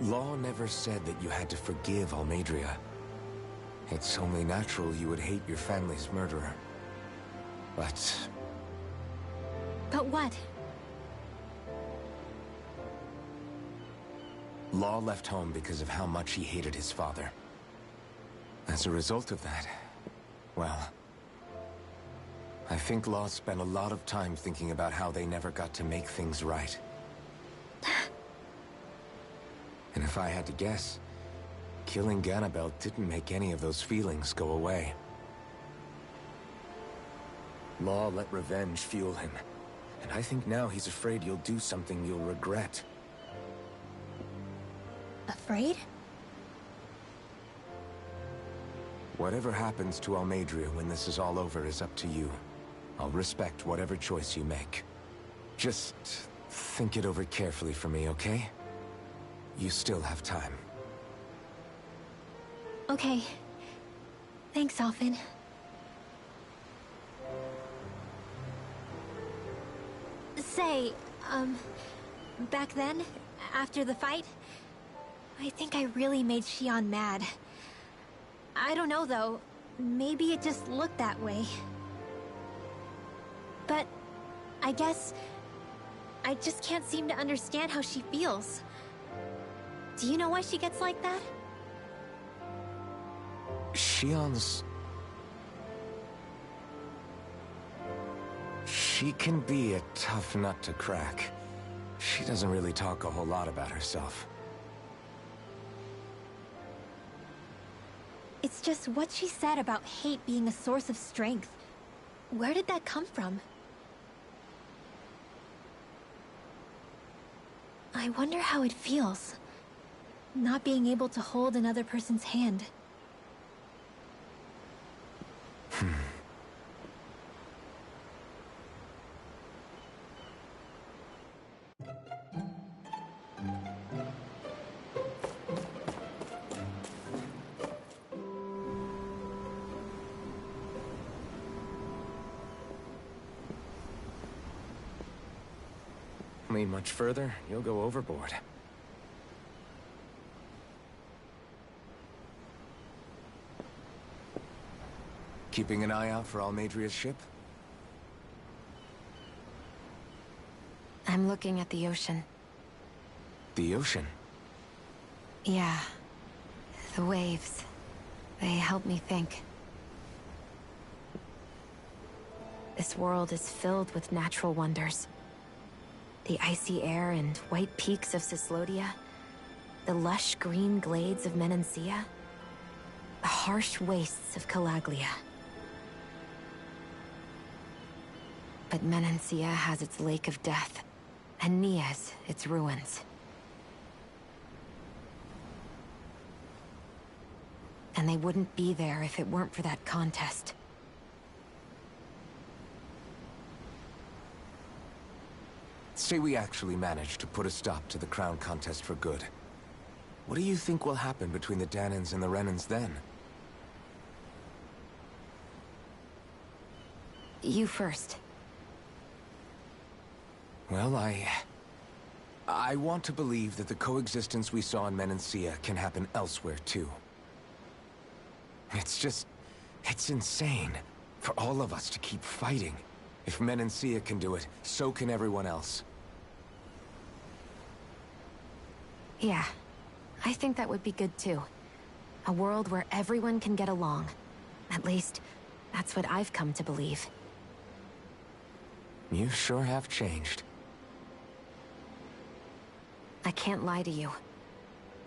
Law never said that you had to forgive Almeidrea. It's only natural you would hate your family's murderer. But what? Law left home because of how much he hated his father. As a result of that, well, I think Law spent a lot of time thinking about how they never got to make things right. And if I had to guess, killing Ganabel didn't make any of those feelings go away. Law let revenge fuel him, and I think now he's afraid you'll do something you'll regret. Afraid? Whatever happens to Almeidrea when this is all over is up to you. I'll respect whatever choice you make. Just think it over carefully for me, okay? You still have time. Okay. Thanks, Alphen. Say, back then, after the fight, I think I really made Shionne mad. I don't know, though. Maybe it just looked that way. But I guess I just can't seem to understand how she feels. Do you know why she gets like that? Shionne's... She can be a tough nut to crack. She doesn't really talk a whole lot about herself. It's just what she said about hate being a source of strength. Where did that come from? I wonder how it feels, not being able to hold another person's hand. Lean much further, you'll go overboard. Keeping an eye out for Almeidrea's ship? I'm looking at the ocean. The ocean? Yeah. The waves. They help me think. This world is filled with natural wonders. The icy air and white peaks of Cyslodia. The lush green glades of Menancia. The harsh wastes of Calaglia. But Menancia has its Lake of Death, and Nias its ruins. And they wouldn't be there if it weren't for that contest. Say we actually managed to put a stop to the crown contest for good. What do you think will happen between the Dahnans and the Renans then? You first. Well, I want to believe that the coexistence we saw in Menancia can happen elsewhere, too. It's insane for all of us to keep fighting. If Menancia can do it, so can everyone else. Yeah, I think that would be good too. A world where everyone can get along. At least, that's what I've come to believe. You sure have changed. I can't lie to you.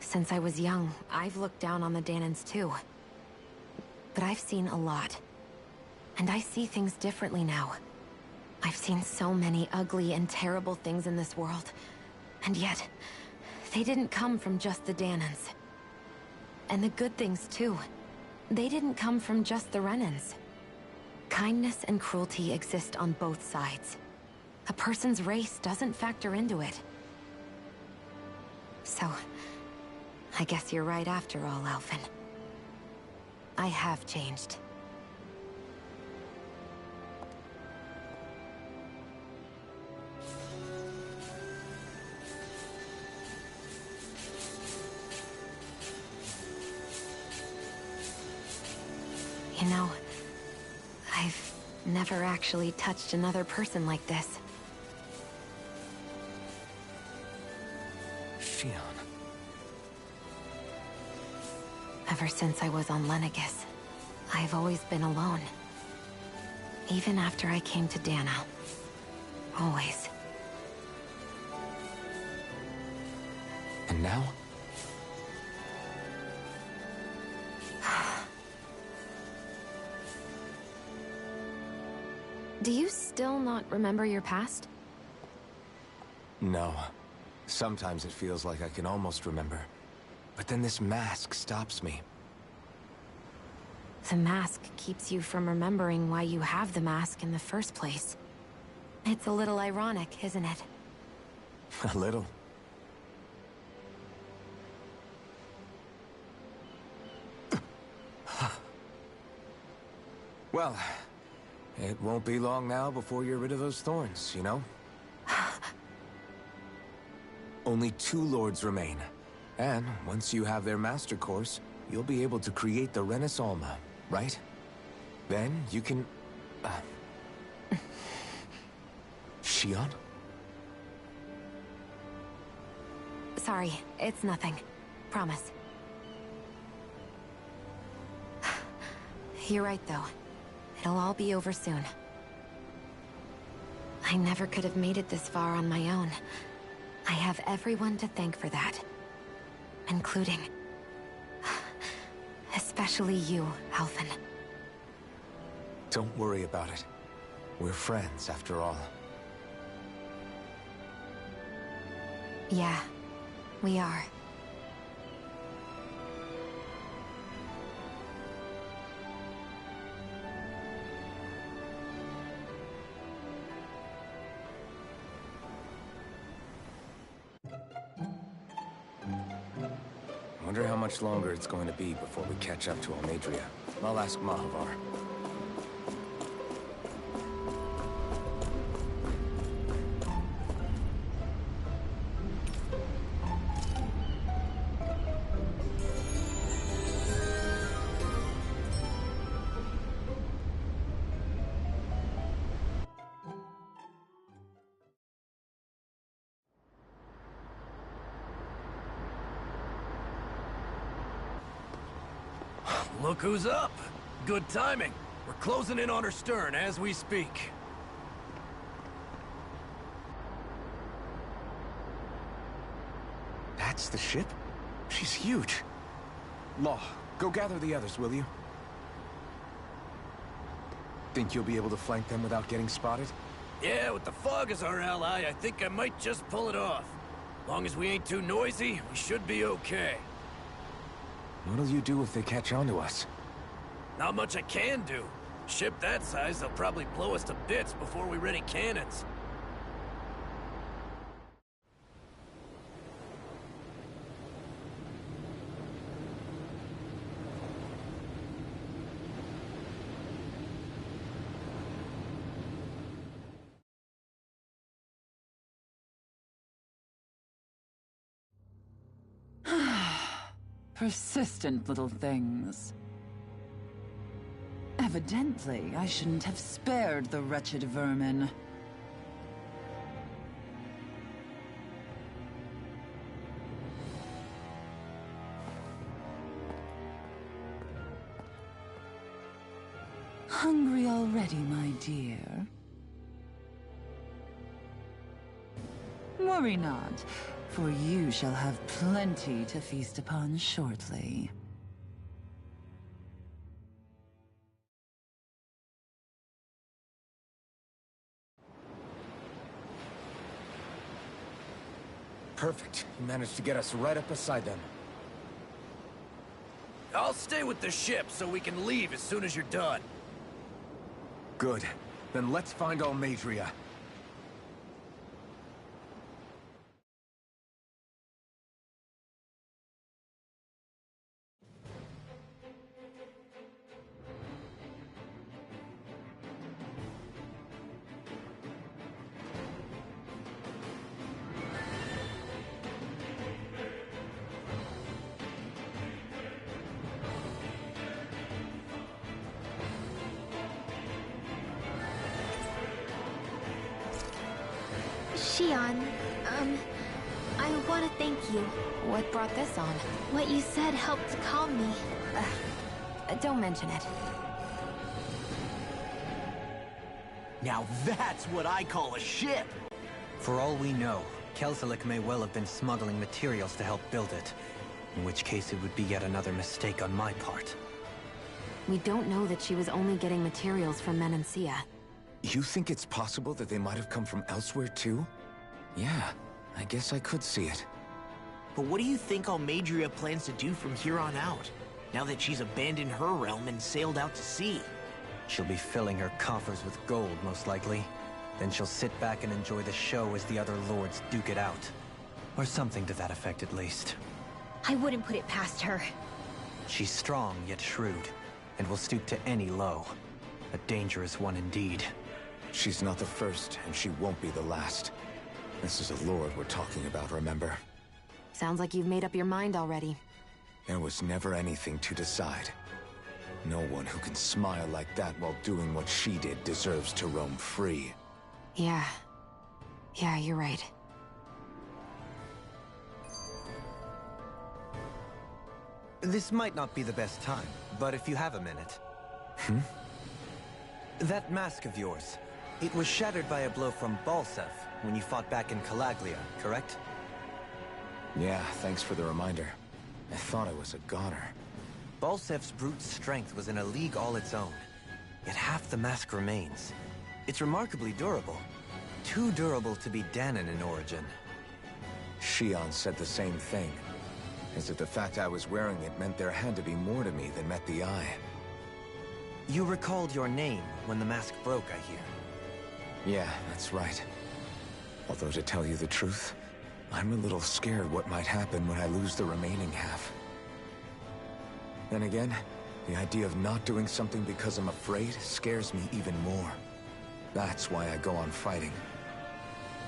Since I was young, I've looked down on the Dahnans too. But I've seen a lot. And I see things differently now. I've seen so many ugly and terrible things in this world. And yet, they didn't come from just the Dahnans. And the good things too. They didn't come from just the Renans. Kindness and cruelty exist on both sides. A person's race doesn't factor into it. So, I guess you're right after all, Alphen. I have changed. You know, I've never actually touched another person like this. Shionne. Ever since I was on Lenegis, I've always been alone. Even after I came to Dahna. Always. And now? Do you still not remember your past? No. Sometimes it feels like I can almost remember. But then this mask stops me. The mask keeps you from remembering why you have the mask in the first place. It's a little ironic, isn't it? A little. Well, it won't be long now before you're rid of those thorns, you know? Only 2 lords remain. And once you have their master course, you'll be able to create the Renis Alma, right? Then you can... Shionne? Sorry, it's nothing. Promise. You're right, though. It'll all be over soon. I never could have made it this far on my own. I have everyone to thank for that. Including... especially you, Alphen. Don't worry about it. We're friends, after all. Yeah, we are. Wonder how much longer it's going to be before we catch up to Almeidrea. I'll ask Mahavar. Look who's up. Good timing. We're closing in on her stern as we speak. That's the ship? She's huge. Law, go gather the others, will you? Think you'll be able to flank them without getting spotted? Yeah, with the fog as our ally, I think I might just pull it off. Long as we ain't too noisy, we should be okay. What'll you do if they catch on to us? Not much I can do. Ship that size, they'll probably blow us to bits before we ready cannons. Persistent little things. Evidently, I shouldn't have spared the wretched vermin. Hungry already, my dear? Worry not, for you shall have plenty to feast upon shortly. Perfect. You managed to get us right up beside them. I'll stay with the ship so we can leave as soon as you're done. Good. Then let's find Almadria. Shion, I want to thank you. What brought this on? What you said helped to calm me. Don't mention it. Now that's what I call a ship! For all we know, Kelselik may well have been smuggling materials to help build it. In which case it would be yet another mistake on my part. We don't know that she was only getting materials from Menancia. You think it's possible that they might have come from elsewhere too? Yeah, I guess I could see it. But what do you think Almadria plans to do from here on out, now that she's abandoned her realm and sailed out to sea? She'll be filling her coffers with gold, most likely. Then she'll sit back and enjoy the show as the other lords duke it out. Or something to that effect, at least. I wouldn't put it past her. She's strong, yet shrewd, and will stoop to any low. A dangerous one indeed. She's not the first, and she won't be the last. This is a lord we're talking about, remember? Sounds like you've made up your mind already. There was never anything to decide. No one who can smile like that while doing what she did deserves to roam free. Yeah. Yeah, you're right. This might not be the best time, but if you have a minute... That mask of yours, it was shattered by a blow from Balseph when you fought back in Calaglia, correct? Yeah, thanks for the reminder. I thought I was a goner. Balsef's brute strength was in a league all its own, yet half the mask remains. It's remarkably durable. Too durable to be Dahnan in origin. Shion said the same thing. As if the fact I was wearing it meant there had to be more to me than met the eye. You recalled your name when the mask broke, I hear. Yeah, that's right. Although to tell you the truth, I'm a little scared what might happen when I lose the remaining half. Then again, the idea of not doing something because I'm afraid scares me even more. That's why I go on fighting.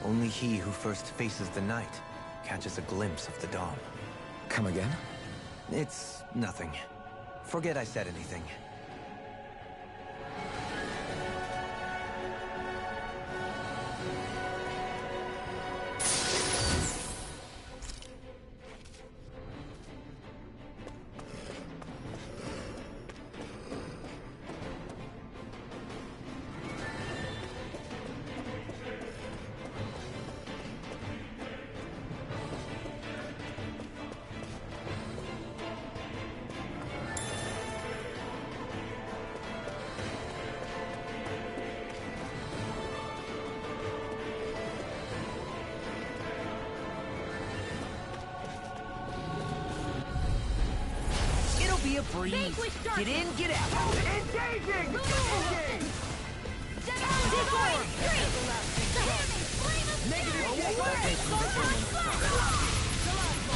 Only he who first faces the night catches a glimpse of the dawn. Come again? It's nothing. Forget I said anything. freeze. Vanquish dark. Get in, get out. Engaging! Engage! Divine Stream! Flame of Negative Fury! check. Photon Blast!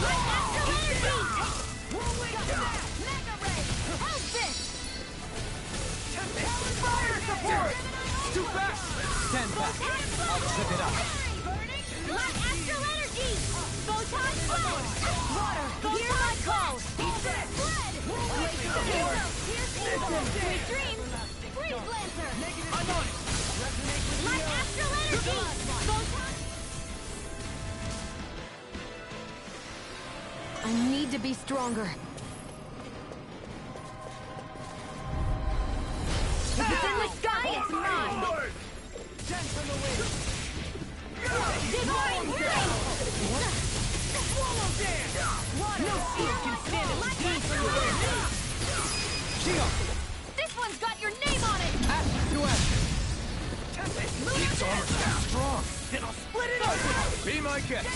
Light Astral Energy! Mega Ray! Hellfist! Fire support! Too fast! Stand back. I'll trip it up. Light Astral Energy! Photon Blast! Water! Hear my call! Spread! Sweet dreams! Freeze Lancer! I'm on it! Light Astral Energy! Photon... I need to be stronger. If it's in the sky, it's mine! Divine Strength! Swallow dance! No shield can stand it! Light Astral Energy! This one's got your name on it! Ash to ash. Its armor's that strong! Then I'll split it open! Be my guest.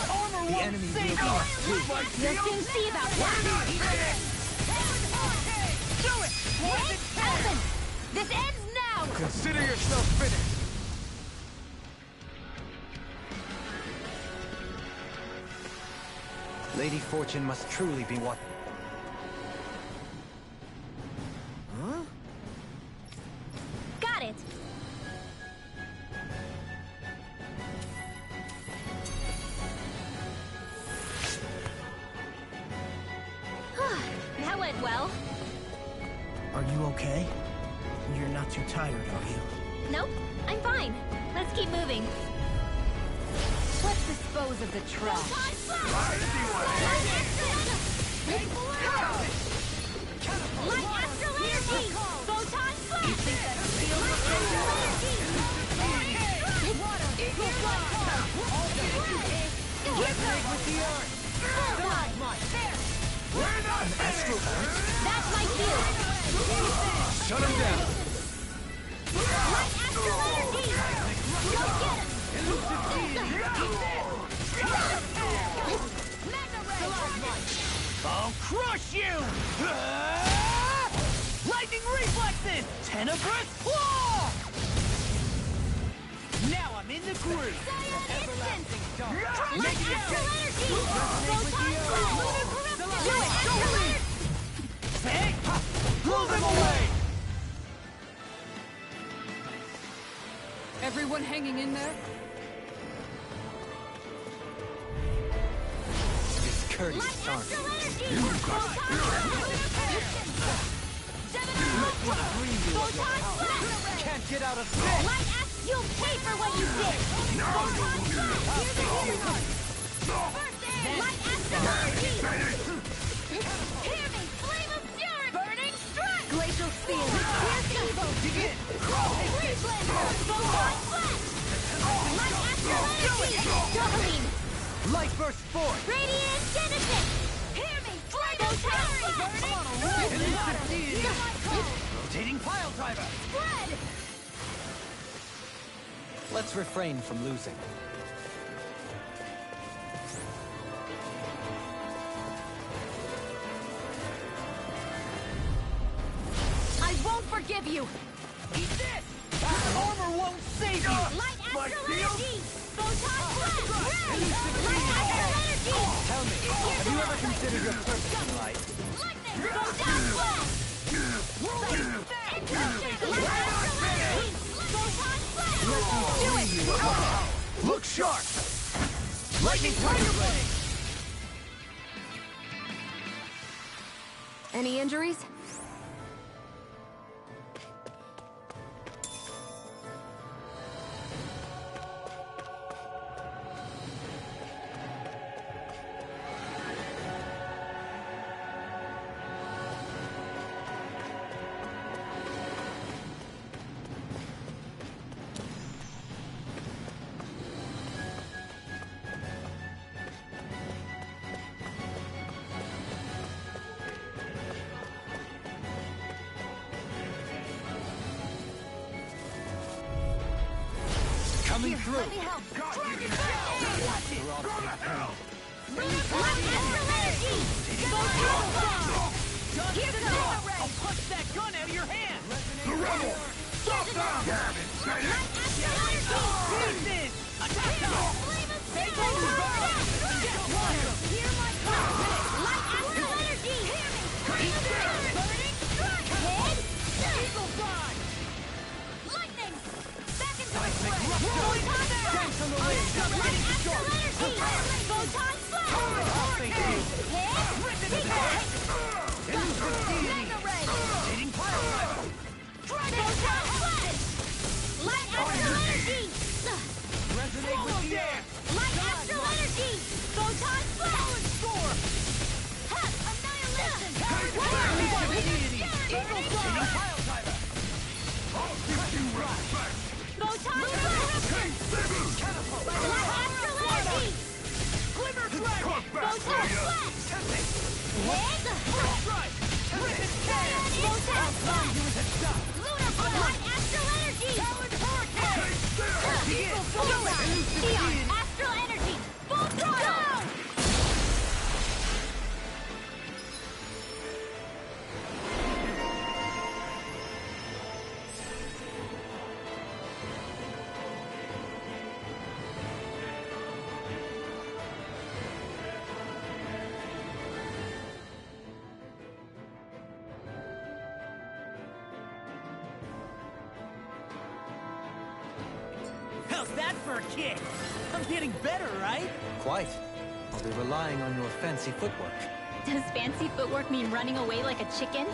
Armor The won't enemy save will us! You'll soon see about that! Do it! Elvin! This ends now! Consider yourself finished. Lady Fortune must truly be what... Got it! That went well. Are you okay? You're not too tired, are you? Nope, I'm fine. Let's keep moving. Let's dispose of the trash. Light Astral Energy! Photon Blast! That's my cue! Shut him down. Light Astral Energy! Go get him! Mega Ray! I'll crush you! Lightning reflexes! Tenebrous claw! Now I'm in the groove! Light Astral Energy! Photon Blast! Do it! Astral Energy! Hey! Blow them away! Everyone hanging in there? Discourteous, aren't you? Can't get out of this! You'll pay for what you did! Light Astral Energy! Hear me! Flame of Fury! Burning Strike! Glacial Spear. Here's evil! Begin! Freeze Lancer! Photon Blast! Light Astral Energy! Doubling! Light burst forth! Radiant Genesis! Hear me! Flame of Fury! Burning Rotating pile driver! Spread! Let's refrain from losing. I won't forgive you! Eat this! Armor won't save you! Light Astral Energy! Photon Blast! Light Astral Energy! Tell me, have you ever considered your purpose in life? Lightning! Photon Blast! Light Astral Energy! Photon Blast! Do it! Look sharp! Lightning Tiger Blade! Any injuries? Coming through! Let me help! Dragon Ball! We're all the same page. Light Astral Energy! Photon Blast! Here goes! I'll punch that gun out of your hand! The rebel! Stop them! Damn it, say it! Pieces! Attack them! Take over! Get one! Hear my call! Light astral energy! Burning strike! Head! Eagle fly! Lightning! Back into the fray! Photon strike! From the wind! Light astral energy! Photon flash! Hurricane! Head! Mega ray! Rotating pile driver! Photon flash! Light astral energy! Resonate with the air! Light astral energy! Photon flash! Score! Annihilation! Eagle fly! Pile driver! Photon flash! Catapult! Light astral energy! Glimmer dragon! Photon flash! Tempting! Head! Strike! Tempting! Photon flash! You is a duck! Lunar Light astral energy! Talon hurricane! Eagle fly! Eon astral energy! Full throttle! How's that for a kick? I'm getting better, right? Quite. I'll be relying on your fancy footwork. Does fancy footwork mean running away like a chicken?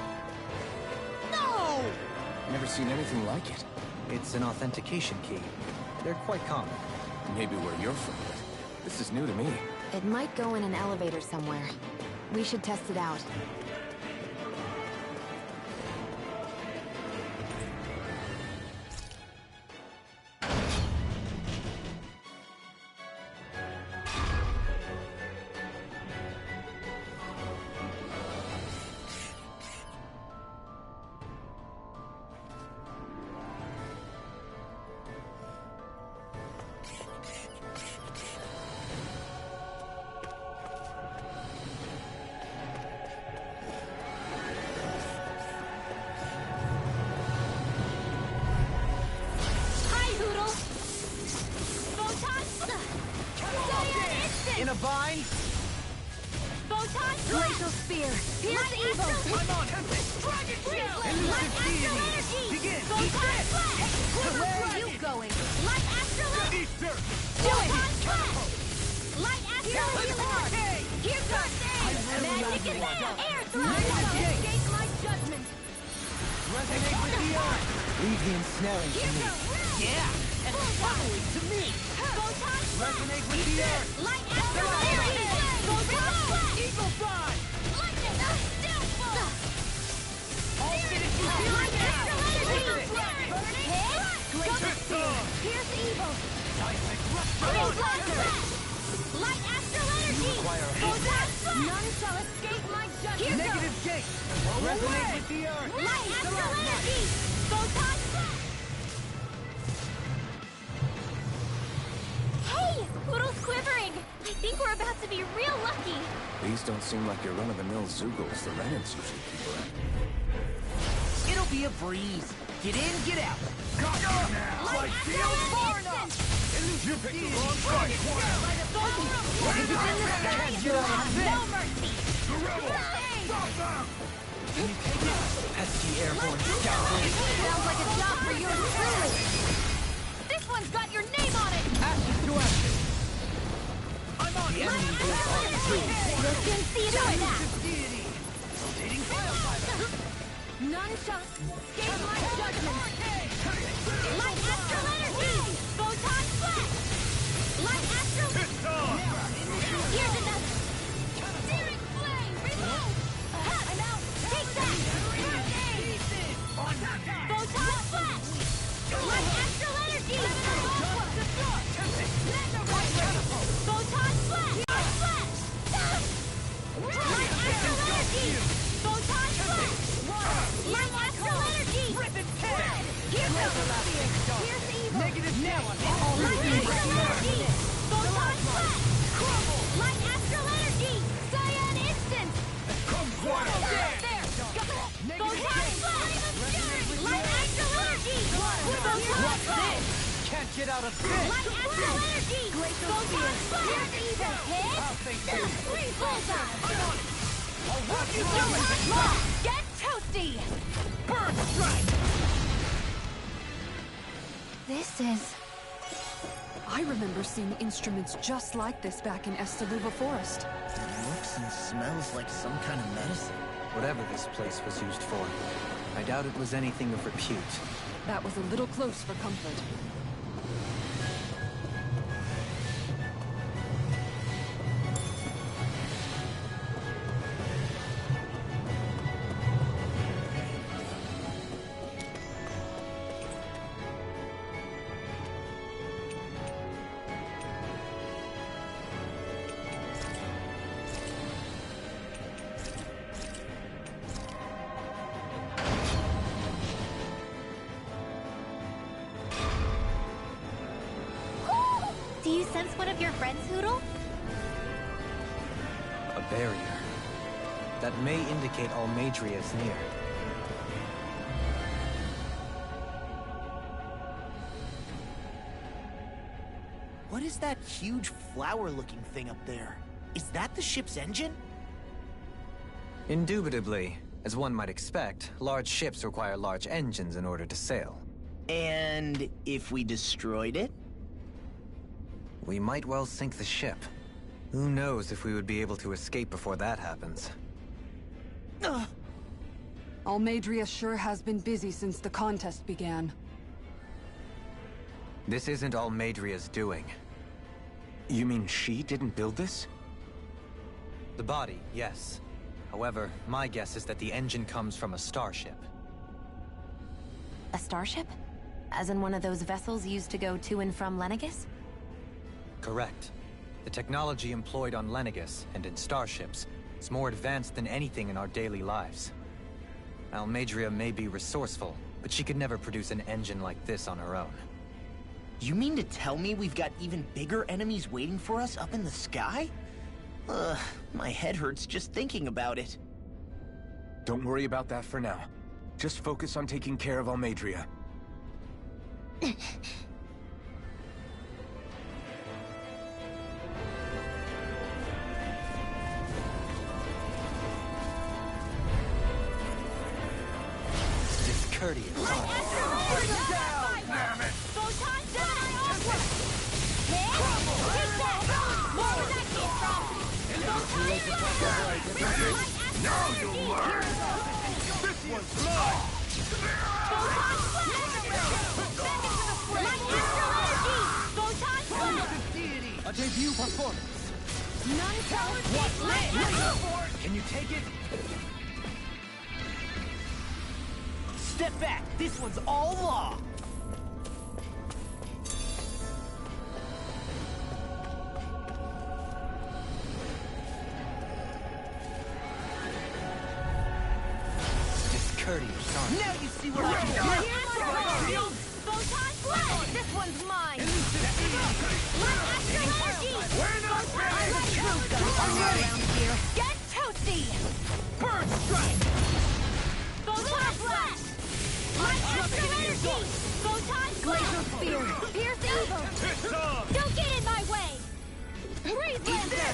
No! Never seen anything like it. It's an authentication key. They're quite common. Maybe where you're from, but this is new to me. It might go in an elevator somewhere. We should test it out. Hi, Hoodle! Photon In a bind? Photon Glacial Spear! Here's evil! I'm on! Dragon Shell! Light astral energy! Begin! Photon flash! Where are you going? Light astral energy! Eat dirt! Photon flash! Light astral energy! Here comes magic and air thrust! Escape my judgment! Resonate with the earth! Leave the ensnaring to Here me. goes! Yeah! And finally to me! Photon flash! Resonate with the earth! Light astral energy! Photon flash! Eagle fly! Lightning! Still fall! I'll finish you here Light now! astral energy! Burning! Head! Glacial Spear! Here's evil! Seismic Photon Rush! flash! Light astral energy! require a Photon flash! None shall escape my judgment! Negative gate! Resonate with the earth! Light astral energy! Photon flash! Hey! Poodle's quivering! I think we're about to be real lucky! These don't seem like your run-of-the-mill Zoogles the Renans usually keep around. It'll be a breeze. Get in, get out. Light astral far enough! You picked the wrong fight! No mercy! The rebel! Stop them! Pesky airborne scoundrels! Sounds like a job for you truly! This one's got your name on it! Ashes to ashes! I'm on! The enemy is on through. You'll soon see about that! Deity! Rotating pile driver! None shall escape my judgment! Light astral energy! Photon flash! Light astral... Here's another! Searing flame! Reload! I'm out! Take that! Photon flash! Light astral energy! Mega ray! Photon flash! Light astral energy! Photon flash! Light astral energy! Here goes! Here's evil! Negative now! Light astral energy! Photon flash! Light astral energy! Cyan instant! Come quiet! There! get out of this! Light astral energy! Photon blast! Here's evil! Hit! I'll thank you! Bullseye! I'm on it! I'll rock you Photon blast! Get toasty! Bird strike! This is... I remember seeing instruments just like this back in Estaluva Forest. It looks and smells like some kind of medicine. Whatever this place was used for, I doubt it was anything of repute. That was a little close for comfort. Do you sense one of your friends, Hootle? A barrier. That may indicate Almeidrea is near. What is that huge flower-looking thing up there? Is that the ship's engine? Indubitably. As one might expect, large ships require large engines in order to sail. And if we destroyed it? We might well sink the ship. Who knows if we would be able to escape before that happens. Almeidrea sure has been busy since the contest began. This isn't Almeidrea's doing. You mean she didn't build this? The body, yes. However, my guess is that the engine comes from a starship. A starship? As in one of those vessels used to go to and from Lenegis? Correct. The technology employed on Lenegis and in starships is more advanced than anything in our daily lives. Almeidrea may be resourceful, but she could never produce an engine like this on her own. You mean to tell me we've got even bigger enemies waiting for us up in the sky? Ugh, my head hurts just thinking about it. Don't worry about that for now. Just focus on taking care of Almeidrea. Discourteous. Photon Gemini Aqua! Hit! Take that! More where that came from! Photon blast! Now you'll learn! This one's mine! Photon blast! Light astral energy! Photon blast! A debut performance. None power take light! Can you take it? Step back! This one's all law! Discourteous, aren't you? Now you see what I can do! Photon blast! This one's mine! Light astral energy! We're not ready! Around here. Get toasty! Bird strike! Photon blast! Light astral energy! Photon blast! Spear! Pierce evil! It's on! Don't get in my way! Breathe Lancer!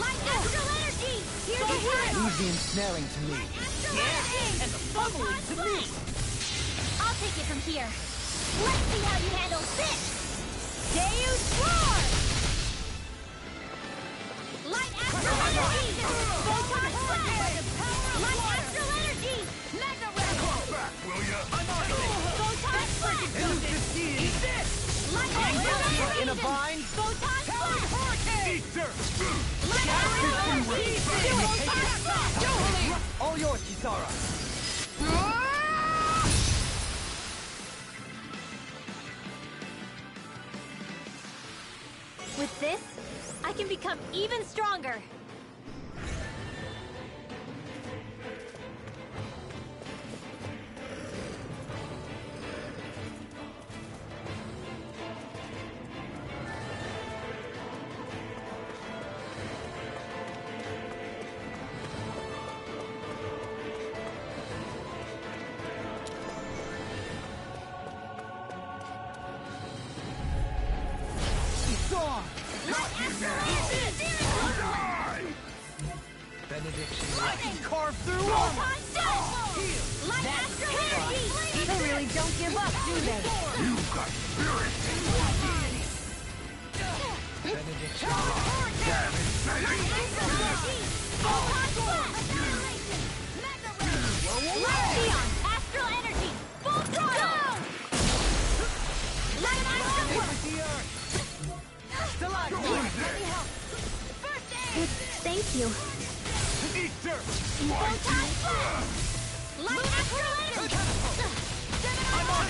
Light astral energy! Here's the hero! Leave the ensnaring to me. And the bubbling to me! I'll take it from here. Let's see how you handle this! Deus Roar! Light astral energy! Photon blast! Light astral energy! Mega ray! Back, will ya? Photon blast! Eat this! Light astral energy! In a bind? Photon blast! Eater! Light astral energy! Photon blast! All yours, Kisara. With this, I can become even stronger. long! Benediction. I can carve through armor! They really don't give up, do they? You've got spirit! Benediction. Leon, astral energy, full throttle! Light astral First aid! Thank you. Photon blast! Light astral energy! I'm on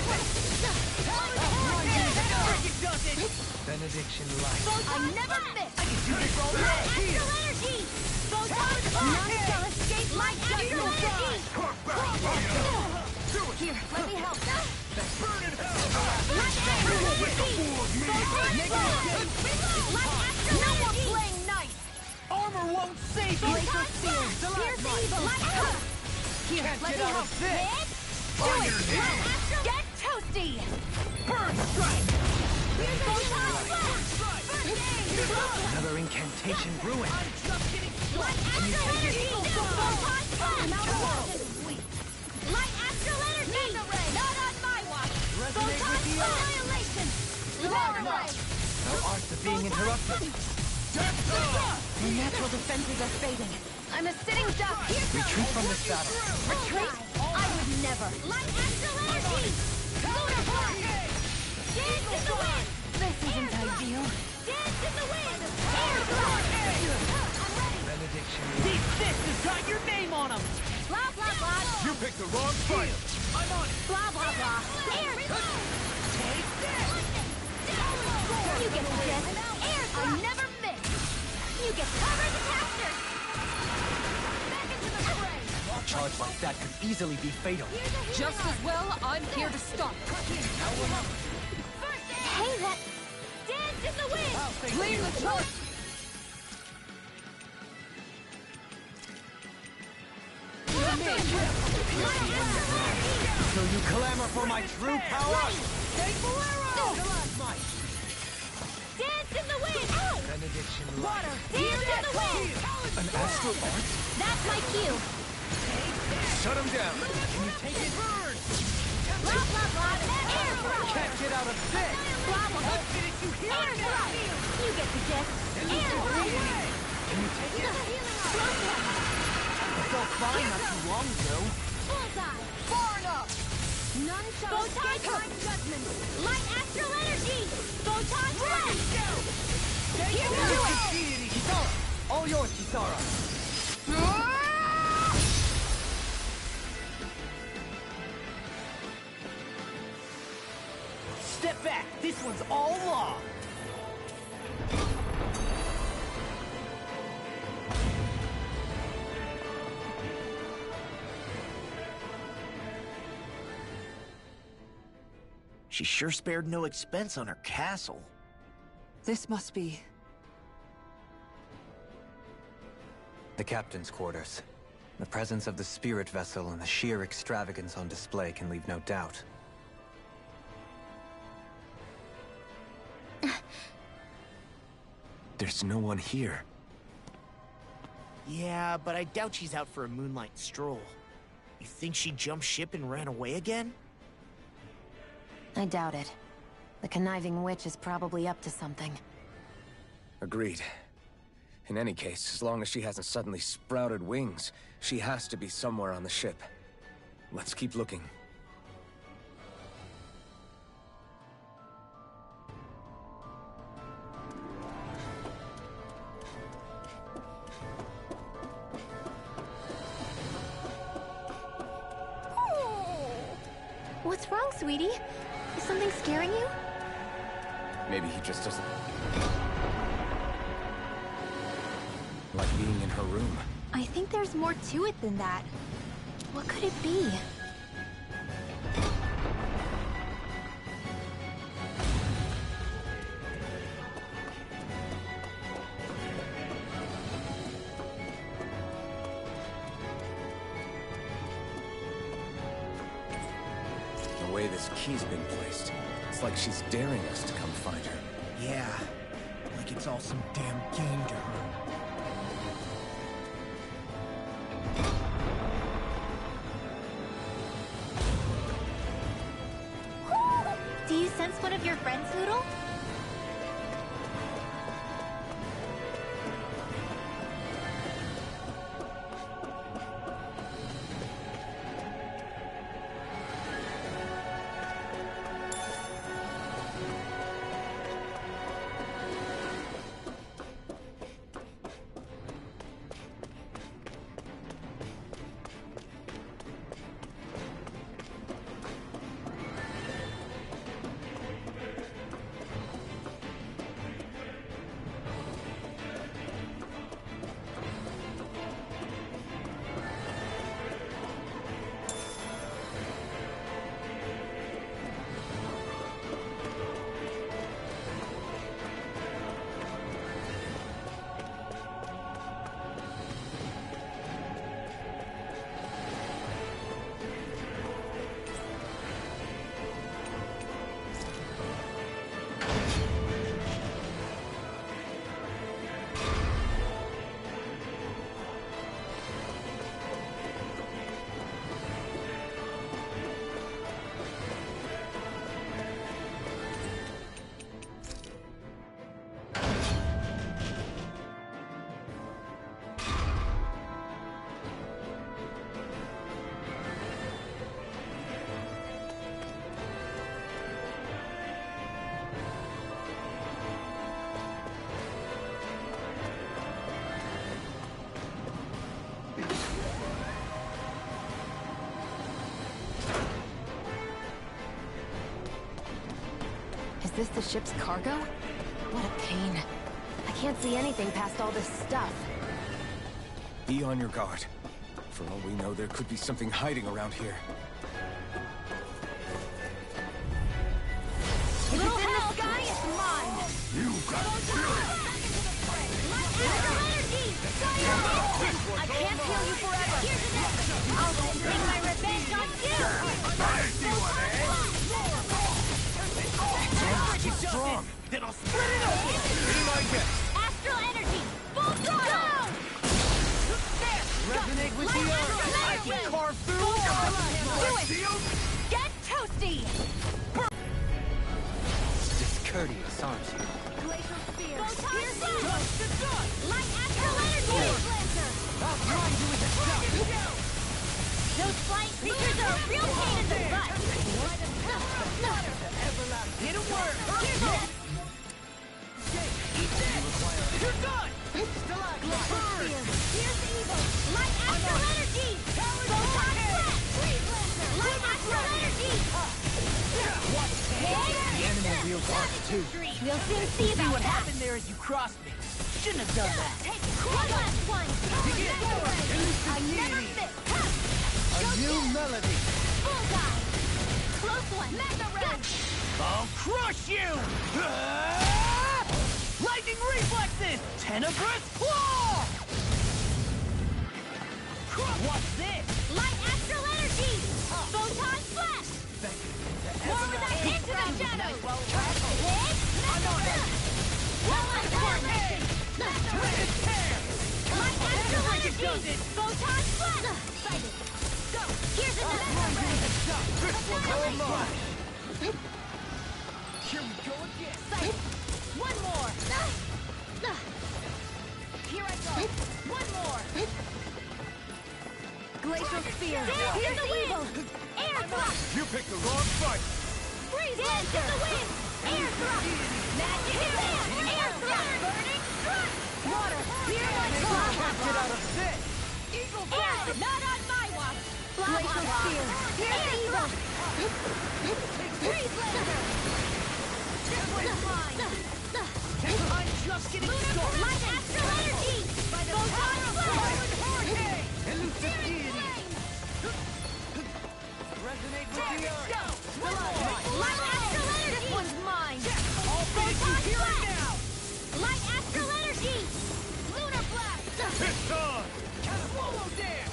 Benediction light. I never miss! Light astral energy! Photon blast! None shall escape light astral energy! Here, let me help. Burn it hell! Light astral energy! Photon blast! Light astral energy! No more playing nice! Armor won't save you! Photon blast! Here's evil! Light astral! Here, let me help. Hit! Do it! Light astral! Get toasty! Burn strike! Photon blast! First aid! Another incantation brewing. I'm just getting Light astral energy! Photon blast! Light astral energy! Not on my watch! Resonate Photon with the blast! Annihilation! Lower way! No arts of being interrupted. The natural defenses are fading. I'm a sitting duck. Retreat from this battle. Retreat? I would never. Light astral energy! Lunar blast! Dance in the wind! This isn't ideal. Dance in the wind! Air blast! I'm ready! Benediction These fists has got your name on them! Blah, blah, blah! You picked the wrong fight! I'm on it! Blah, blah, blah! Air blast! Take this! You get the gist. Air blast! I never miss! You get covered the caster! Back into the fray! A charge like that could easily be fatal. Just as well, I'm here to stop. Hey, that... Dance in the wind! Leave the charge. So you clamor for my true power? Dance in the wind! Benediction light. Water! Dance in the wind! An astral art? That's my cue! Shut him down. Can you take it? Blah, blah, blah! Air thrust! Can't get out of this. Blah, blah, blah! Air thrust! You get the gist! Air thrust! Can you take it? I felt fine not too long ago. Bullseye! Far enough! None shall escape my judgment! Light astral energy! Photon blast! Here we go! Kisara! All yours, Kisara! Step back! This one's all law! She sure spared no expense on her castle. This must be... The captain's quarters. The presence of the spirit vessel and the sheer extravagance on display can leave no doubt. There's no one here. Yeah, but I doubt she's out for a moonlight stroll. You think she jumped ship and ran away again? I doubt it. The conniving witch is probably up to something. Agreed. In any case, as long as she hasn't suddenly sprouted wings, she has to be somewhere on the ship. Let's keep looking. What's wrong, sweetie? Is something scaring you? Maybe he just doesn't... like being in her room. I think there's more to it than that. What could it be? The way this key's been placed, it's like she's daring us to come find her. Yeah. like it's all some damn game to her. Do you sense one of your friends, Noodle? Is this the ship's cargo? What a pain. I can't see anything past all this stuff. Be on your guard. For all we know, there could be something hiding around here. If it's in the sky, it's mine! You got to feel it! Energy! I can't heal you forever! Here's the next! I'll take my revenge on you! She's strong! Then I'll split it open! Be my guest! Astral energy! Full throttle! There! Resonate with the earth! I can carve through all! Do it! Get toasty! Discourteous, aren't you? Glacial sphere! Photon blast! Light astral energy! I'll grind you with the dust! Those flying creatures are a real pain in the butt! Hit a word! Here's this! Eat this! You're done! Glacial sphere! Here's evil! Light astral energy! Photon blast! Light astral energy! The animal wheels off too. We'll soon see about what that! happened there as you crossed me. Shouldn't have done that. Take one last one! Begin! I never miss! A new melody. Bullseye! Close one! Gotcha! I'll crush you! Lightning reflexes! Tenebrous claw! What's this? Light astral energy! Photon flash! More with that into the shadows! Hit! One last one! Light astral energy! Photon flash! Go! Here's another! This will go mine! Here we go again! One more! Here I go! One more! Glacial sphere! Here's the wind! Air thrust! You picked the wrong fight! Freeze dance in the wind! Air thrust! Magic hand! Air thrust! Burning thrust! Water! Here I go! Get out of this! Eagle fly! Not on my watch! Glacial sphere! Here's the evil! Freeze laser! This one's mine! I'm just getting started! Light astral energy! Photon flash! Elusive deity! Resonate with the earth! Light astral energy! This one's mine! Photon flash! Light astral energy! Lunar blast! It's on! Swallow dare!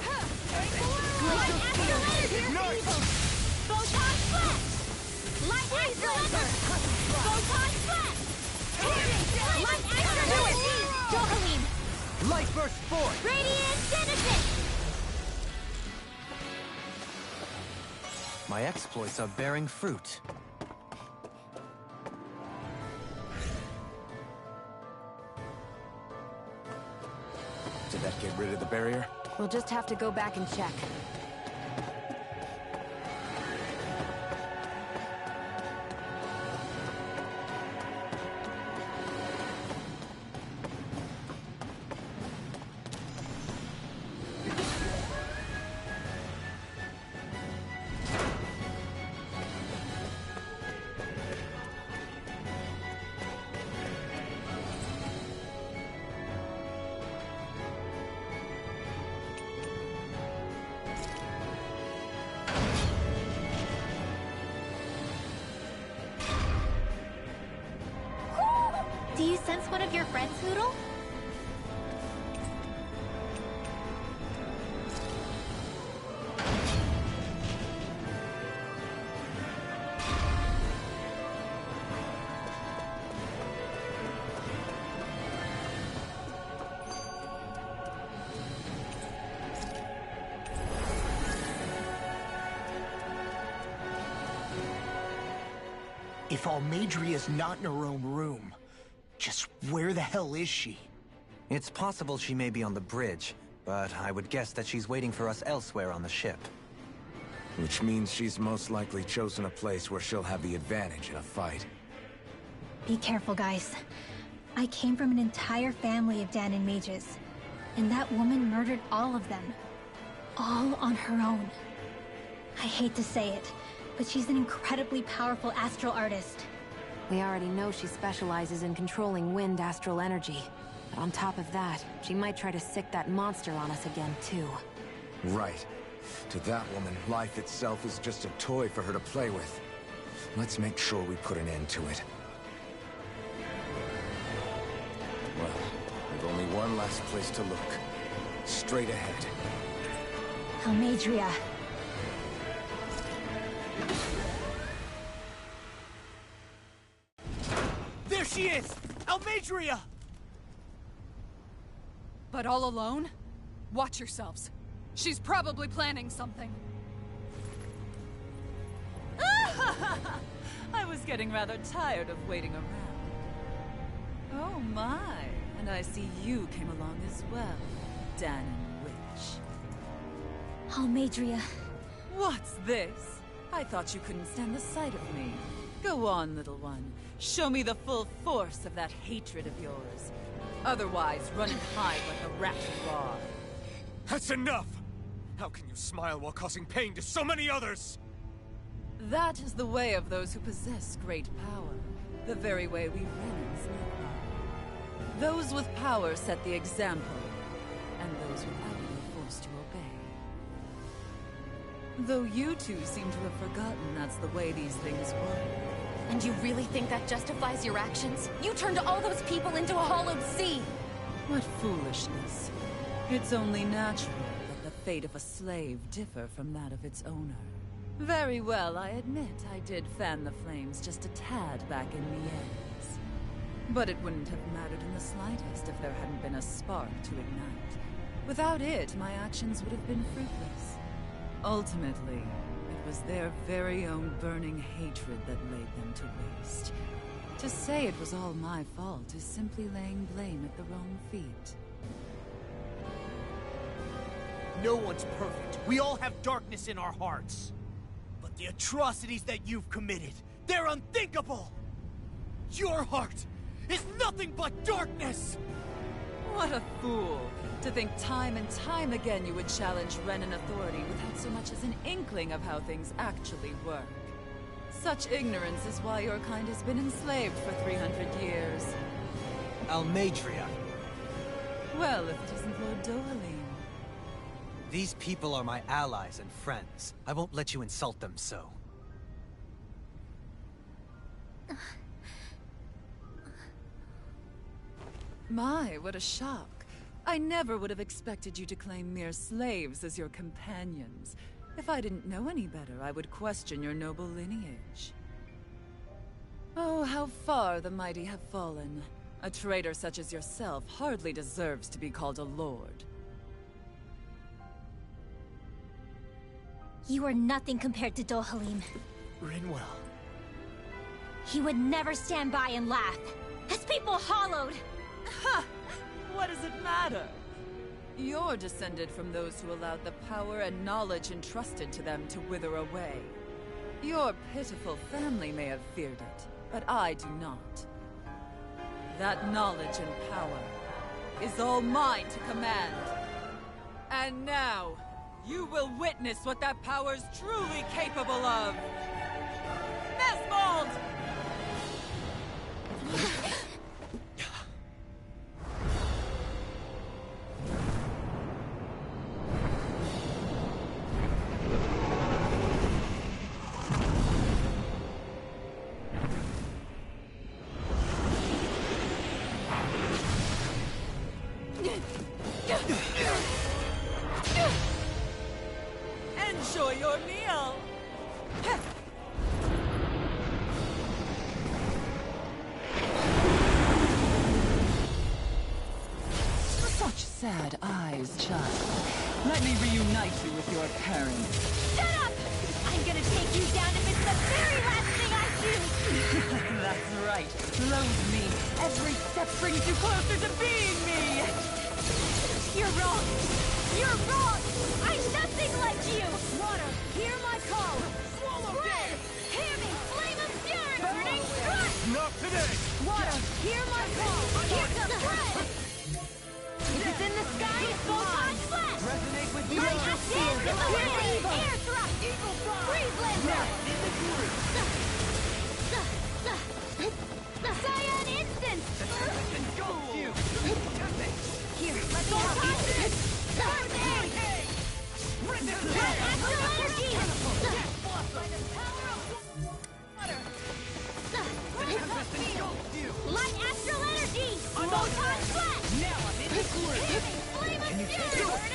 Light astral energy! Evil! Photon flash! Light astral energy! Photon flash! Light astral Dohalim! Light burst forth! Radiant Genesis! My exploits are bearing fruit. Did that get rid of the barrier? We'll just have to go back and check. Do you sense one of your friends, Hootle? If Almeidria's not in her own room, just where the hell is she? It's possible she may be on the bridge, but I would guess that she's waiting for us elsewhere on the ship. Which means she's most likely chosen a place where she'll have the advantage in a fight. Be careful, guys. I came from an entire family of Dahnan mages, and that woman murdered all of them. All on her own. I hate to say it, but she's an incredibly powerful astral artist. We already know she specializes in controlling wind astral energy. But on top of that, she might try to sick that monster on us again, too. Right. To that woman, life itself is just a toy for her to play with. Let's make sure we put an end to it. Well, we've only one last place to look. Straight ahead. Almeidria. There she is! Almeidria! But all alone? Watch yourselves. She's probably planning something. I was getting rather tired of waiting around. Oh my, and I see you came along as well, Dahnan Witch. Almeidria. What's this? I thought you couldn't stand the sight of me. Go on, little one. Show me the full force of that hatred of yours. Otherwise, run and hide like a rat you are. That's enough! How can you smile while causing pain to so many others? That is the way of those who possess great power. The very way we Renans live by. Those with power set the example, and those without it are forced to obey. Though you two seem to have forgotten that's the way these things work. And you really think that justifies your actions? You turned all those people into a hollowed sea! What foolishness. It's only natural that the fate of a slave differ from that of its owner. Very well, I admit I did fan the flames just a tad back in Mien's. But it wouldn't have mattered in the slightest if there hadn't been a spark to ignite. Without it, my actions would have been fruitless. Ultimately, it was their very own burning hatred that laid them to waste. To say it was all my fault is simply laying blame at the wrong feet. No one's perfect. We all have darkness in our hearts. But the atrocities that you've committed, they're unthinkable! Your heart is nothing but darkness! What a fool! To think time and time again you would challenge Renan authority without so much as an inkling of how things actually work. Such ignorance is why your kind has been enslaved for 300 years. Almeidria. Well, if it isn't Lord Dohalim. These people are my allies and friends. I won't let you insult them so. My, what a shock. I never would have expected you to claim mere slaves as your companions. If I didn't know any better, I would question your noble lineage. Oh, how far the mighty have fallen. A traitor such as yourself hardly deserves to be called a lord. You are nothing compared to Dohalim. Rinwell. He would never stand by and laugh. His people hollowed! Ha! What does it matter? You're descended from those who allowed the power and knowledge entrusted to them to wither away. Your pitiful family may have feared it, but I do not. That knowledge and power is all mine to command. And now, you will witness what that power's truly capable of! Mesmold! Enjoy your meal! Such sad eyes, child. Let me reunite you with your parents. Shut up! I'm gonna take you down if it's the very last thing I do! That's right. Loathe me. Every step brings you closer to being me! You're wrong! You're wrong! I'm nothing like you! Water, hear my call! Spread! Hear me! Flame of fury! Burning trust! Not today! Water, hear my call! Here comes Fred! If it's in the sky, it's Photon Flash! Resonate with you! Light has dance in the wind! Air thrust! Eagle fly! Freeze laser! In the group! Cyan instant! Engulf you! Here, let me help you! Burn air! Light astral energy! By the power of water! Light astral energy! Photon flash! Now I'm in the group! Flame of fury! Burning trust!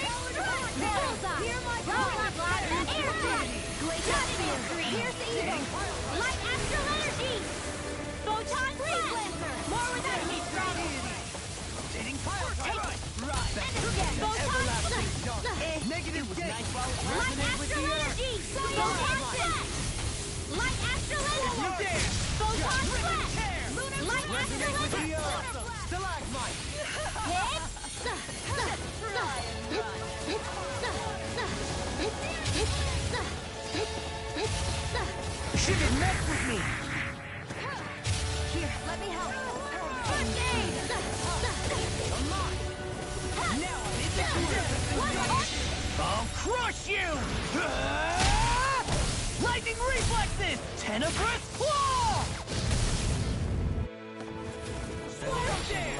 Bullseye! Hear my call! Air thrust! Glacier! Here's the eagle! Light astral energy! Photon flash! More without heat dragon! Rotating fire! Right! Photon flash! Negative was nice while Light astral energy! Photon flash! Light astral energy! Photon flash! Light astral energy! Stalagmite! She didn't mess with me! Here, let me help. Now I'm in the group! I'll crush you! Lightning reflexes! Tenebrous claw! First aid!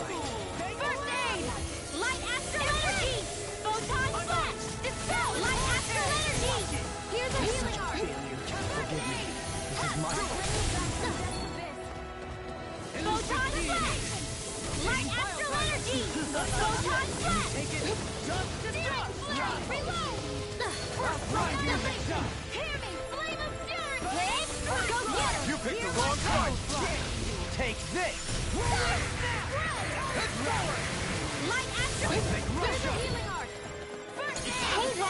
Light astral energy! Photon flash! Dispel! Light astral energy! Here's a healing art! Forgive me. This is my Photon flash! Light astral energy! Photon flash! Reload! Hear me! Flame of fury! Go get him! You picked the wrong card! Take this! Light astral! Here's a healing art! First aid! Halo!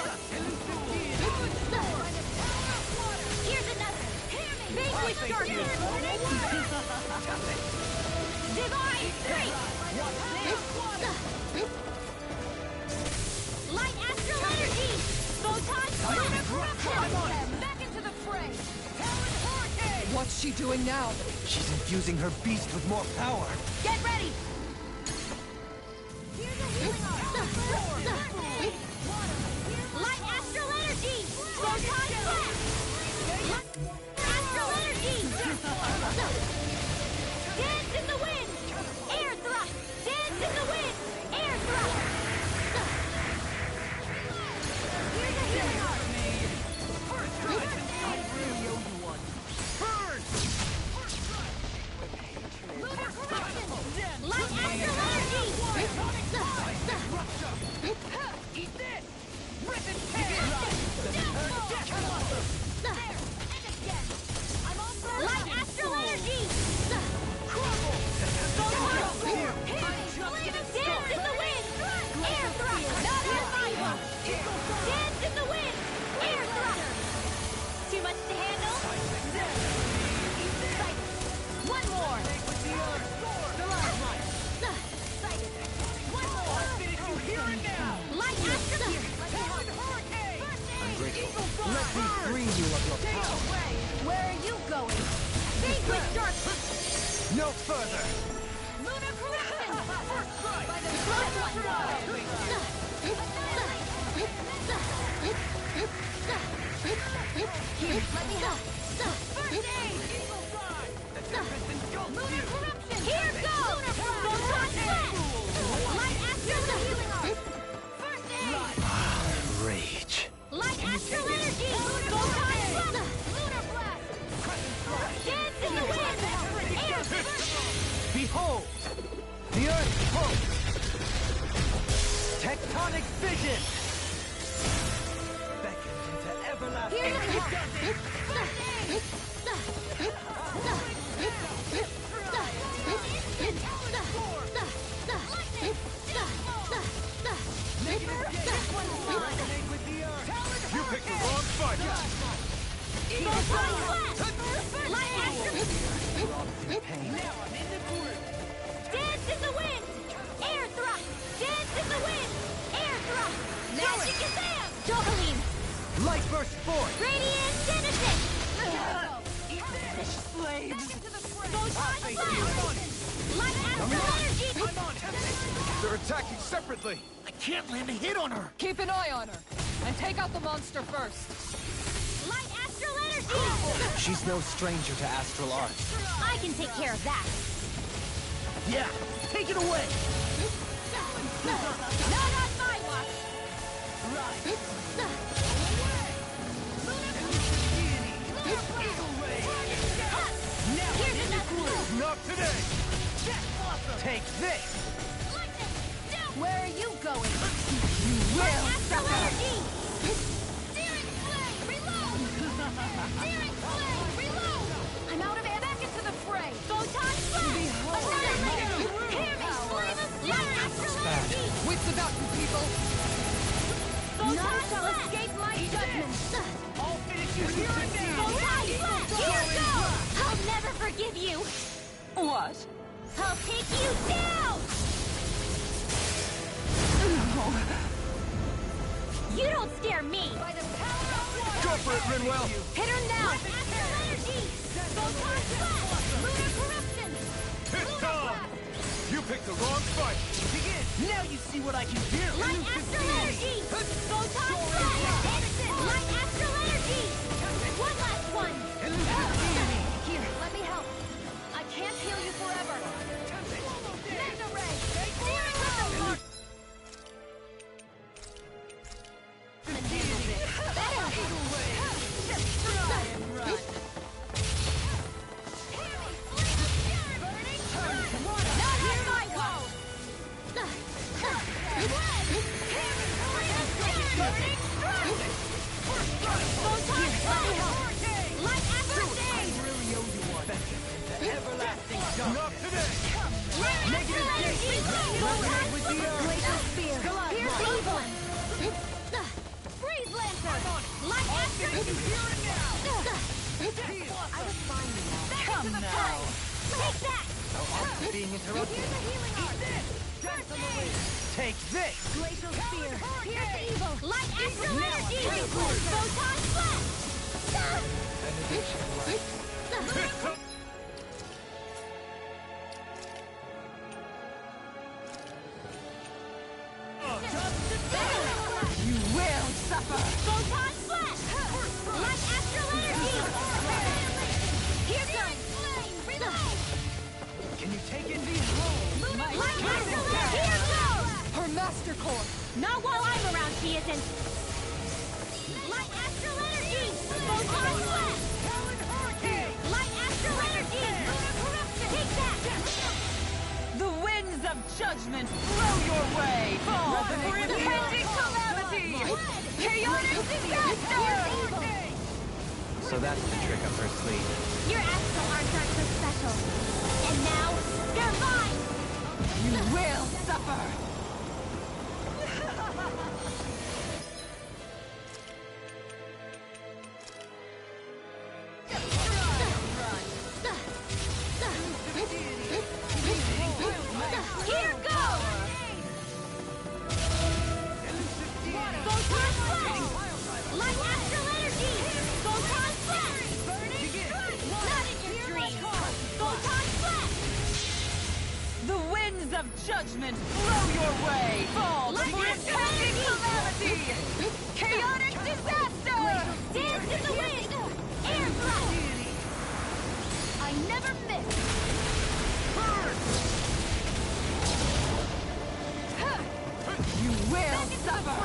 Here's another! Hear me! Vanquish darkness! Divine strength! Light astral energy! Photon flash! Back into the fray! Talon hurricane! What's she doing now? She's infusing her beast with more power. Get ready! Here's a healing art! Light astral energy! Photon flash! Astral energy! Dance in the wind! Air thrust! Dance in the wind! Air thrust! Here's a healing art! Lunar corruption! Light astral energy! Eat this! No further! Lunar corruption! By the blood Here, let me help. First aid! Lunar corruption! Here goes! Photon blast! Light astral healing art! First aid! Rage. Light astral energy! Photon blast! Lunar blast! Dance in the wind! Air! Behold! The Earth pulse! Tectonic vision! Beckons into everlasting... Here's You picked the wrong fight! Dance in the wind! Air thrust! Dance in the wind! Air thrust! Magic Kazam! Doubling! Light burst forth! Radiant Genesis! Slaves! Photon blast! Light astral energy! They're attacking separately! I can't land a hit on her! Keep an eye on her, and take out the monster first. Light astral energy! She's no stranger to astral arts. I can take care of that. Yeah, take it away! Not on my watch! Here's another! Not today! Take this! Where are you going? You will Astral suffer! energy! Steering flame! Reload! Steering flame! Reload! I'm out of air. Back into the fray! Photon blast! Another laser! Hear me! Flame of fire! Astral energy! Wits about you, people! Photon None shall blast! escape my judgment! I'll finish you here and now! Photon blast! Here goes! I'll never forgive you! What? I'll take you down! You don't scare me! By the power of water! Go for it, Rinwell! Hit her now! Astral energy! Photon blast! Lunar corruption! Hit Lunar Tom! blast! You picked the wrong fight! Begin! Now you see what I can do! Light astral energy! Photon blast! Light astral energy! One last one! Here, let me help. I can't heal you forever. Mega ray! Steering wheel! Not here, my call! Photon blast! Light astral Everlasting Not today! Negative energy! Glacial spear! Pierce evil! Freeze lantern! Light astral I was fine now. Come now! Take that! being interrupted. Here's a healing art! First aid! Take this! Glacial spear! Pierce evil! Light astral energy! Photon blast! You will suffer! Photon blast! Light astral energy! Here goes! Reload! Can you take it? Light astral energy! Here goes! Her master core! Not while I'm around, she isn't! Light astral energy! Photon blast! Light astral energy! Take that! The winds of judgment blow your way! Fall for impending calamity! Chaotic disaster! So that's the trick up her sleeve. Your astral arts aren't so special. And now, they're mine! You will suffer! Here goes! Photon blast! Light astral energy! Photon blast! Not in your dreams! judgment blow your way! Fall before impending calamity! Chaotic disaster! Dance in the wind! Air blast! I never miss! You will suffer!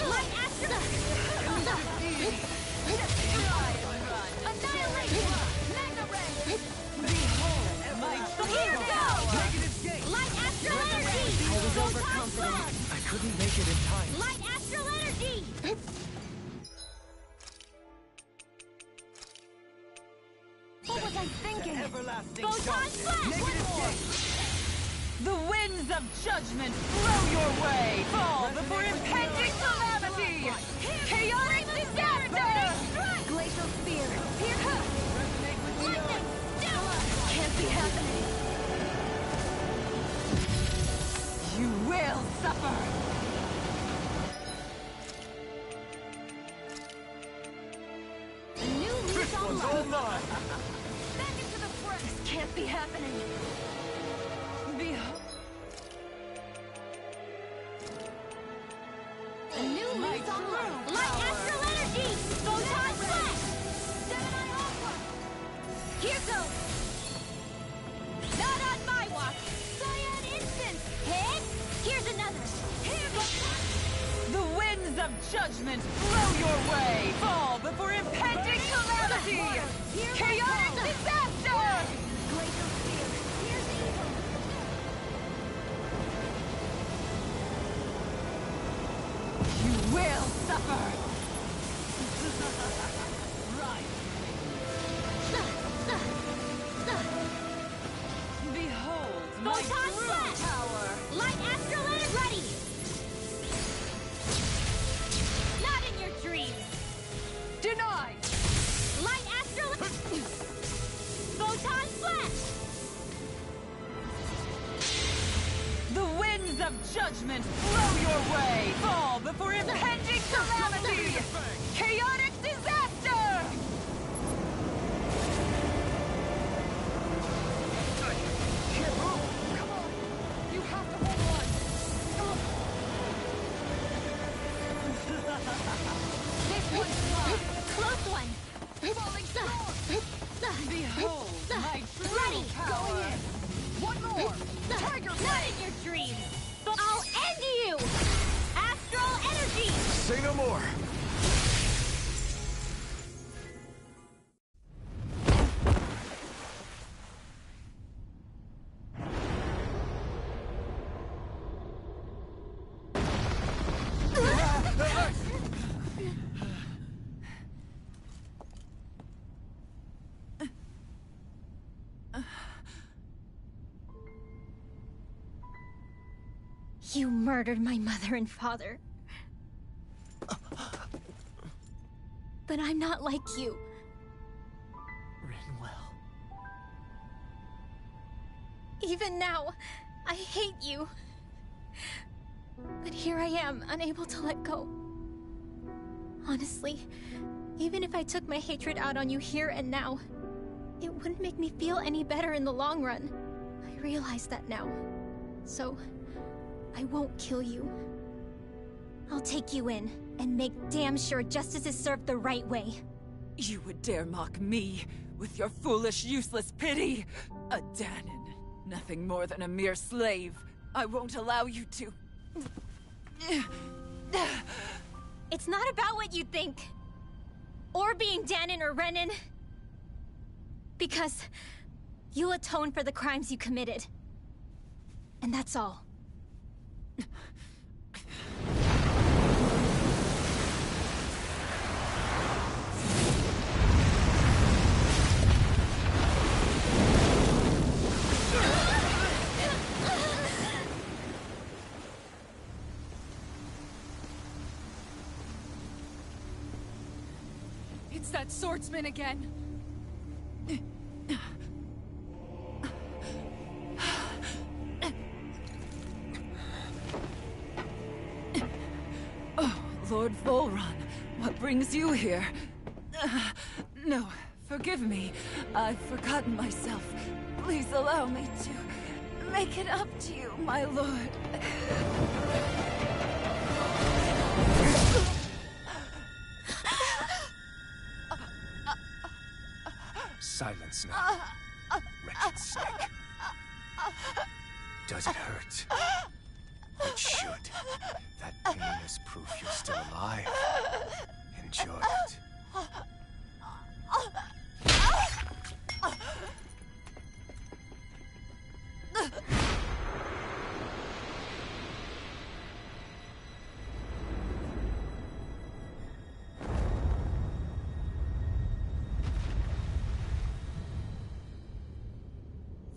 Light Astro! Annihilation! Mega Ray! Behold my Here goes! Light Astral Energy! I was Photon overconfident. Blast! I couldn't make it in time. Light Astral Energy! What was I thinking? Photon Blast! The winds of judgment blow your way! Fall before impending calamity! Chaotic disaster! Glacial Spear! Here comes! Lightning! Stellar! Can't be happening! You will suffer! A new lease on life! Back into the front! This can't be happening! Behold. A new lease on life! Light Astral Energy! Photon Flash! Gemini Alpha! Here goes! Not on my watch! Cyan Instant! Hit! Here's another! Here goes! The winds of judgment blow your way! Fall before impending calamity! Chaotic disaster! Glacial Spear! Here's evil! You will suffer! Behold my Photon true Flash! power! Light Astral Energy! Ready! Not in your dreams! Denied! Light Astral... Photon Flash! The winds of judgment blow your way! Fall before impending calamity! Chaotic disaster! You have to hold on. This one's close one! Falling Behold my true Ready! power! Going in! One more. Tiger Not in your dreams! I'll end you! Astral Energy! Say no more. You murdered my mother and father. But I'm not like you. Rinwell. Even now, I hate you. But here I am, unable to let go. Honestly, even if I took my hatred out on you here and now, it wouldn't make me feel any better in the long run. I realize that now. So, I won't kill you. I'll take you in, and make damn sure justice is served the right way. You would dare mock me with your foolish, useless pity? A Dahnan, nothing more than a mere slave. I won't allow you to... It's not about what you think. Or being Dahnan or Renan. Because you'll atone for the crimes you committed. And that's all. It's that swordsman again. Oh, Lord Volron, what brings you here? No, forgive me. I've forgotten myself. Please allow me to make it up to you, my lord. Silence now, wretched snake. Does it hurt? It should. That pain is proof you're still alive. Enjoy it.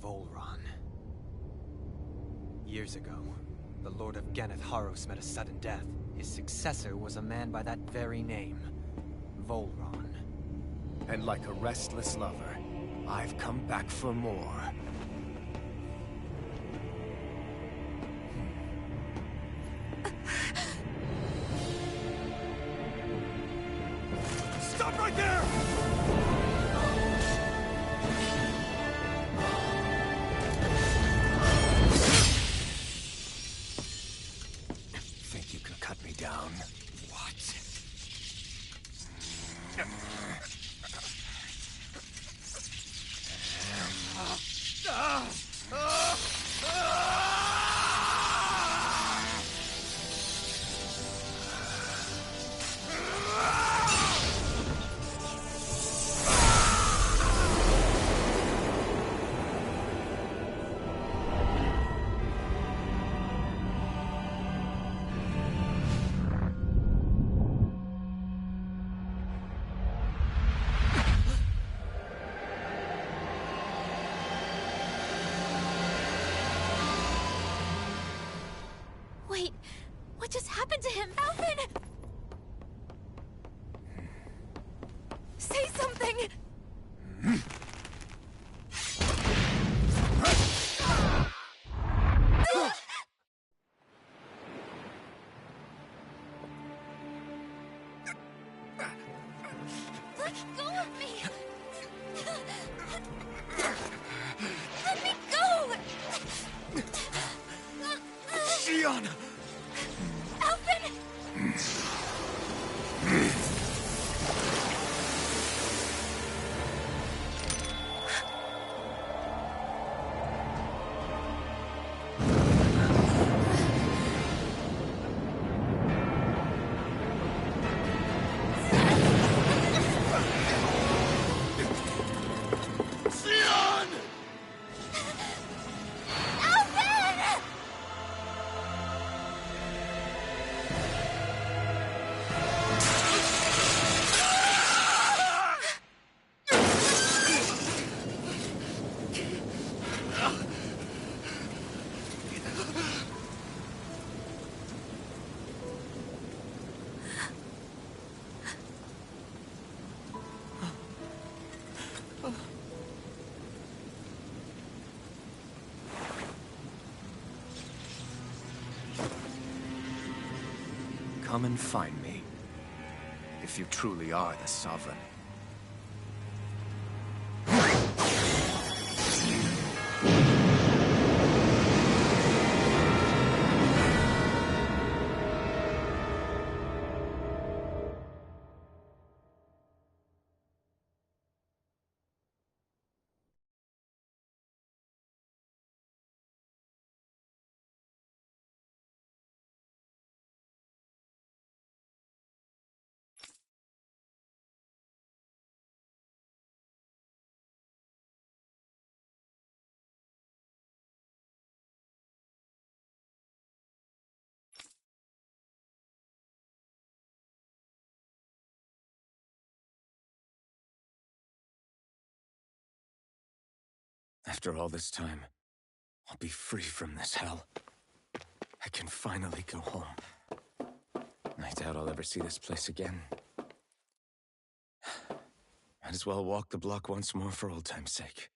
Volron. Years ago, the Lord of Ganneth Haros met a sudden death. His successor was a man by that very name, Volron. And like a restless lover, I've come back for more. Stop right there! Think you can cut me down? What? Wait, what just happened to him? Alvin! Say something! Let go of me! Let me go! Shion! Alvin! Shion! Alvin! Come and find me, if you truly are the Sovereign. After all this time, I'll be free from this hell. I can finally go home. I doubt I'll ever see this place again. Might as well walk the block once more for old time's sake.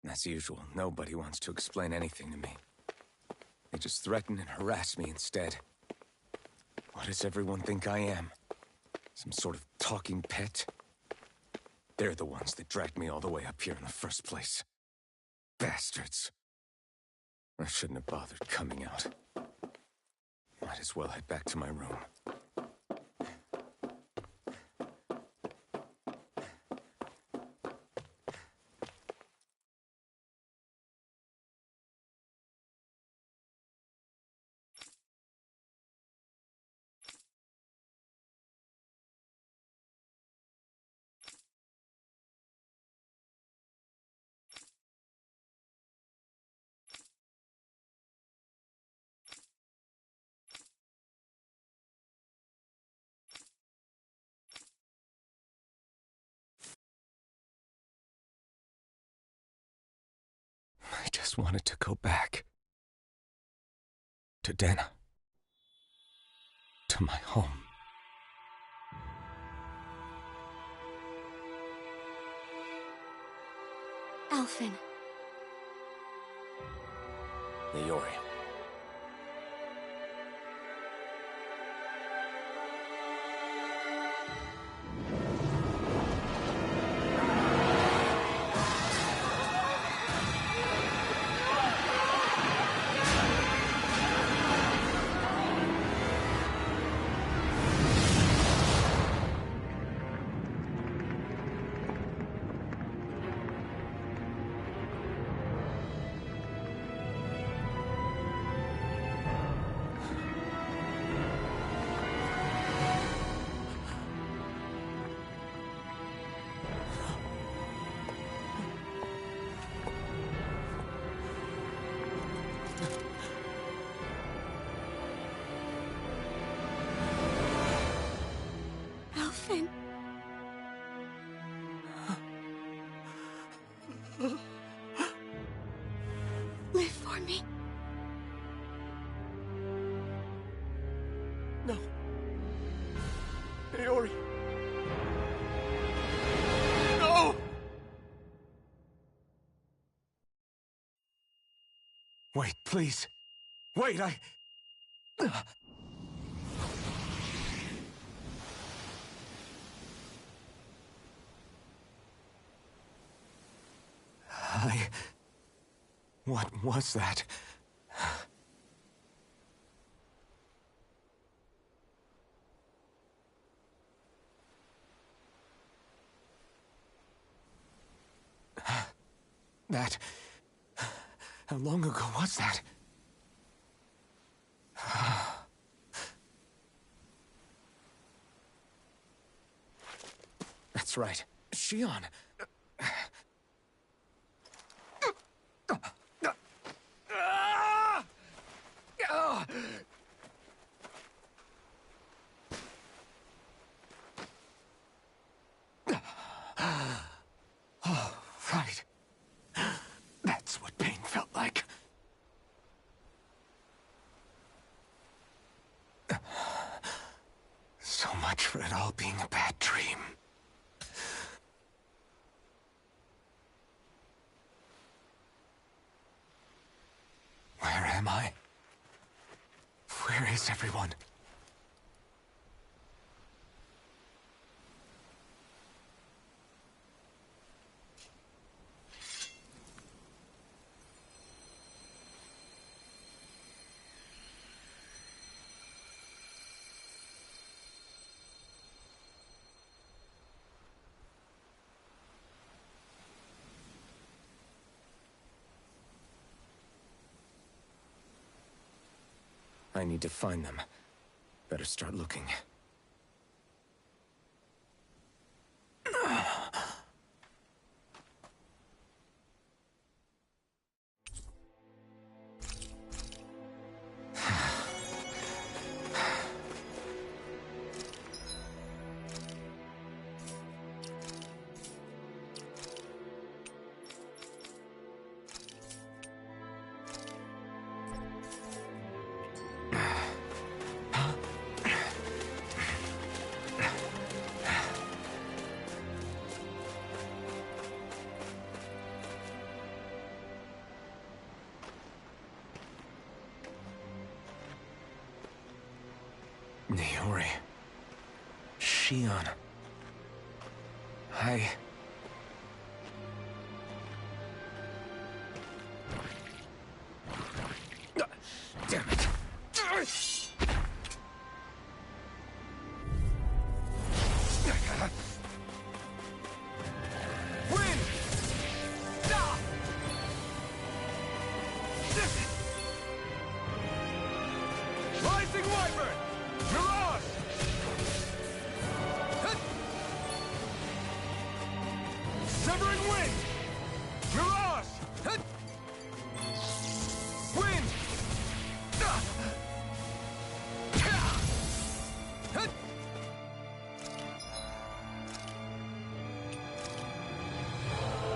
As usual, nobody wants to explain anything to me. They just threaten and harass me instead. What does everyone think I am? Some sort of talking pet? They're the ones that dragged me all the way up here in the first place. Bastards. I shouldn't have bothered coming out. Might as well head back to my room. I just wanted to go back. To Dena. To my home. Alphen. Iori. Alphen. Live for me. No. Iori. No! Wait, please. Wait, I... What was that? That... How long ago was that? That's right. Shion. Oh, right. That's what pain felt like. So much for it all being a bad dream. Where am I? Where is everyone? I need to find them. Better start looking. Niori. Shion. Damn it. Win! Ah! Rising Wyvern! Mirage! Hit! Severing Wind! Mirage! Hit! Wind! Ah! Hit!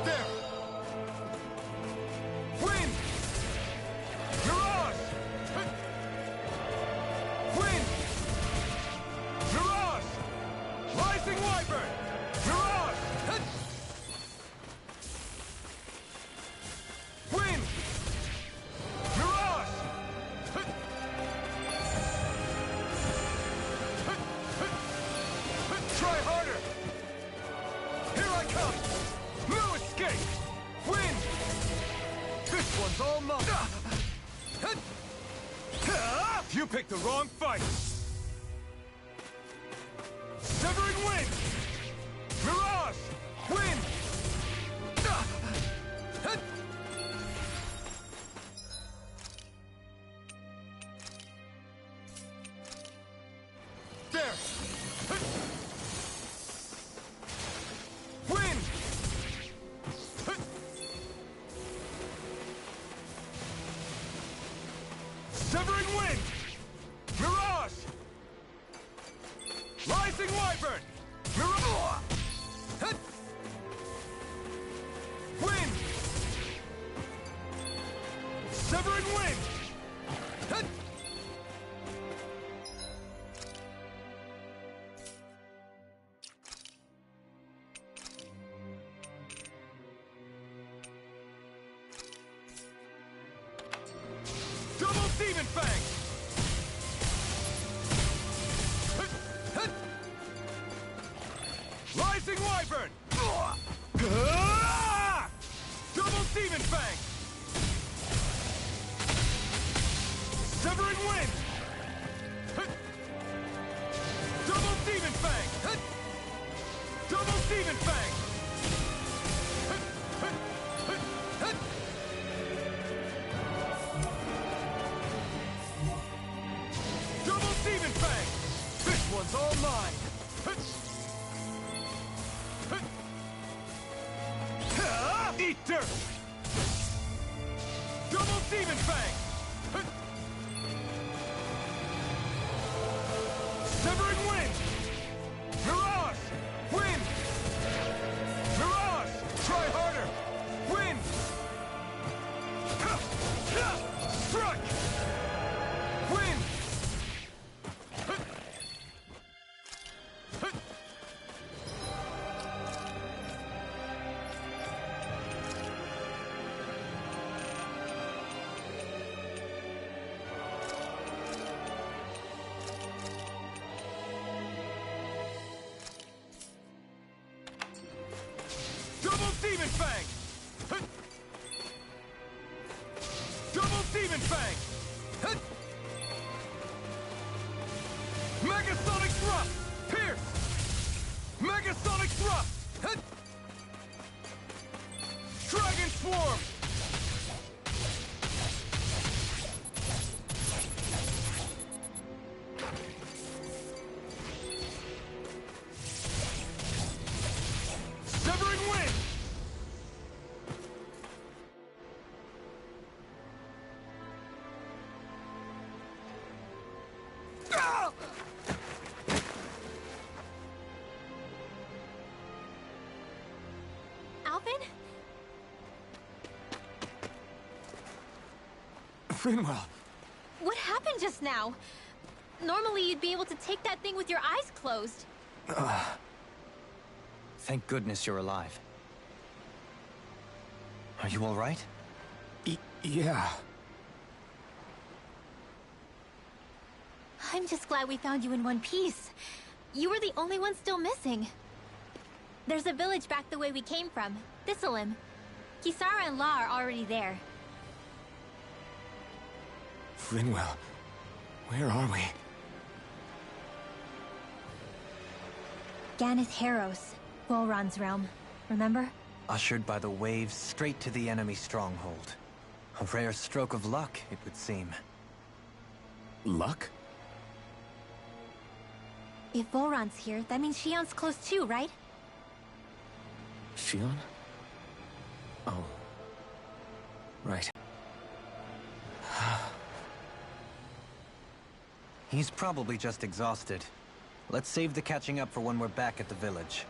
There! Wind! Mirage! Hit! Wind! Mirage! Rising Wyvern! Mirage! Hit! Wind! Mirage! Hit! Hit! Hit! Hit! Try harder! Here I come! No escape! Wind! This one's all mine! Hit! You picked the wrong fight! Severing Wind! Mirage! Wind! Hit! There! Hit! Wind! Hit! Severing Wind! Mirage! Rising Wyvern! Mirage! Hit! Wind! Severing Wind! Hit! Double Demon Fang! Hit! Hit! Rising Wyvern! Double Demon Fang! Severing Wind! Hit! Double Demon Fang! Hit! Double Demon Fang! Hit! Hit! Hit! Hit! Double Demon Fang! This one's all mine! Hit! Hit! Eat dirt! Double Demon Fang! Hit! Severing Wind! Mirage! Wind! Mirage! Try harder! Wind! Strike! Wind! Hit! Hit! Double Demon Fang! Hit! Double Demon Fang! Hit! Megasonic Thrust! Pierce! Megasonic Thrust! Hit! Dragon Swarm! Severing Wind! Ah! Alvin? Finwell! What happened just now? Normally you'd be able to take that thing with your eyes closed. Thank goodness you're alive. Are you all right? Yeah. I'm just glad we found you in one piece. You were the only one still missing. There's a village back the way we came from, Thistleim. Kisara and La are already there. Linwell, where are we? Ganeth Haros, Volron's realm. Remember? Ushered by the waves straight to the enemy stronghold. A rare stroke of luck, it would seem. Luck? If Volron's here, that means Shion's close too, right? Shion? Oh. Right. He's probably just exhausted. Let's save the catching up for when we're back at the village.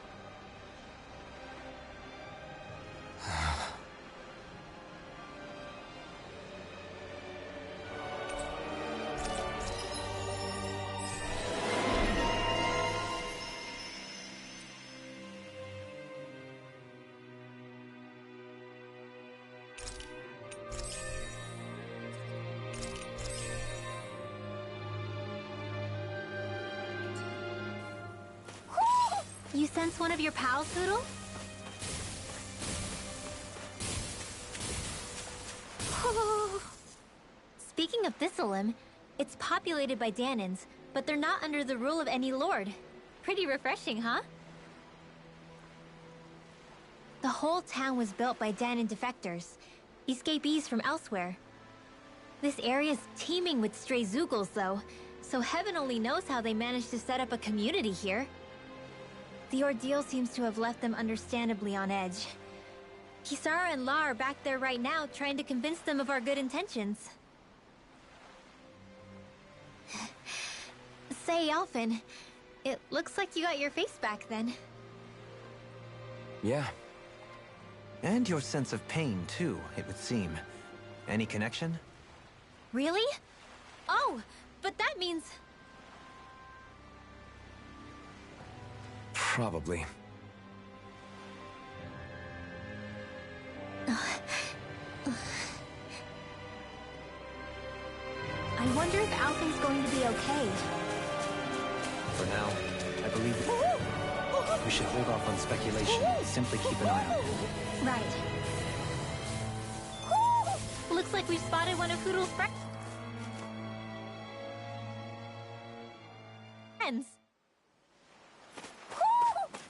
You sense one of your pals, Poodle? Speaking of Thistleim, it's populated by Dahnans, but they're not under the rule of any lord. Pretty refreshing, huh? The whole town was built by Dahnan defectors, escapees from elsewhere. This area's teeming with stray Zeugles, though, so heaven only knows how they managed to set up a community here. The ordeal seems to have left them understandably on edge. Kisara and La are back there right now, trying to convince them of our good intentions. Say, Alphen, it looks like you got your face back then. Yeah. And your sense of pain, too, it would seem. Any connection? Really? Oh, but that means... Probably. I wonder if Alphen's going to be okay. For now, I believe we should hold off on speculation. Simply keep an eye on him. Right. Looks like we've spotted one of Poodle's friends.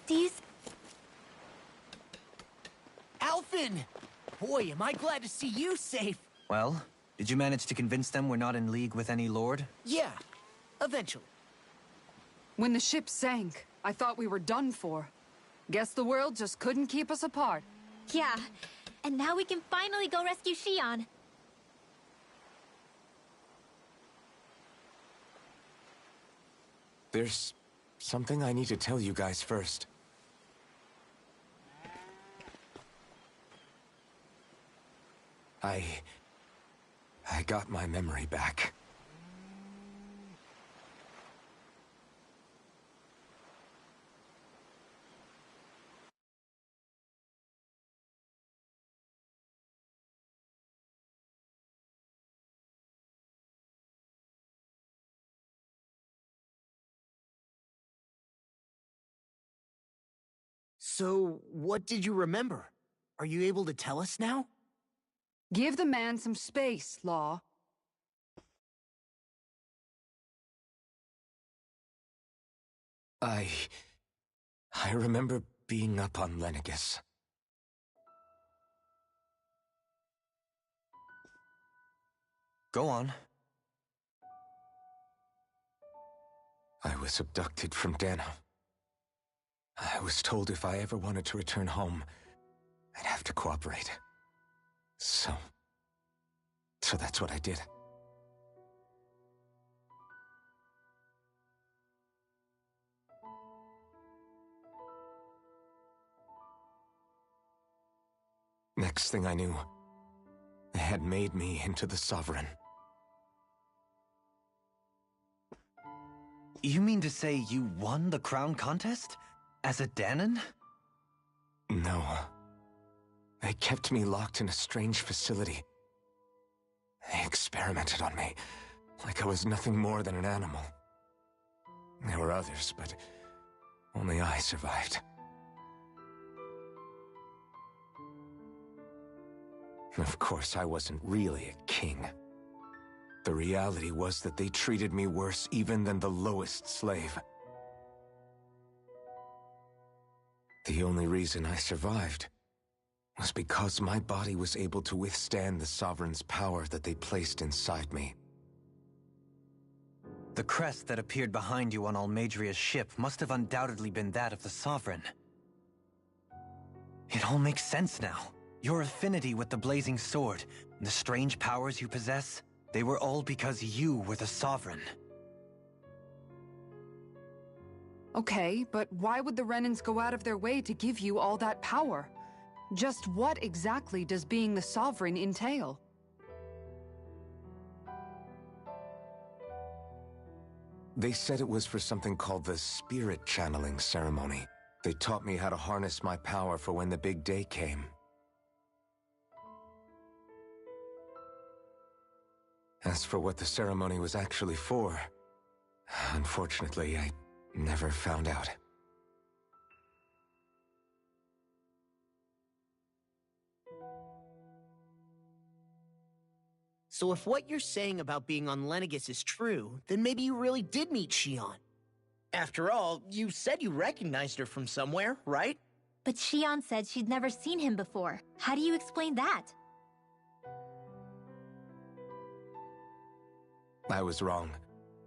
Do you... Alphen! Boy, am I glad to see you safe. Well, did you manage to convince them we're not in league with any lord? Yeah, eventually. When the ship sank, I thought we were done for. Guess the world just couldn't keep us apart. Yeah, and now we can finally go rescue Shion. There's something I need to tell you guys first. I got my memory back. So, what did you remember? Are you able to tell us now? Give the man some space, Law. I remember being up on Lenegis. Go on. I was abducted from Dahna. I was told if I ever wanted to return home, I'd have to cooperate. So that's what I did. Next thing I knew, they had made me into the Sovereign. You mean to say you won the crown contest? As a Dahnan? No. They kept me locked in a strange facility. They experimented on me, like I was nothing more than an animal. There were others, but only I survived. Of course, I wasn't really a king. The reality was that they treated me worse even than the lowest slave. The only reason I survived was because my body was able to withstand the Sovereign's power that they placed inside me. The crest that appeared behind you on Almadria's ship must have undoubtedly been that of the Sovereign. It all makes sense now. Your affinity with the Blazing Sword, and the strange powers you possess, they were all because you were the Sovereign. Okay, but why would the Renans go out of their way to give you all that power? Just what exactly does being the Sovereign entail? They said it was for something called the Spirit Channeling Ceremony. They taught me how to harness my power for when the big day came. As for what the ceremony was actually for, unfortunately, I never found out. So if what you're saying about being on Lenegis is true, then maybe you really did meet Xion. After all, you said you recognized her from somewhere, right? But Xion said she'd never seen him before. How do you explain that? I was wrong.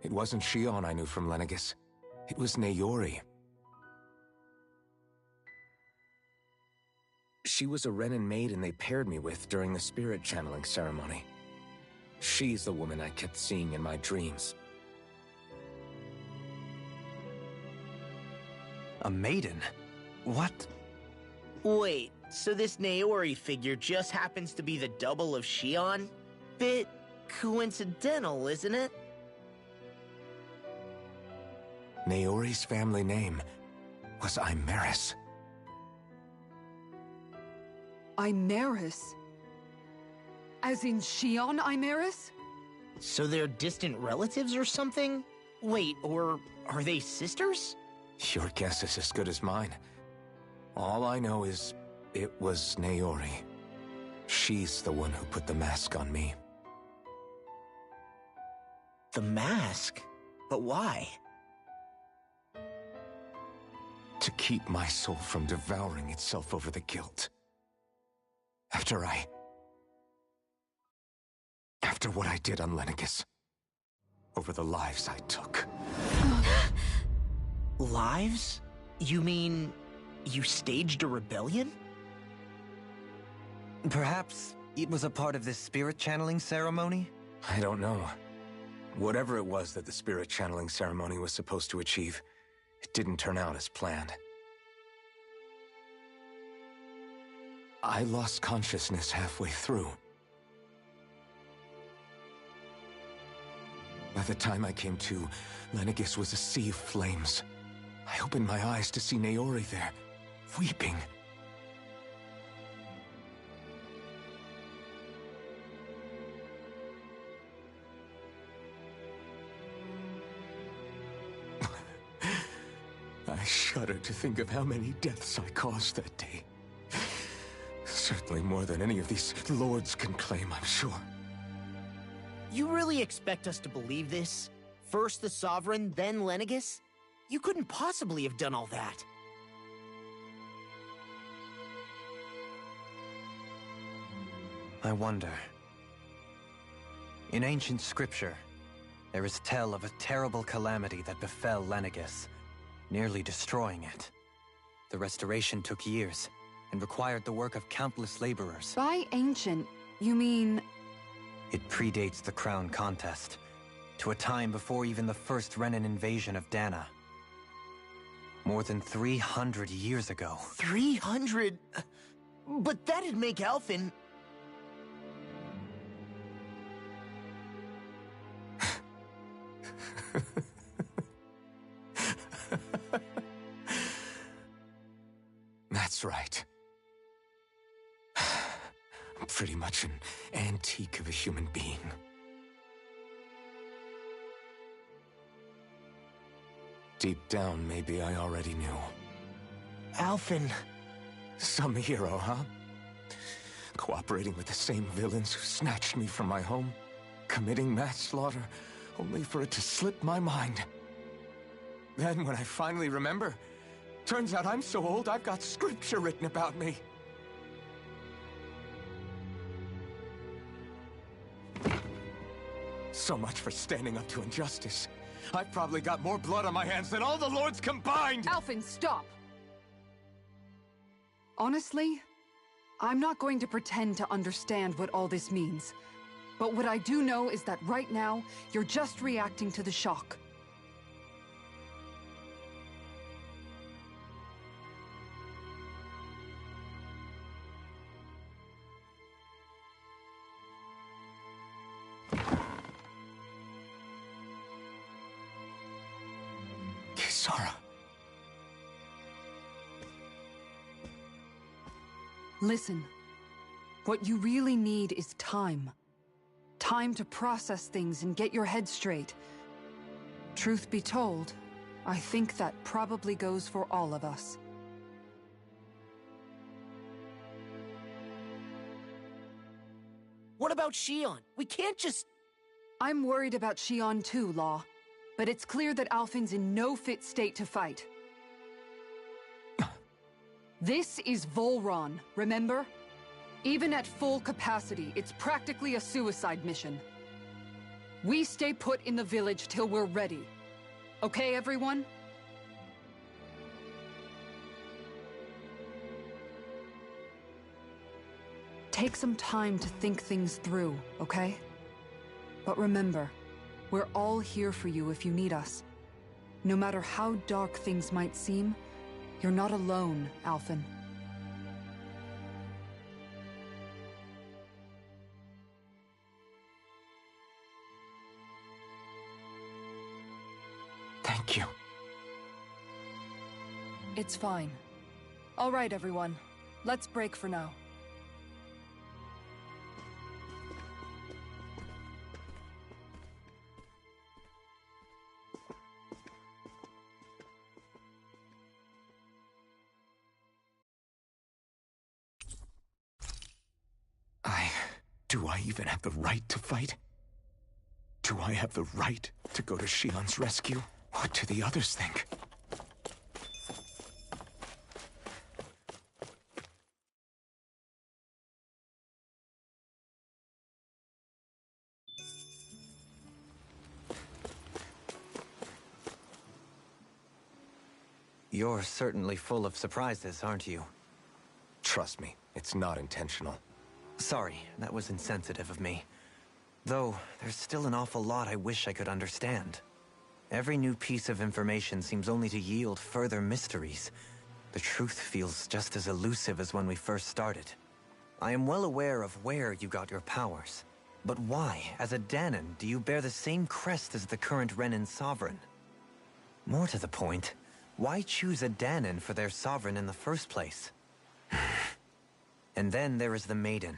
It wasn't Xion I knew from Lenegis. It was Naori. She was a Renan maiden they paired me with during the spirit channeling ceremony. She's the woman I kept seeing in my dreams. A maiden? What? Wait, so this Naori figure just happens to be the double of Xion? Bit coincidental, isn't it? Naori's family name was Imerys. Imerys? As in Xion Imerys? So they're distant relatives or something? Wait, or are they sisters? Your guess is as good as mine. All I know is it was Naori. She's the one who put the mask on me. The mask? But why? To keep my soul from devouring itself over the guilt. After what I did on Lenegis. Over the lives I took. Lives? You mean you staged a rebellion? Perhaps it was a part of this spirit channeling ceremony? I don't know. Whatever it was that the spirit channeling ceremony was supposed to achieve, it didn't turn out as planned. I lost consciousness halfway through. By the time I came to, Lenegis was a sea of flames. I opened my eyes to see Naori there, weeping. I shudder to think of how many deaths I caused that day. Certainly more than any of these lords can claim, I'm sure. You really expect us to believe this? First the Sovereign, then Lenegis? You couldn't possibly have done all that. I wonder. In ancient scripture, there is tell of a terrible calamity that befell Lenegis, nearly destroying it. The restoration took years, and required the work of countless laborers. By ancient, you mean... It predates the crown contest, to a time before even the first Renan invasion of Dana. More than 300 years ago. 300? But that'd make Alphen... That's right. I'm pretty much an antique of a human being. Deep down, maybe I already knew. Alphen. Some hero, huh? Cooperating with the same villains who snatched me from my home, committing mass slaughter, only for it to slip my mind. Then, when I finally remember, turns out I'm so old I've got scripture written about me. So much for standing up to injustice. I've probably got more blood on my hands than all the lords combined! Alphen, stop! Honestly, I'm not going to pretend to understand what all this means. But what I do know is that right now, you're just reacting to the shock. Kisara. Listen, what you really need is time. Time to process things and get your head straight. Truth be told, I think that probably goes for all of us. What about Shion? We can't just... I'm worried about Shion too, Law. But it's clear that Alphen's in no fit state to fight. This is Volron, remember? Even at full capacity, it's practically a suicide mission. We stay put in the village till we're ready. Okay, everyone? Take some time to think things through, okay? But remember, we're all here for you if you need us. No matter how dark things might seem, you're not alone, Alphen. Thank you. It's fine. All right, everyone. Let's break for now. Do I even have the right to fight? Do I have the right to go to Shion's rescue? What do the others think? You're certainly full of surprises, aren't you? Trust me, it's not intentional. Sorry, that was insensitive of me. Though, there's still an awful lot I wish I could understand. Every new piece of information seems only to yield further mysteries. The truth feels just as elusive as when we first started. I am well aware of where you got your powers. But why, as a Dahnan, do you bear the same crest as the current Renan sovereign? More to the point, why choose a Dahnan for their sovereign in the first place? And then there is the Maiden,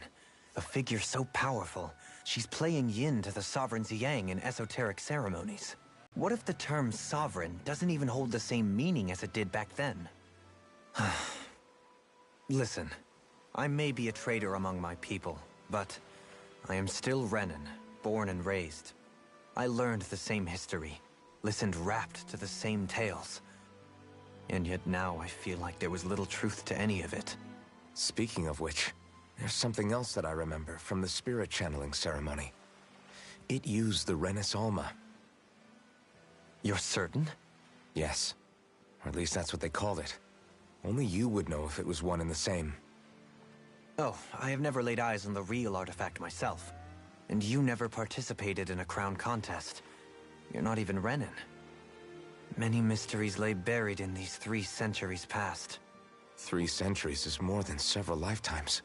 a figure so powerful, she's playing yin to the sovereign's yang in esoteric ceremonies. What if the term sovereign doesn't even hold the same meaning as it did back then? Listen, I may be a traitor among my people, but I am still Renan, born and raised. I learned the same history, listened rapt to the same tales. And yet now I feel like there was little truth to any of it. Speaking of which, there's something else that I remember from the spirit channeling ceremony. It used the Renis Alma. You're certain? Yes. Or at least that's what they called it. Only you would know if it was one and the same. Oh, I have never laid eyes on the real artifact myself. And you never participated in a crown contest. You're not even Renan. Many mysteries lay buried in these 3 centuries past. 3 centuries is more than several lifetimes.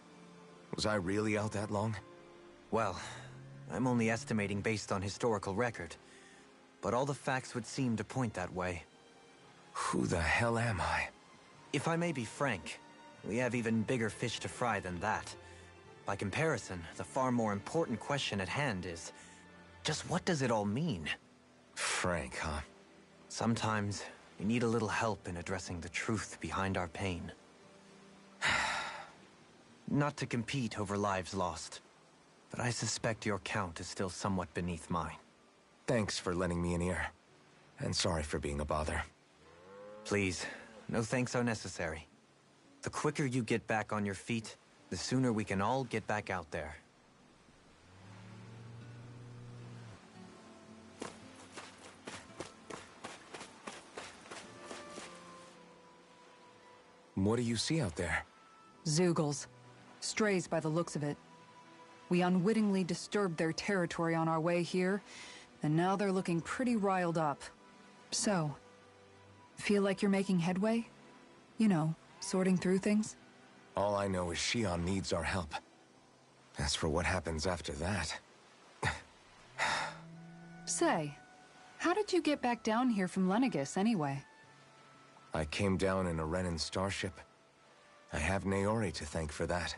Was I really out that long? Well, I'm only estimating based on historical record. But all the facts would seem to point that way. Who the hell am I? If I may be frank, we have even bigger fish to fry than that. By comparison, the far more important question at hand is, just what does it all mean? Frank, huh? Sometimes, We need a little help in addressing the truth behind our pain. Not to compete over lives lost, but I suspect your count is still somewhat beneath mine. Thanks for lending me an ear. And sorry for being a bother. Please, no thanks are necessary. The quicker you get back on your feet, the sooner we can all get back out there. What do you see out there? Zeugles. Strays by the looks of it. We unwittingly disturbed their territory on our way here, and now they're looking pretty riled up. So, feel like you're making headway? You know, sorting through things? All I know is Shion needs our help. As for what happens after that... Say, how did you get back down here from Lenegis anyway? I came down in a Renan starship. I have Naori to thank for that.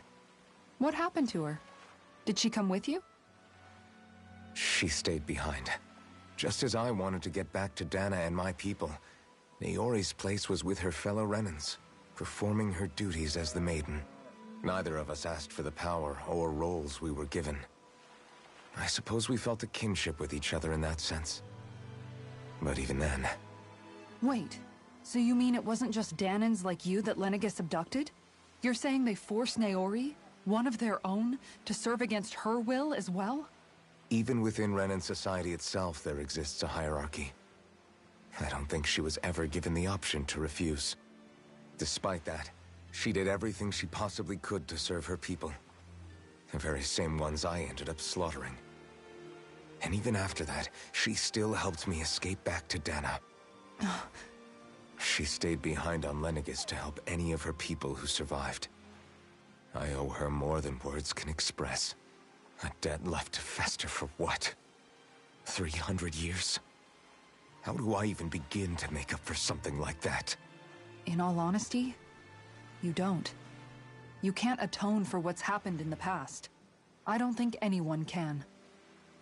What happened to her? Did she come with you? She stayed behind. Just as I wanted to get back to Dana and my people, Naori's place was with her fellow Renans, performing her duties as the Maiden. Neither of us asked for the power or roles we were given. I suppose we felt a kinship with each other in that sense. But even then... Wait, so you mean it wasn't just Danans like you that Lenegis abducted? You're saying they forced Naori, one of their own, to serve against her will as well? Even within Renan society itself, there exists a hierarchy. I don't think she was ever given the option to refuse. Despite that, she did everything she possibly could to serve her people. The very same ones I ended up slaughtering. And even after that, she still helped me escape back to Dana. She stayed behind on Lenegis to help any of her people who survived. I owe her more than words can express. A debt left to fester for what? 300 years? How do I even begin to make up for something like that? In all honesty, you don't. You can't atone for what's happened in the past. I don't think anyone can.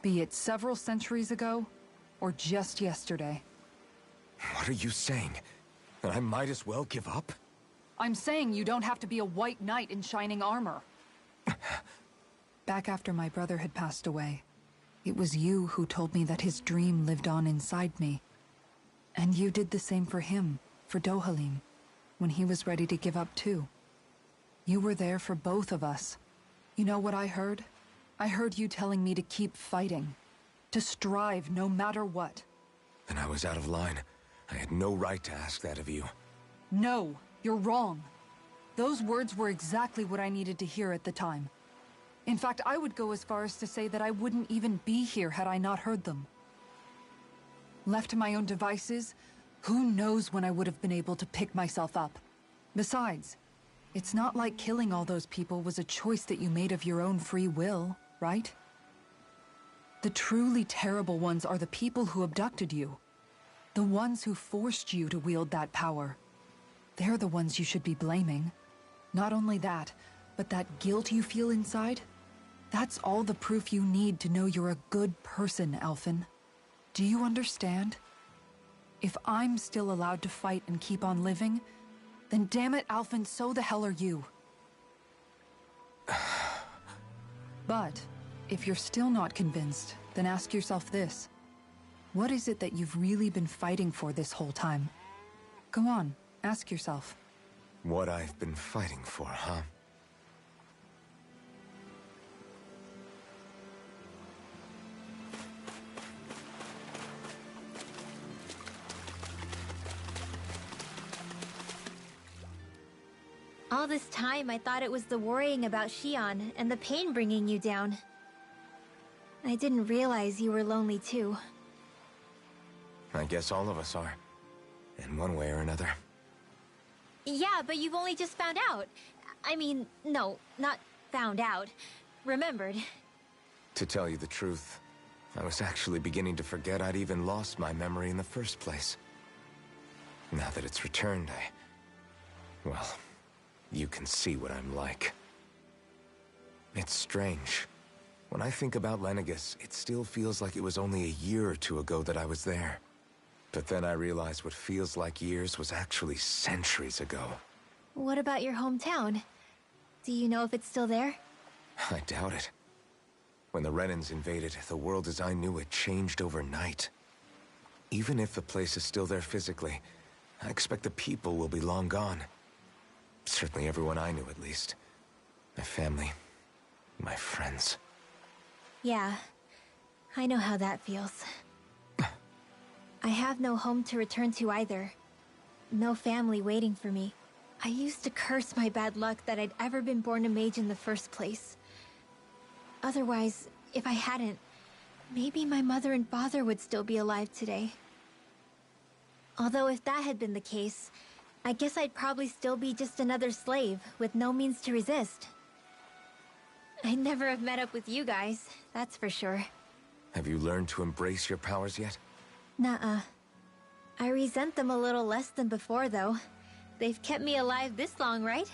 Be it several centuries ago, or just yesterday. What are you saying? That I might as well give up? I'm saying you don't have to be a white knight in shining armor. Back after my brother had passed away, it was you who told me that his dream lived on inside me. And you did the same for him, for Dohalim, when he was ready to give up too. You were there for both of us. You know what I heard? I heard you telling me to keep fighting. To strive no matter what. Then I was out of line. I had no right to ask that of you. No, you're wrong. Those words were exactly what I needed to hear at the time. In fact, I would go as far as to say that I wouldn't even be here had I not heard them. Left to my own devices, who knows when I would have been able to pick myself up. Besides, it's not like killing all those people was a choice that you made of your own free will, right? The truly terrible ones are the people who abducted you. The ones who forced you to wield that power. They're the ones you should be blaming. Not only that, but that guilt you feel inside, that's all the proof you need to know you're a good person, Alphen. Do you understand? If I'm still allowed to fight and keep on living, then damn it, Alphen, so the hell are you. But, if you're still not convinced, then ask yourself this. What is it that you've really been fighting for this whole time? Go on, ask yourself. What I've been fighting for, huh? All this time, I thought it was the worrying about Shion and the pain bringing you down. I didn't realize you were lonely too. I guess all of us are. In one way or another. Yeah, but you've only just found out. I mean, no, not found out. Remembered. To tell you the truth, I was actually beginning to forget I'd even lost my memory in the first place. Now that it's returned, well, you can see what I'm like. It's strange. When I think about Lenegis, it still feels like it was only a year or two ago that I was there. But then I realized what feels like years was actually centuries ago. What about your hometown? Do you know if it's still there? I doubt it. When the Renans invaded, the world as I knew it changed overnight. Even if the place is still there physically, I expect the people will be long gone. Certainly everyone I knew, at least. My family, my friends. Yeah, I know how that feels. I have no home to return to either. No family waiting for me. I used to curse my bad luck that I'd ever been born a mage in the first place. Otherwise, if I hadn't, maybe my mother and father would still be alive today. Although if that had been the case, I guess I'd probably still be just another slave with no means to resist. I'd never have met up with you guys, that's for sure. Have you learned to embrace your powers yet? Nuh-uh. I resent them a little less than before, though. They've kept me alive this long, right?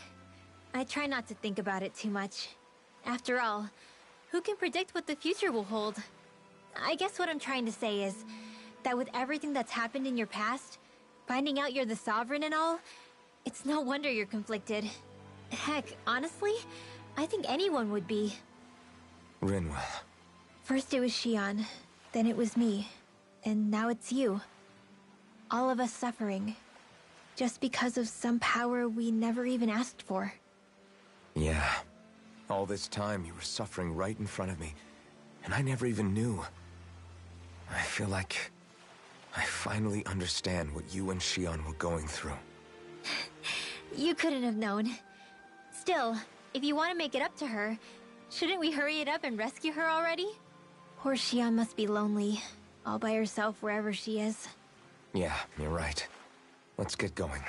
I try not to think about it too much. After all, who can predict what the future will hold? I guess what I'm trying to say is that with everything that's happened in your past, finding out you're the Sovereign and all, it's no wonder you're conflicted. Heck, honestly, I think anyone would be. Rinwell. First it was Shion, then it was me, and now it's you. All of us suffering, just because of some power we never even asked for. Yeah. All this time you were suffering right in front of me, and I never even knew. I feel like I finally understand what you and Shion were going through. You couldn't have known. Still, if you want to make it up to her, shouldn't we hurry it up and rescue her already? Poor Shion must be lonely, all by herself wherever she is. Yeah, you're right. Let's get going.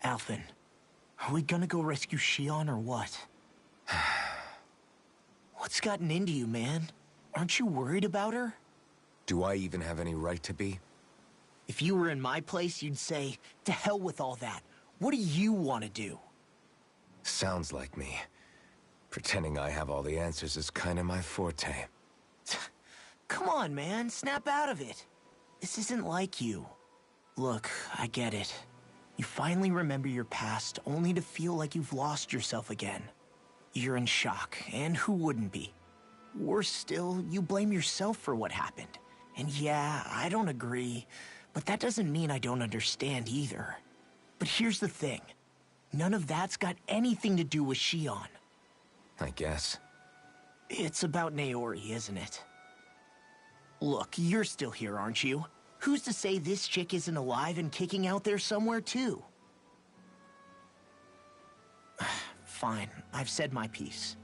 Alphen, are we gonna go rescue Shion or what? What's gotten into you, man? Aren't you worried about her? Do I even have any right to be? If you were in my place, you'd say, to hell with all that. What do you want to do? Sounds like me. Pretending I have all the answers is kinda my forte. Come on, man. Snap out of it. This isn't like you. Look, I get it. You finally remember your past, only to feel like you've lost yourself again. You're in shock, and who wouldn't be? Worse still, you blame yourself for what happened. And yeah, I don't agree, but that doesn't mean I don't understand either. But here's the thing. None of that's got anything to do with Shion. I guess. It's about Naori, isn't it? Look, you're still here, aren't you? Who's to say this chick isn't alive and kicking out there somewhere, too? Fine, I've said my piece.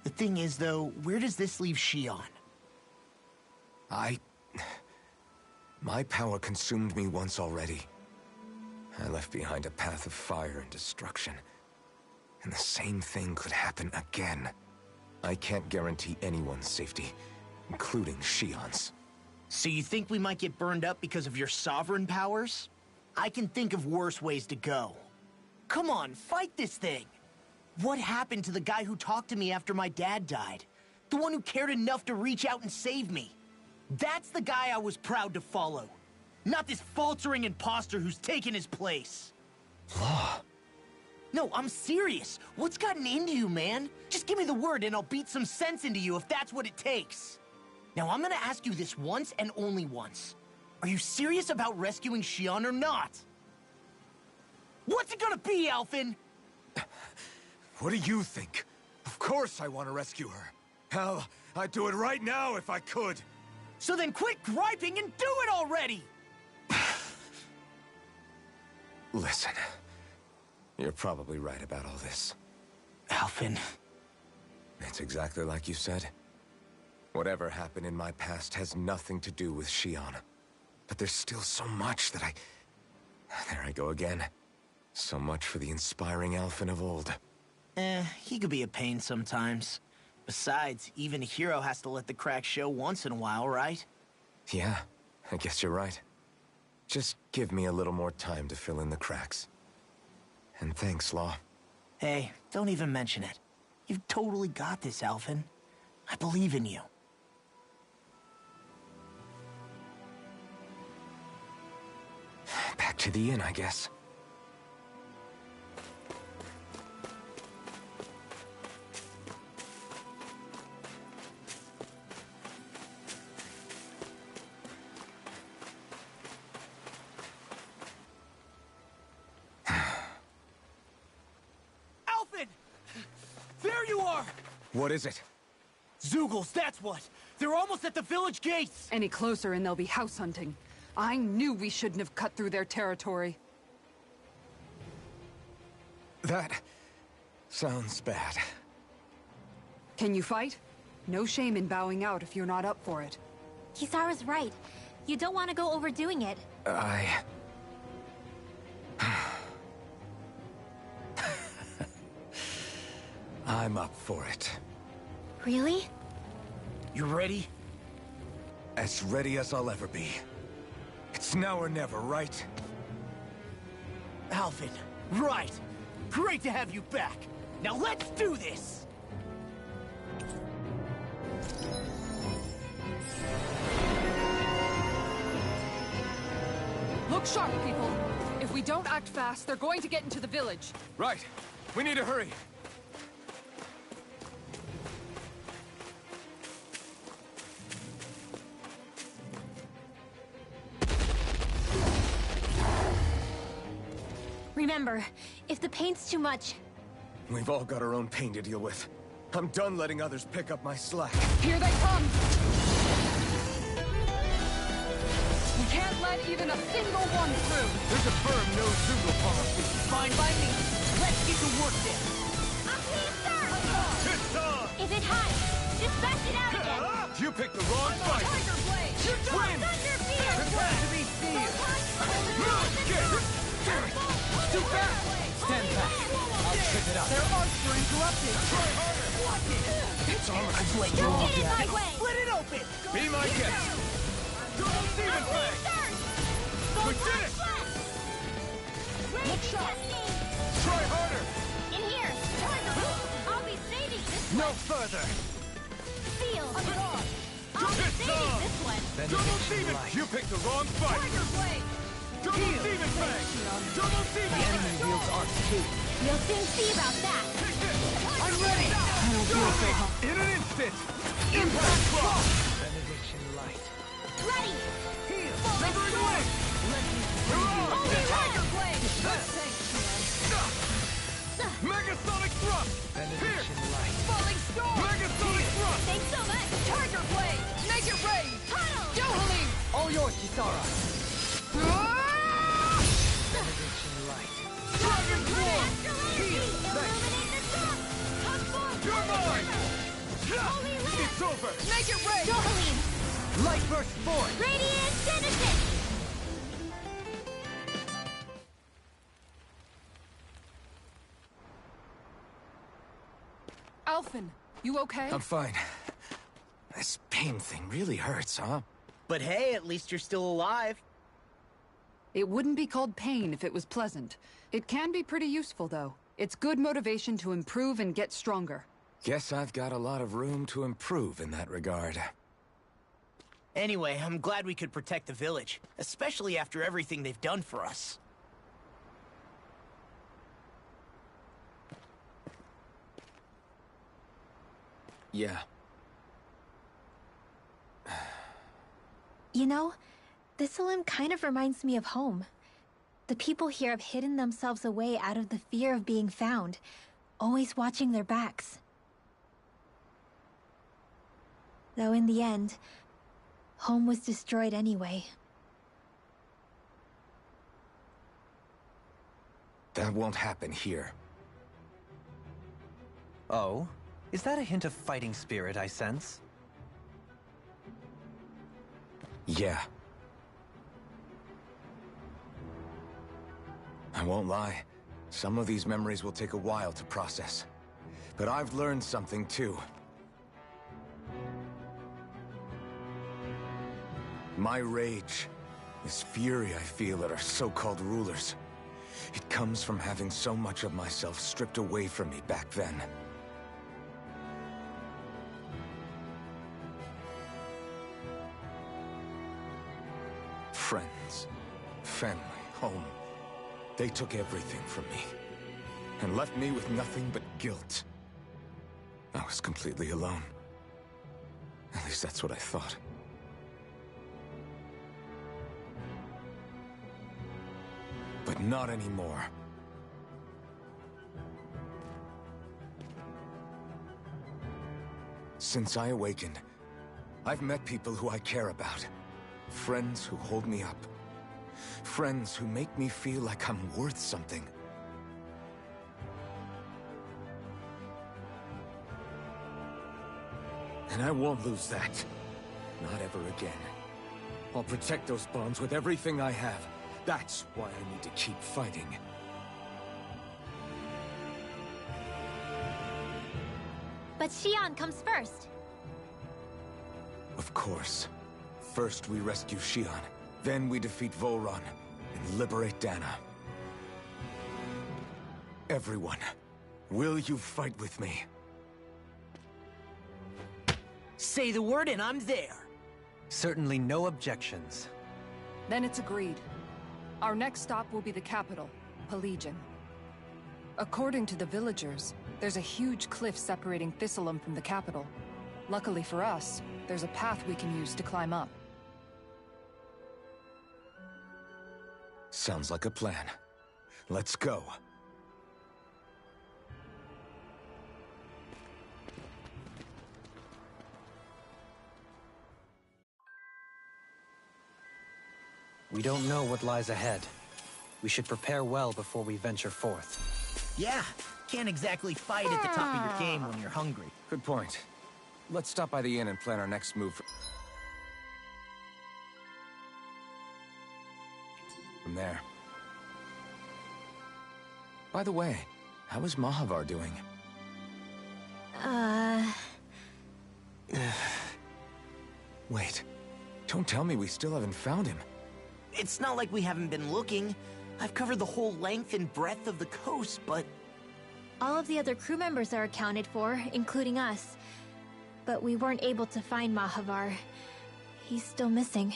The thing is, though, where does this leave Shion? My power consumed me once already. I left behind a path of fire and destruction. And the same thing could happen again. I can't guarantee anyone's safety, including Shion's. So you think we might get burned up because of your sovereign powers? I can think of worse ways to go. Come on, fight this thing! What happened to the guy who talked to me after my dad died? The one who cared enough to reach out and save me? That's the guy I was proud to follow. Not this faltering imposter who's taken his place. Law. No, I'm serious. What's gotten into you, man? Just give me the word and I'll beat some sense into you if that's what it takes. Now, I'm gonna ask you this once and only once. Are you serious about rescuing Shion or not? What's it gonna be, Alphen? What do you think? Of course I want to rescue her. Hell, I'd do it right now if I could. So then quit griping and do it already! Listen, you're probably right about all this. Alphen. It's exactly like you said. Whatever happened in my past has nothing to do with Shion. But there's still so much that There I go again. So much for the inspiring Alphen of old. He could be a pain sometimes. Besides, even a hero has to let the cracks show once in a while, right? Yeah, I guess you're right. Just give me a little more time to fill in the cracks. And thanks, Law. Hey, don't even mention it. You've totally got this, Alphen. I believe in you. Back to the inn, I guess. Alphen! There you are! What is it? Zeugles, that's what! They're almost at the village gates! Any closer and they'll be house hunting. I knew we shouldn't have cut through their territory. That sounds bad. Can you fight? No shame in bowing out if you're not up for it. Kisara's right. You don't want to go overdoing it. I'm up for it. Really? You ready? As ready as I'll ever be. It's now or never, right? Alphen, right! Great to have you back! Now let's do this! Look sharp, people. If we don't act fast, they're going to get into the village. Right. We need to hurry. Remember, if the pain's too much... We've all got our own pain to deal with. I'm done letting others pick up my slack. Here they come! We can't let even a single one through! There's a firm no Zeugle policy. Fine by me. Let's get to work then. If it hides, just bash it out again! You picked the wrong fight! Tiger Blade! Win! Thunder Prepare to be sealed. Too fast! Stand back. I'll trip it up. Their arcs were interrupted. Try harder. Block it. It's almost as late. Don't get in my way! Split it open. Be my guest! Double Demon Fang! We did it! Great testing! Try harder! In here! I'll be saving this one! No further. Seal! I'll be It's saving on! this one! Double Demon! You picked the wrong fight! Tiger Blade! Double Demon Fang! Double Demon The enemy Fang! wields arcs too. You'll soon see about that! Take this! I'm ready. I don't feel so hot. In an instant! Impact cross. Benediction light. Ready! Heal. Severing Wing! Holy Tiger Blade! Megasonic Thrust! Here! Falling storm! Megasonic Thrust! Thanks so much! Tiger Blade! Make it rain! Tunnel! Yohalim! All yours, Kisara. Benediction light. Dragon Claw! Illuminate the top! Come forth! You're mine! Holy Lamp! It's over! Make it rain! Yohalim! Light burst forth. Radiant Genesis! Alphen, you okay? I'm fine. This pain thing really hurts, huh? But hey, at least you're still alive. It wouldn't be called pain if it was pleasant. It can be pretty useful, though. It's good motivation to improve and get stronger. Guess I've got a lot of room to improve in that regard. Anyway, I'm glad we could protect the village, especially after everything they've done for us. Yeah. You know, Thistleim kind of reminds me of home. The people here have hidden themselves away out of the fear of being found, always watching their backs. Though in the end, home was destroyed anyway. That won't happen here. Oh? Is that a hint of fighting spirit I sense? Yeah. I won't lie. Some of these memories will take a while to process. But I've learned something too. My rage, this fury I feel at our so-called rulers, it comes from having so much of myself stripped away from me back then. Friends, family, home. They took everything from me, and left me with nothing but guilt. I was completely alone. At least that's what I thought. But not anymore. Since I awakened, I've met people who I care about. Friends who hold me up. Friends who make me feel like I'm worth something. And I won't lose that. Not ever again. I'll protect those bonds with everything I have. That's why I need to keep fighting. But Xion comes first. Of course. First we rescue Xion, then we defeat Volron and liberate Dana. Everyone, will you fight with me? Say the word and I'm there. Certainly no objections. Then it's agreed. Our next stop will be the capital, Pelegion. According to the villagers, there's a huge cliff separating Thistleum from the capital. Luckily for us, there's a path we can use to climb up. Sounds like a plan. Let's go. We don't know what lies ahead. We should prepare well before we venture forth. Yeah, can't exactly fight at the top of your game when you're hungry. Good point. Let's stop by the inn and plan our next move from there. By the way, how is Mahavar doing? Wait, don't tell me we still haven't found him. It's not like we haven't been looking. I've covered the whole length and breadth of the coast, but... All of the other crew members are accounted for, including us. But we weren't able to find Mahavar. He's still missing.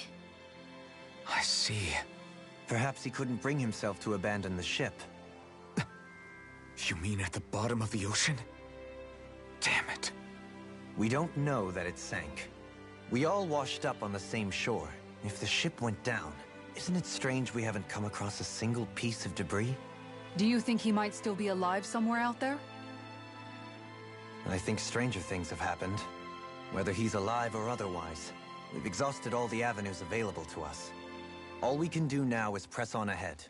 I see. Perhaps he couldn't bring himself to abandon the ship. You mean at the bottom of the ocean? Damn it. We don't know that it sank. We all washed up on the same shore. If the ship went down, isn't it strange we haven't come across a single piece of debris? Do you think he might still be alive somewhere out there? I think stranger things have happened. Whether he's alive or otherwise, we've exhausted all the avenues available to us. All we can do now is press on ahead.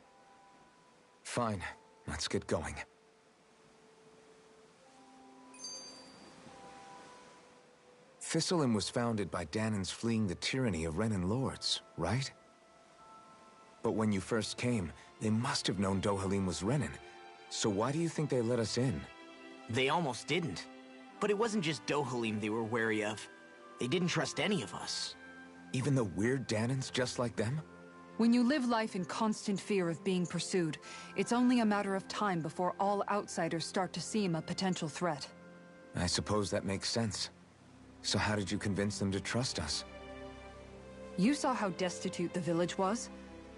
Fine. Let's get going. Thistleum was founded by Danans fleeing the tyranny of Renan lords, right? But when you first came, they must have known Dohalim was Renan. So why do you think they let us in? They almost didn't. But it wasn't just Dohalim they were wary of. They didn't trust any of us. Even the weird Danans just like them? When you live life in constant fear of being pursued, it's only a matter of time before all outsiders start to seem a potential threat. I suppose that makes sense. So how did you convince them to trust us? You saw how destitute the village was.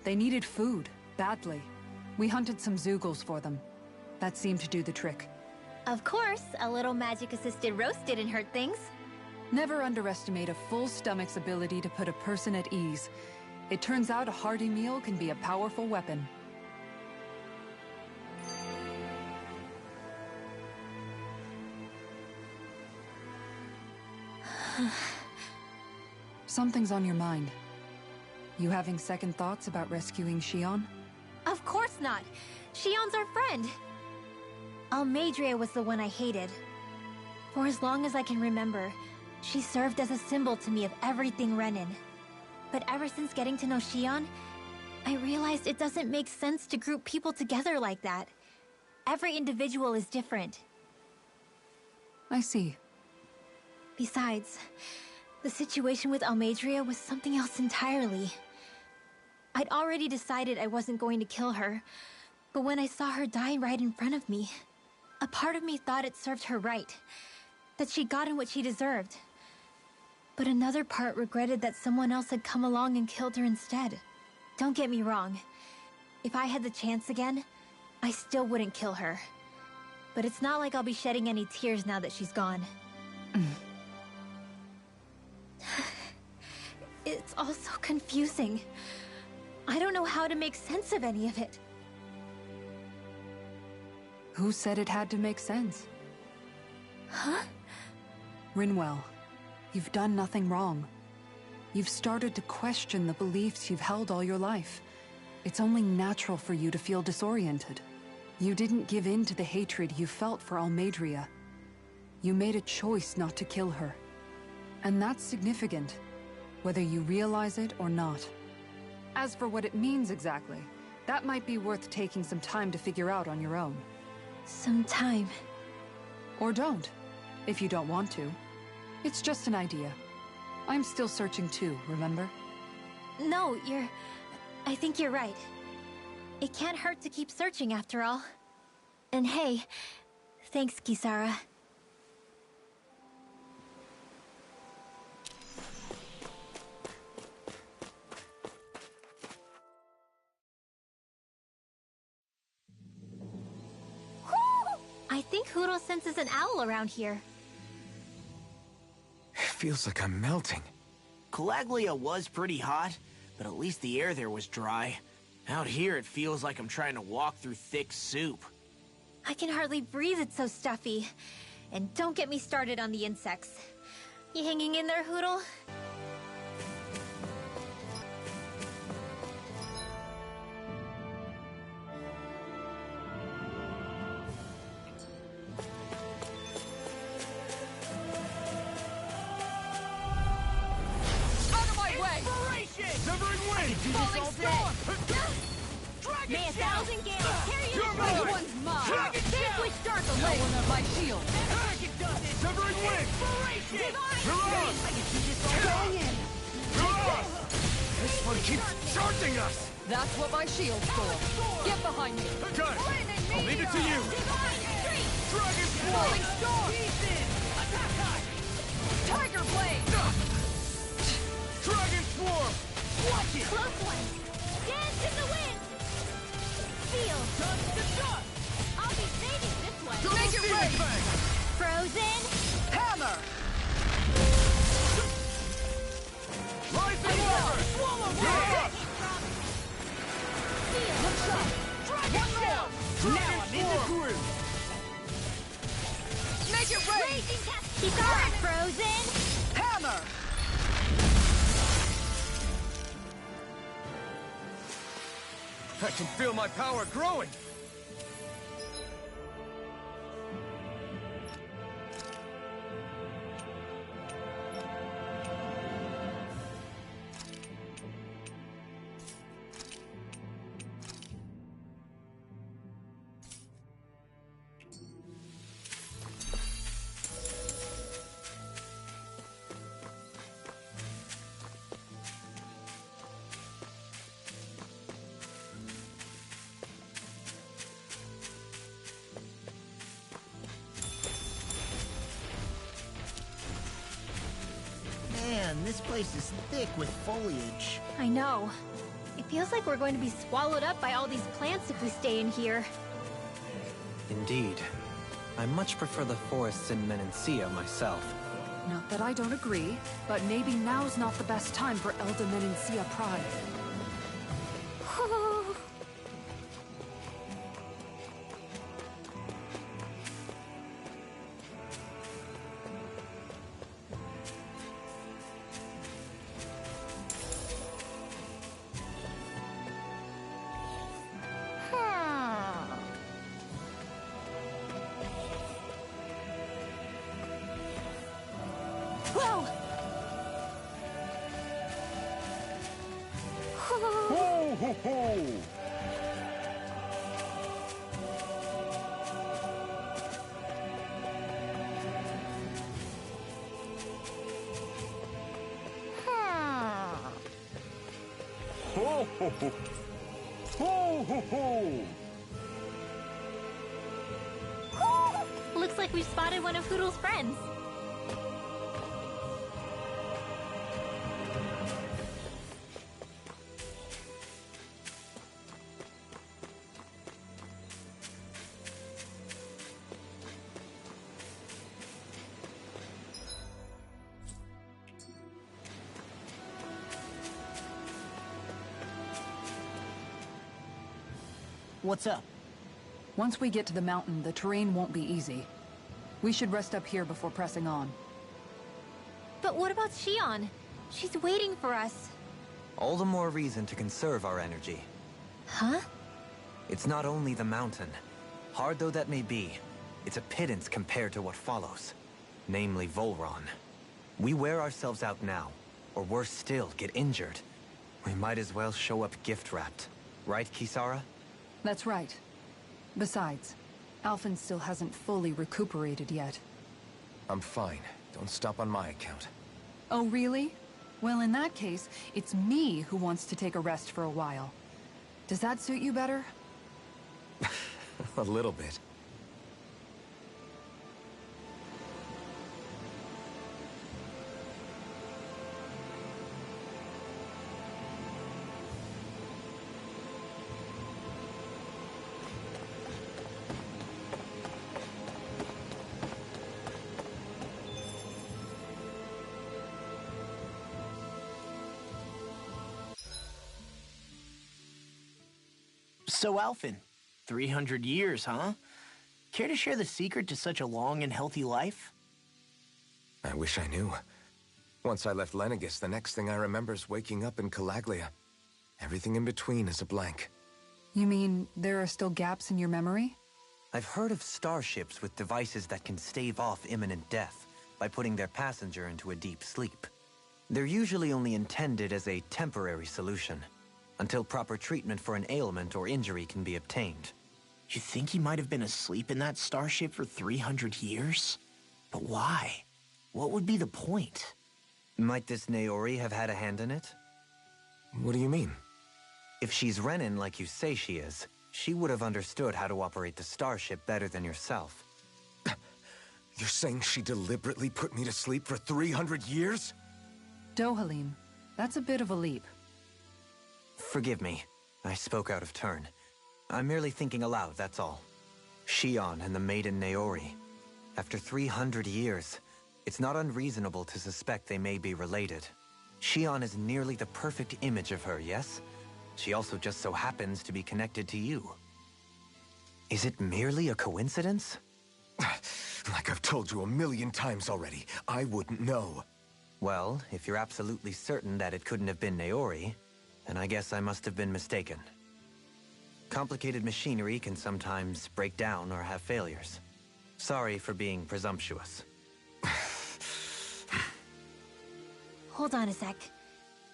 They needed food, badly. We hunted some Zeugles for them. That seemed to do the trick. Of course, a little magic-assisted roast didn't hurt things. Never underestimate a full stomach's ability to put a person at ease. It turns out a hearty meal can be a powerful weapon. Something's on your mind. You having second thoughts about rescuing Xion? Of course not! Xion's our friend! Almeidrea was the one I hated. For as long as I can remember, she served as a symbol to me of everything Renan. But ever since getting to know Xion, I realized it doesn't make sense to group people together like that. Every individual is different. I see. Besides, the situation with Almeidrea was something else entirely. I'd already decided I wasn't going to kill her, but when I saw her die right in front of me, a part of me thought it served her right, that she'd gotten what she deserved. But another part regretted that someone else had come along and killed her instead. Don't get me wrong. If I had the chance again, I still wouldn't kill her. But it's not like I'll be shedding any tears now that she's gone. It's all so confusing. I don't know how to make sense of any of it. Who said it had to make sense? Huh? Rinwell, you've done nothing wrong. You've started to question the beliefs you've held all your life. It's only natural for you to feel disoriented. You didn't give in to the hatred you felt for Almeidrea. You made a choice not to kill her. And that's significant, whether you realize it or not. As for what it means exactly, that might be worth taking some time to figure out on your own. Some time. Or don't, if you don't want to. It's just an idea. I'm still searching too, remember? No, I think you're right. It can't hurt to keep searching after all. And hey, thanks, Kisara. I think Huro senses an owl around here. It feels like I'm melting. Calaglia was pretty hot, but at least the air there was dry. Out here, it feels like I'm trying to walk through thick soup. I can hardly breathe, it's so stuffy. And don't get me started on the insects. You hanging in there, Hootle? May a thousand gales carry you You're through. one's mine. Dragon Vanquish Dark No Elate. one of my shield. Dragon does it. Severing Wind. Inspiration. Divine You're on. Strength. I can see this all going in. You're on. This one keeps charging us. That's what my shield's for. Get behind me. Got it. I'll leave it to you. Divine Strength. Dragon Falling Swarm. Storm! Attack time. Tiger Blade! Dragon Swarm. Watch it. Close one. Dance in the wind. Feel. Dust to dust. I'll be saving this one. Make it rain! Frozen. Hammer! Rising River. Swallow Yeah. Feel. Look sharp! Dragon Swarm. Now I'm in the groove. Make it rain! Raging Cat. Kisara. Frozen. Hammer! I can feel my power growing. Man, this place is thick with foliage. I know. It feels like we're going to be swallowed up by all these plants if we stay in here. Indeed. I much prefer the forests in Menancia myself. Not that I don't agree, but maybe now's not the best time for Elda Menancia Pride. Whoa! Ho, ho, ho! Ho, ho, ho! Looks like we've spotted one of Hoodle's friends. What's up? Once we get to the mountain, the terrain won't be easy. We should rest up here before pressing on. But what about Shion? She's waiting for us. All the more reason to conserve our energy. Huh? It's not only the mountain. Hard though that may be, it's a pittance compared to what follows. Namely Volron. We wear ourselves out now, or worse still, get injured. We might as well show up gift-wrapped. Right, Kisara? That's right. Besides, Alphen still hasn't fully recuperated yet. I'm fine. Don't stop on my account. Oh, really? Well, in that case, it's me who wants to take a rest for a while. Does that suit you better? A little bit. So, Alphen, 300 years, huh? Care to share the secret to such a long and healthy life? I wish I knew. Once I left Lenegis, the next thing I remember is waking up in Calaglia. Everything in between is a blank. You mean there are still gaps in your memory? I've heard of starships with devices that can stave off imminent death by putting their passenger into a deep sleep. They're usually only intended as a temporary solution, until proper treatment for an ailment or injury can be obtained. You think he might have been asleep in that starship for 300 years? But why? What would be the point? Might this Naori have had a hand in it? What do you mean? If she's Renin like you say she is, she would have understood how to operate the starship better than yourself. You're saying she deliberately put me to sleep for 300 years? Dohalim, that's a bit of a leap. Forgive me. I spoke out of turn. I'm merely thinking aloud, that's all. Shion and the maiden Naori. After 300 years, it's not unreasonable to suspect they may be related. Shion is nearly the perfect image of her, yes? She also just so happens to be connected to you. Is it merely a coincidence? Like I've told you 1,000,000 times already, I wouldn't know. Well, if you're absolutely certain that it couldn't have been Naori, then I guess I must have been mistaken. Complicated machinery can sometimes break down or have failures. Sorry for being presumptuous. Hold on a sec.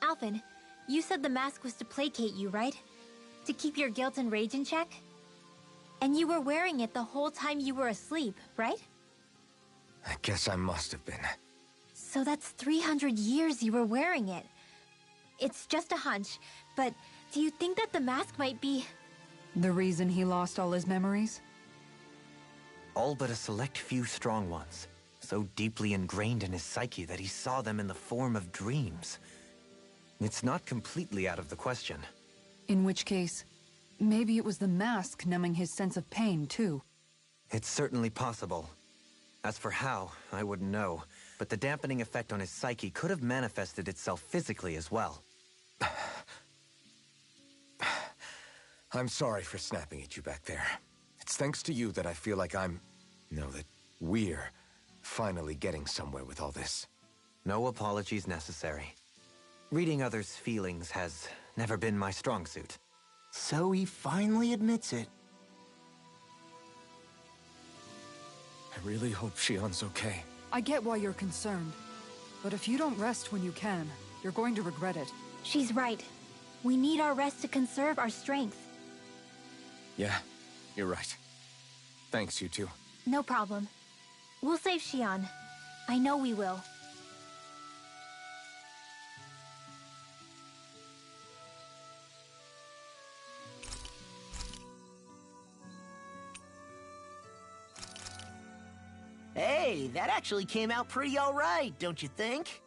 Alphen, you said the mask was to placate you, right? To keep your guilt and rage in check? And you were wearing it the whole time you were asleep, right? I guess I must have been. So that's 300 years you were wearing it. It's just a hunch, but do you think that the mask might be... The reason he lost all his memories? All but a select few strong ones, so deeply ingrained in his psyche that he saw them in the form of dreams. It's not completely out of the question. In which case, maybe it was the mask numbing his sense of pain, too. It's certainly possible. As for how, I wouldn't know, but the dampening effect on his psyche could have manifested itself physically as well. I'm sorry for snapping at you back there. It's thanks to you that I feel like that we're finally getting somewhere with all this. No apologies necessary. Reading others' feelings has never been my strong suit. So he finally admits it. I really hope Shion's okay. I get why you're concerned. But if you don't rest when you can, you're going to regret it. She's right. We need our rest to conserve our strength. Yeah, you're right. Thanks, you two. No problem. We'll save Shion. I know we will. Hey, that actually came out pretty all right, don't you think?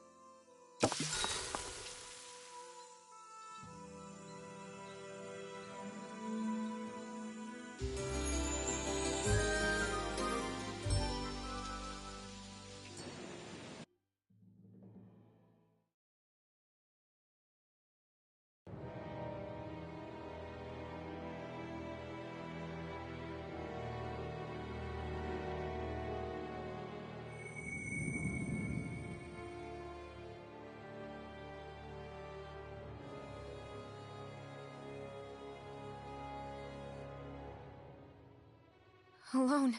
Alone.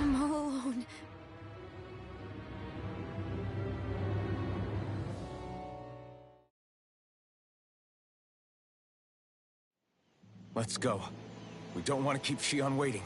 I'm all alone. Let's go. We don't want to keep Shion waiting.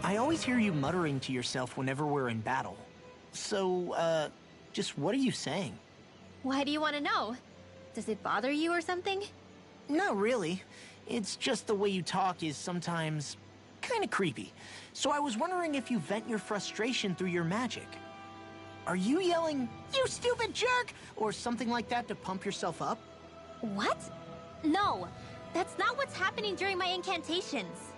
I always hear you muttering to yourself whenever we're in battle. So, just what are you saying? Why do you want to know? Does it bother you or something? Not really. It's just the way you talk is sometimes kind of creepy. So I was wondering if you vent your frustration through your magic. Are you yelling, "You stupid jerk," or something like that to pump yourself up? What? No, that's not what's happening during my incantations.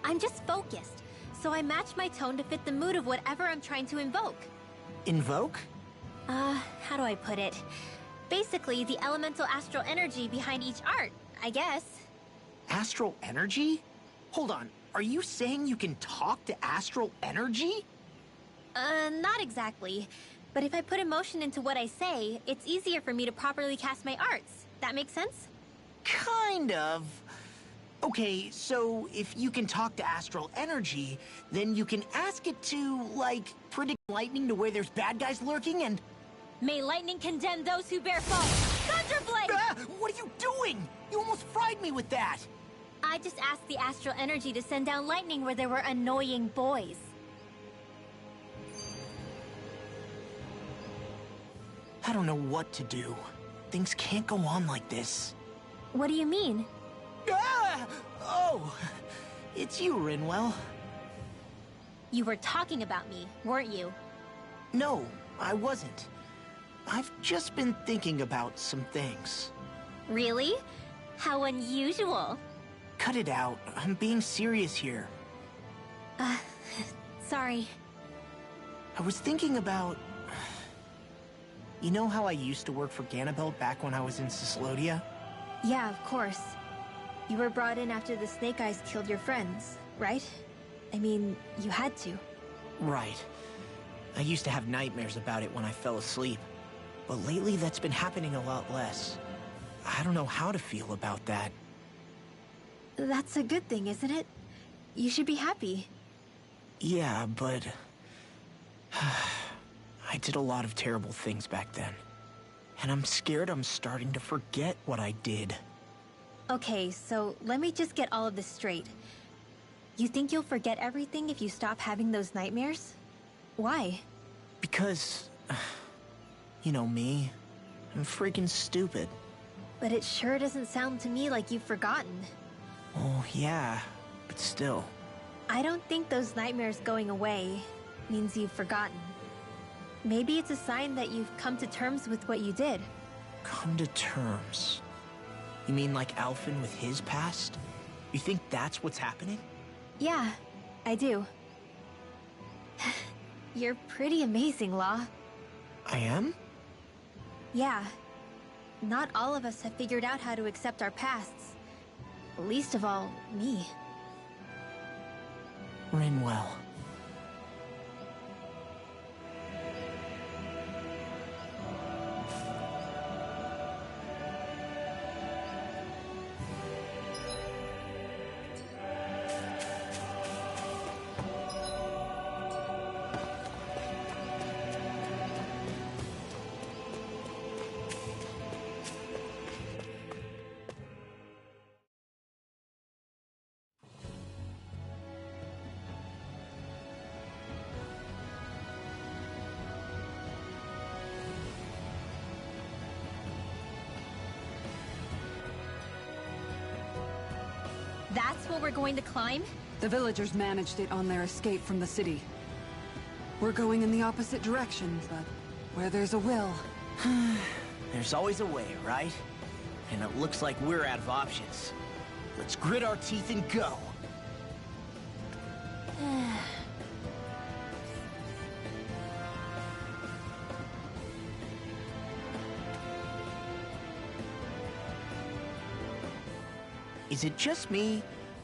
I'm just focused, so I match my tone to fit the mood of whatever I'm trying to invoke. Invoke? How do I put it? Basically, the elemental astral energy behind each art, I guess. Astral energy? Hold on, are you saying you can talk to astral energy? Not exactly. But if I put emotion into what I say, it's easier for me to properly cast my arts. That make sense? Kind of. Okay, so if you can talk to astral energy, then you can ask it to, like, predict lightning to where there's bad guys lurking and... May lightning condemn those who bear false! Thunderblade! Ah, what are you doing? You almost fried me with that! I just asked the astral energy to send down lightning where there were annoying boys. I don't know what to do. Things can't go on like this. What do you mean? Ah! Oh, it's you, Rinwell. You were talking about me, weren't you? No, I wasn't. I've just been thinking about some things. Really? How unusual. Cut it out. I'm being serious here. Sorry. I was thinking about... You know how I used to work for Ganabelt back when I was in Cyslodia? Yeah, of course. You were brought in after the Snake Eyes killed your friends, right? I mean, you had to. Right. I used to have nightmares about it when I fell asleep. But lately, that's been happening a lot less. I don't know how to feel about that. That's a good thing, isn't it? You should be happy. Yeah, but... I did a lot of terrible things back then. And I'm scared I'm starting to forget what I did. Okay, so let me just get all of this straight. You think you'll forget everything if you stop having those nightmares? Why? Because... You know me. I'm freaking stupid. But it sure doesn't sound to me like you've forgotten. Oh, yeah. But still. I don't think those nightmares going away means you've forgotten. Maybe it's a sign that you've come to terms with what you did. Come to terms? You mean like Alphen with his past? You think that's what's happening? Yeah, I do. You're pretty amazing, Law. I am? Yeah. Not all of us have figured out how to accept our pasts. Least of all, me. Rinwell. That's what we're going to climb? The villagers managed it on their escape from the city. We're going in the opposite direction, but where there's a will... There's always a way, right? And it looks like we're out of options. Let's grit our teeth and go. Is it just me,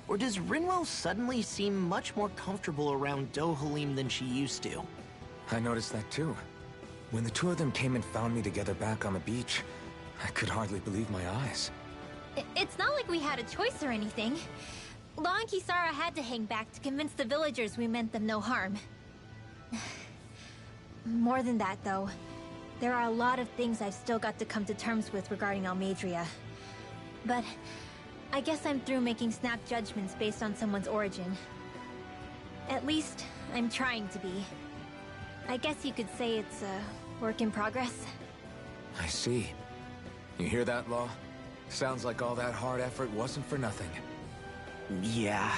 or does Rinwell suddenly seem much more comfortable around Dohalim than she used to? I noticed that too. When the two of them came and found me together back on the beach, I could hardly believe my eyes. It's not like we had a choice or anything. Law and Kisara had to hang back to convince the villagers we meant them no harm. More than that, though. There are a lot of things I've still got to come to terms with regarding Almeidrea. But I guess I'm through making snap judgments based on someone's origin. At least, I'm trying to be. I guess you could say it's a work in progress. I see. You hear that, Law? Sounds like all that hard effort wasn't for nothing. Yeah.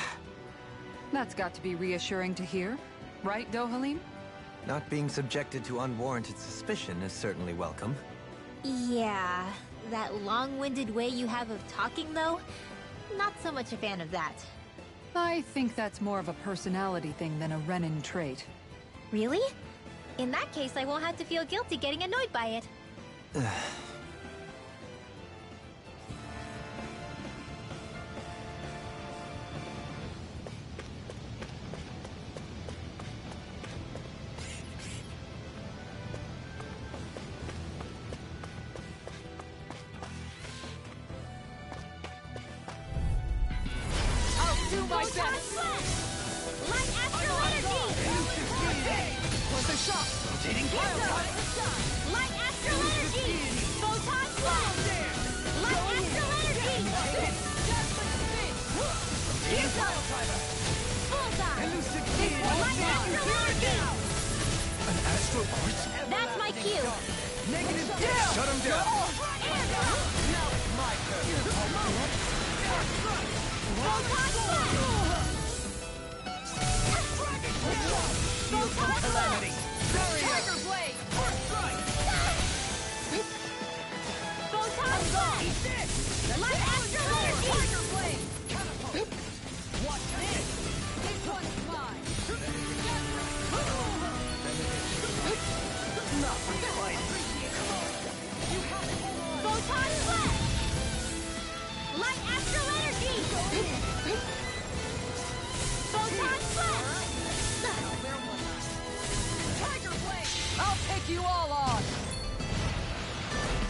That's got to be reassuring to hear. Right, Dohalim? Not being subjected to unwarranted suspicion is certainly welcome. Yeah, that long-winded way you have of talking, though? Not so much a fan of that. I think that's more of a personality thing than a Renin trait. Really? In that case, I won't have to feel guilty getting annoyed by it. Do my best! Light Astral Energy! Worth a shot! Rotating Light Astral Energy! Photon Flash! Light Astral Energy! Bullseye! Light Astral Energy! An Astral Arts? That's my cue! Negative down! Shut him down! Now it's my turn! Photon Flash! Shield from calamity! Tiger Blade! First strike! Photon Flash! Light Astral Energy! Tiger Blade! Watch this! This one's mine! Not fighting. Photon Flash! Light Astral Energy! Photon Flash! Tiger Blade! I'll take you all on!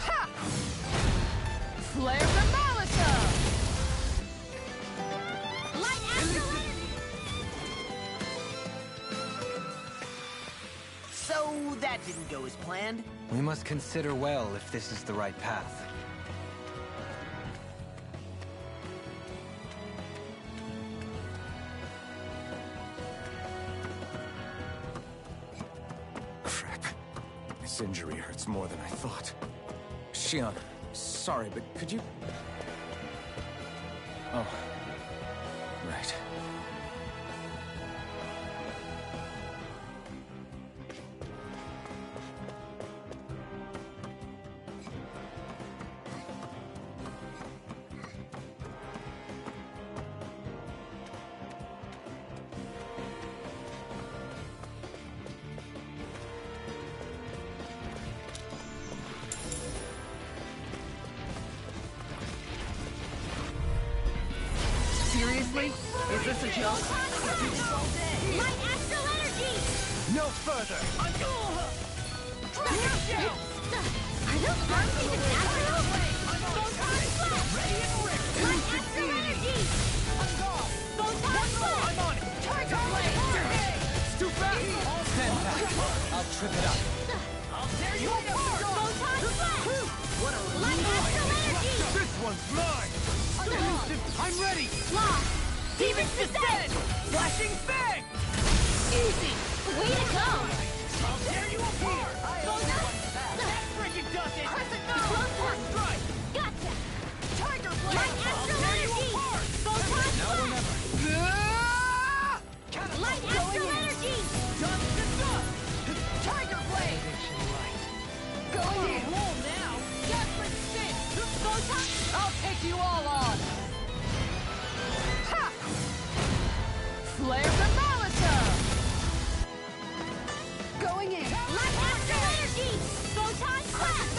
Ha! Flare the Malita! Light Astral Energy! So that didn't go as planned. We must consider well if this is the right path. Crap. This injury hurts more than I thought. Shion, sorry, but could you... Oh. Right. Seriously? Is this a joke? Light Astral Energy! No further. Are those arms even natural? Photon Flash! Light Astral Energy! Photon Flash! I'm on it. Tiger Blade! It's too fast. Stand back. I'll trip it up. I'll tear you apart. Photon Flash! Light Astral Energy! This one's mine. I'm ready. Lost! Demon's Descent! Flashing Fang. Easy! Way to go! I'll tear you apart. Photon! Freaking does it. Crescent Moon! First strike. Gotcha! Tiger Blade. Light Astral tear you Energy! apart. Photon Now or Flash! never. Light Astral Energy! Dust to dust. Tiger Blade. Going in! Roll now. Gatling Spin! Photon! I'll take you all on! Ha! Flare the Malita! Going in! Light Astral Energy! Photon Flash!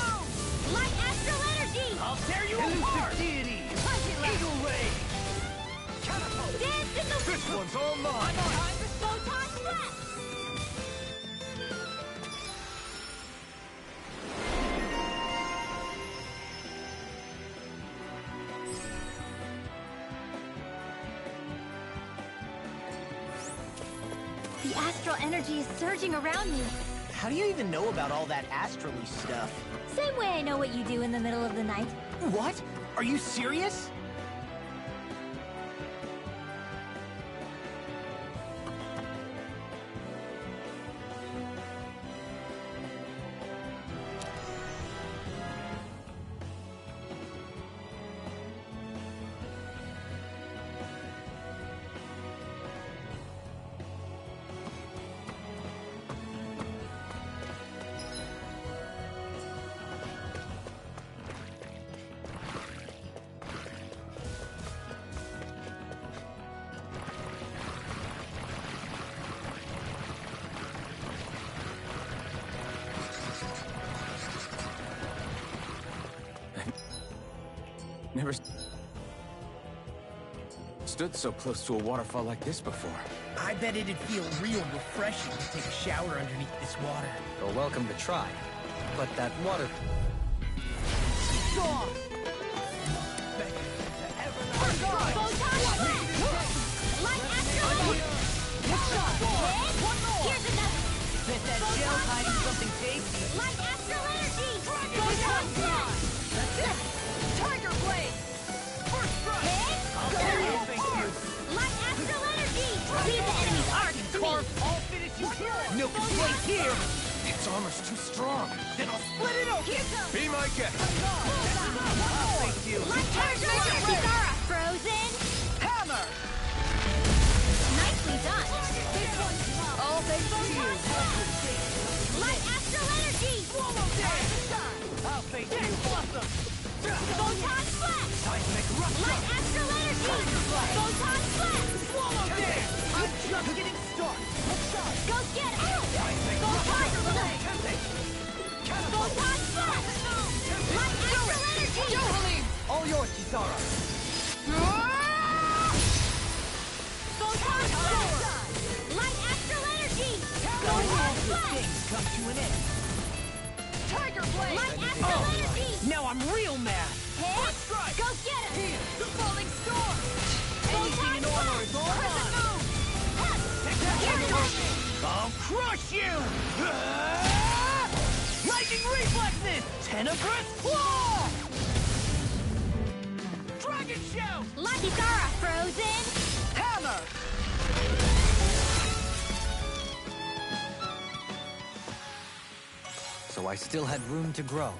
Light Astral Energy! I'll tear you apart. deity! Eagle Ray. Dance in the This one's all mine. Photon Flash! The astral energy is surging around me. How do you even know about all that astrally stuff? Same way I know what you do in the middle of the night. What? Are you serious? Never stood so close to a waterfall like this before. I bet it'd feel real refreshing to take a shower underneath this water. You're welcome to try. But that water... Light astral energy! Photon blast! Tiger blade! First strike! Light astral energy! Leave the enemy's arc to me! I'll finish you here! Milk is right here! Its armor's too strong. Then I'll split it open! Here goes! Be my guest. Thank you! Light astral energy! Kisara! Frozen! Hammer! Nicely done! All thanks to you! Light astral energy! Swallow dance! I'll face you! Blossom! Photon flash! Seismic rupture! Light astral energy! Photon flash! Swallow dance! I'm just getting started! Go get it! Photon flash! Photon flash! Light astral energy! All yours, Kisara! Photon flash! Light astral energy! Photon flash! Come to an end! Tiger blade! Light astral energy! Now I'm real mad! Hit! Go get it! Here! The falling storm! Photon Anything in armor is all Crescent mine! moon! Here goes! I'll crush you! Lightning reflexes! Tenebrous claw! Dragon shout! Light Kisara! Frozen! Hammer! So I still had room to grow.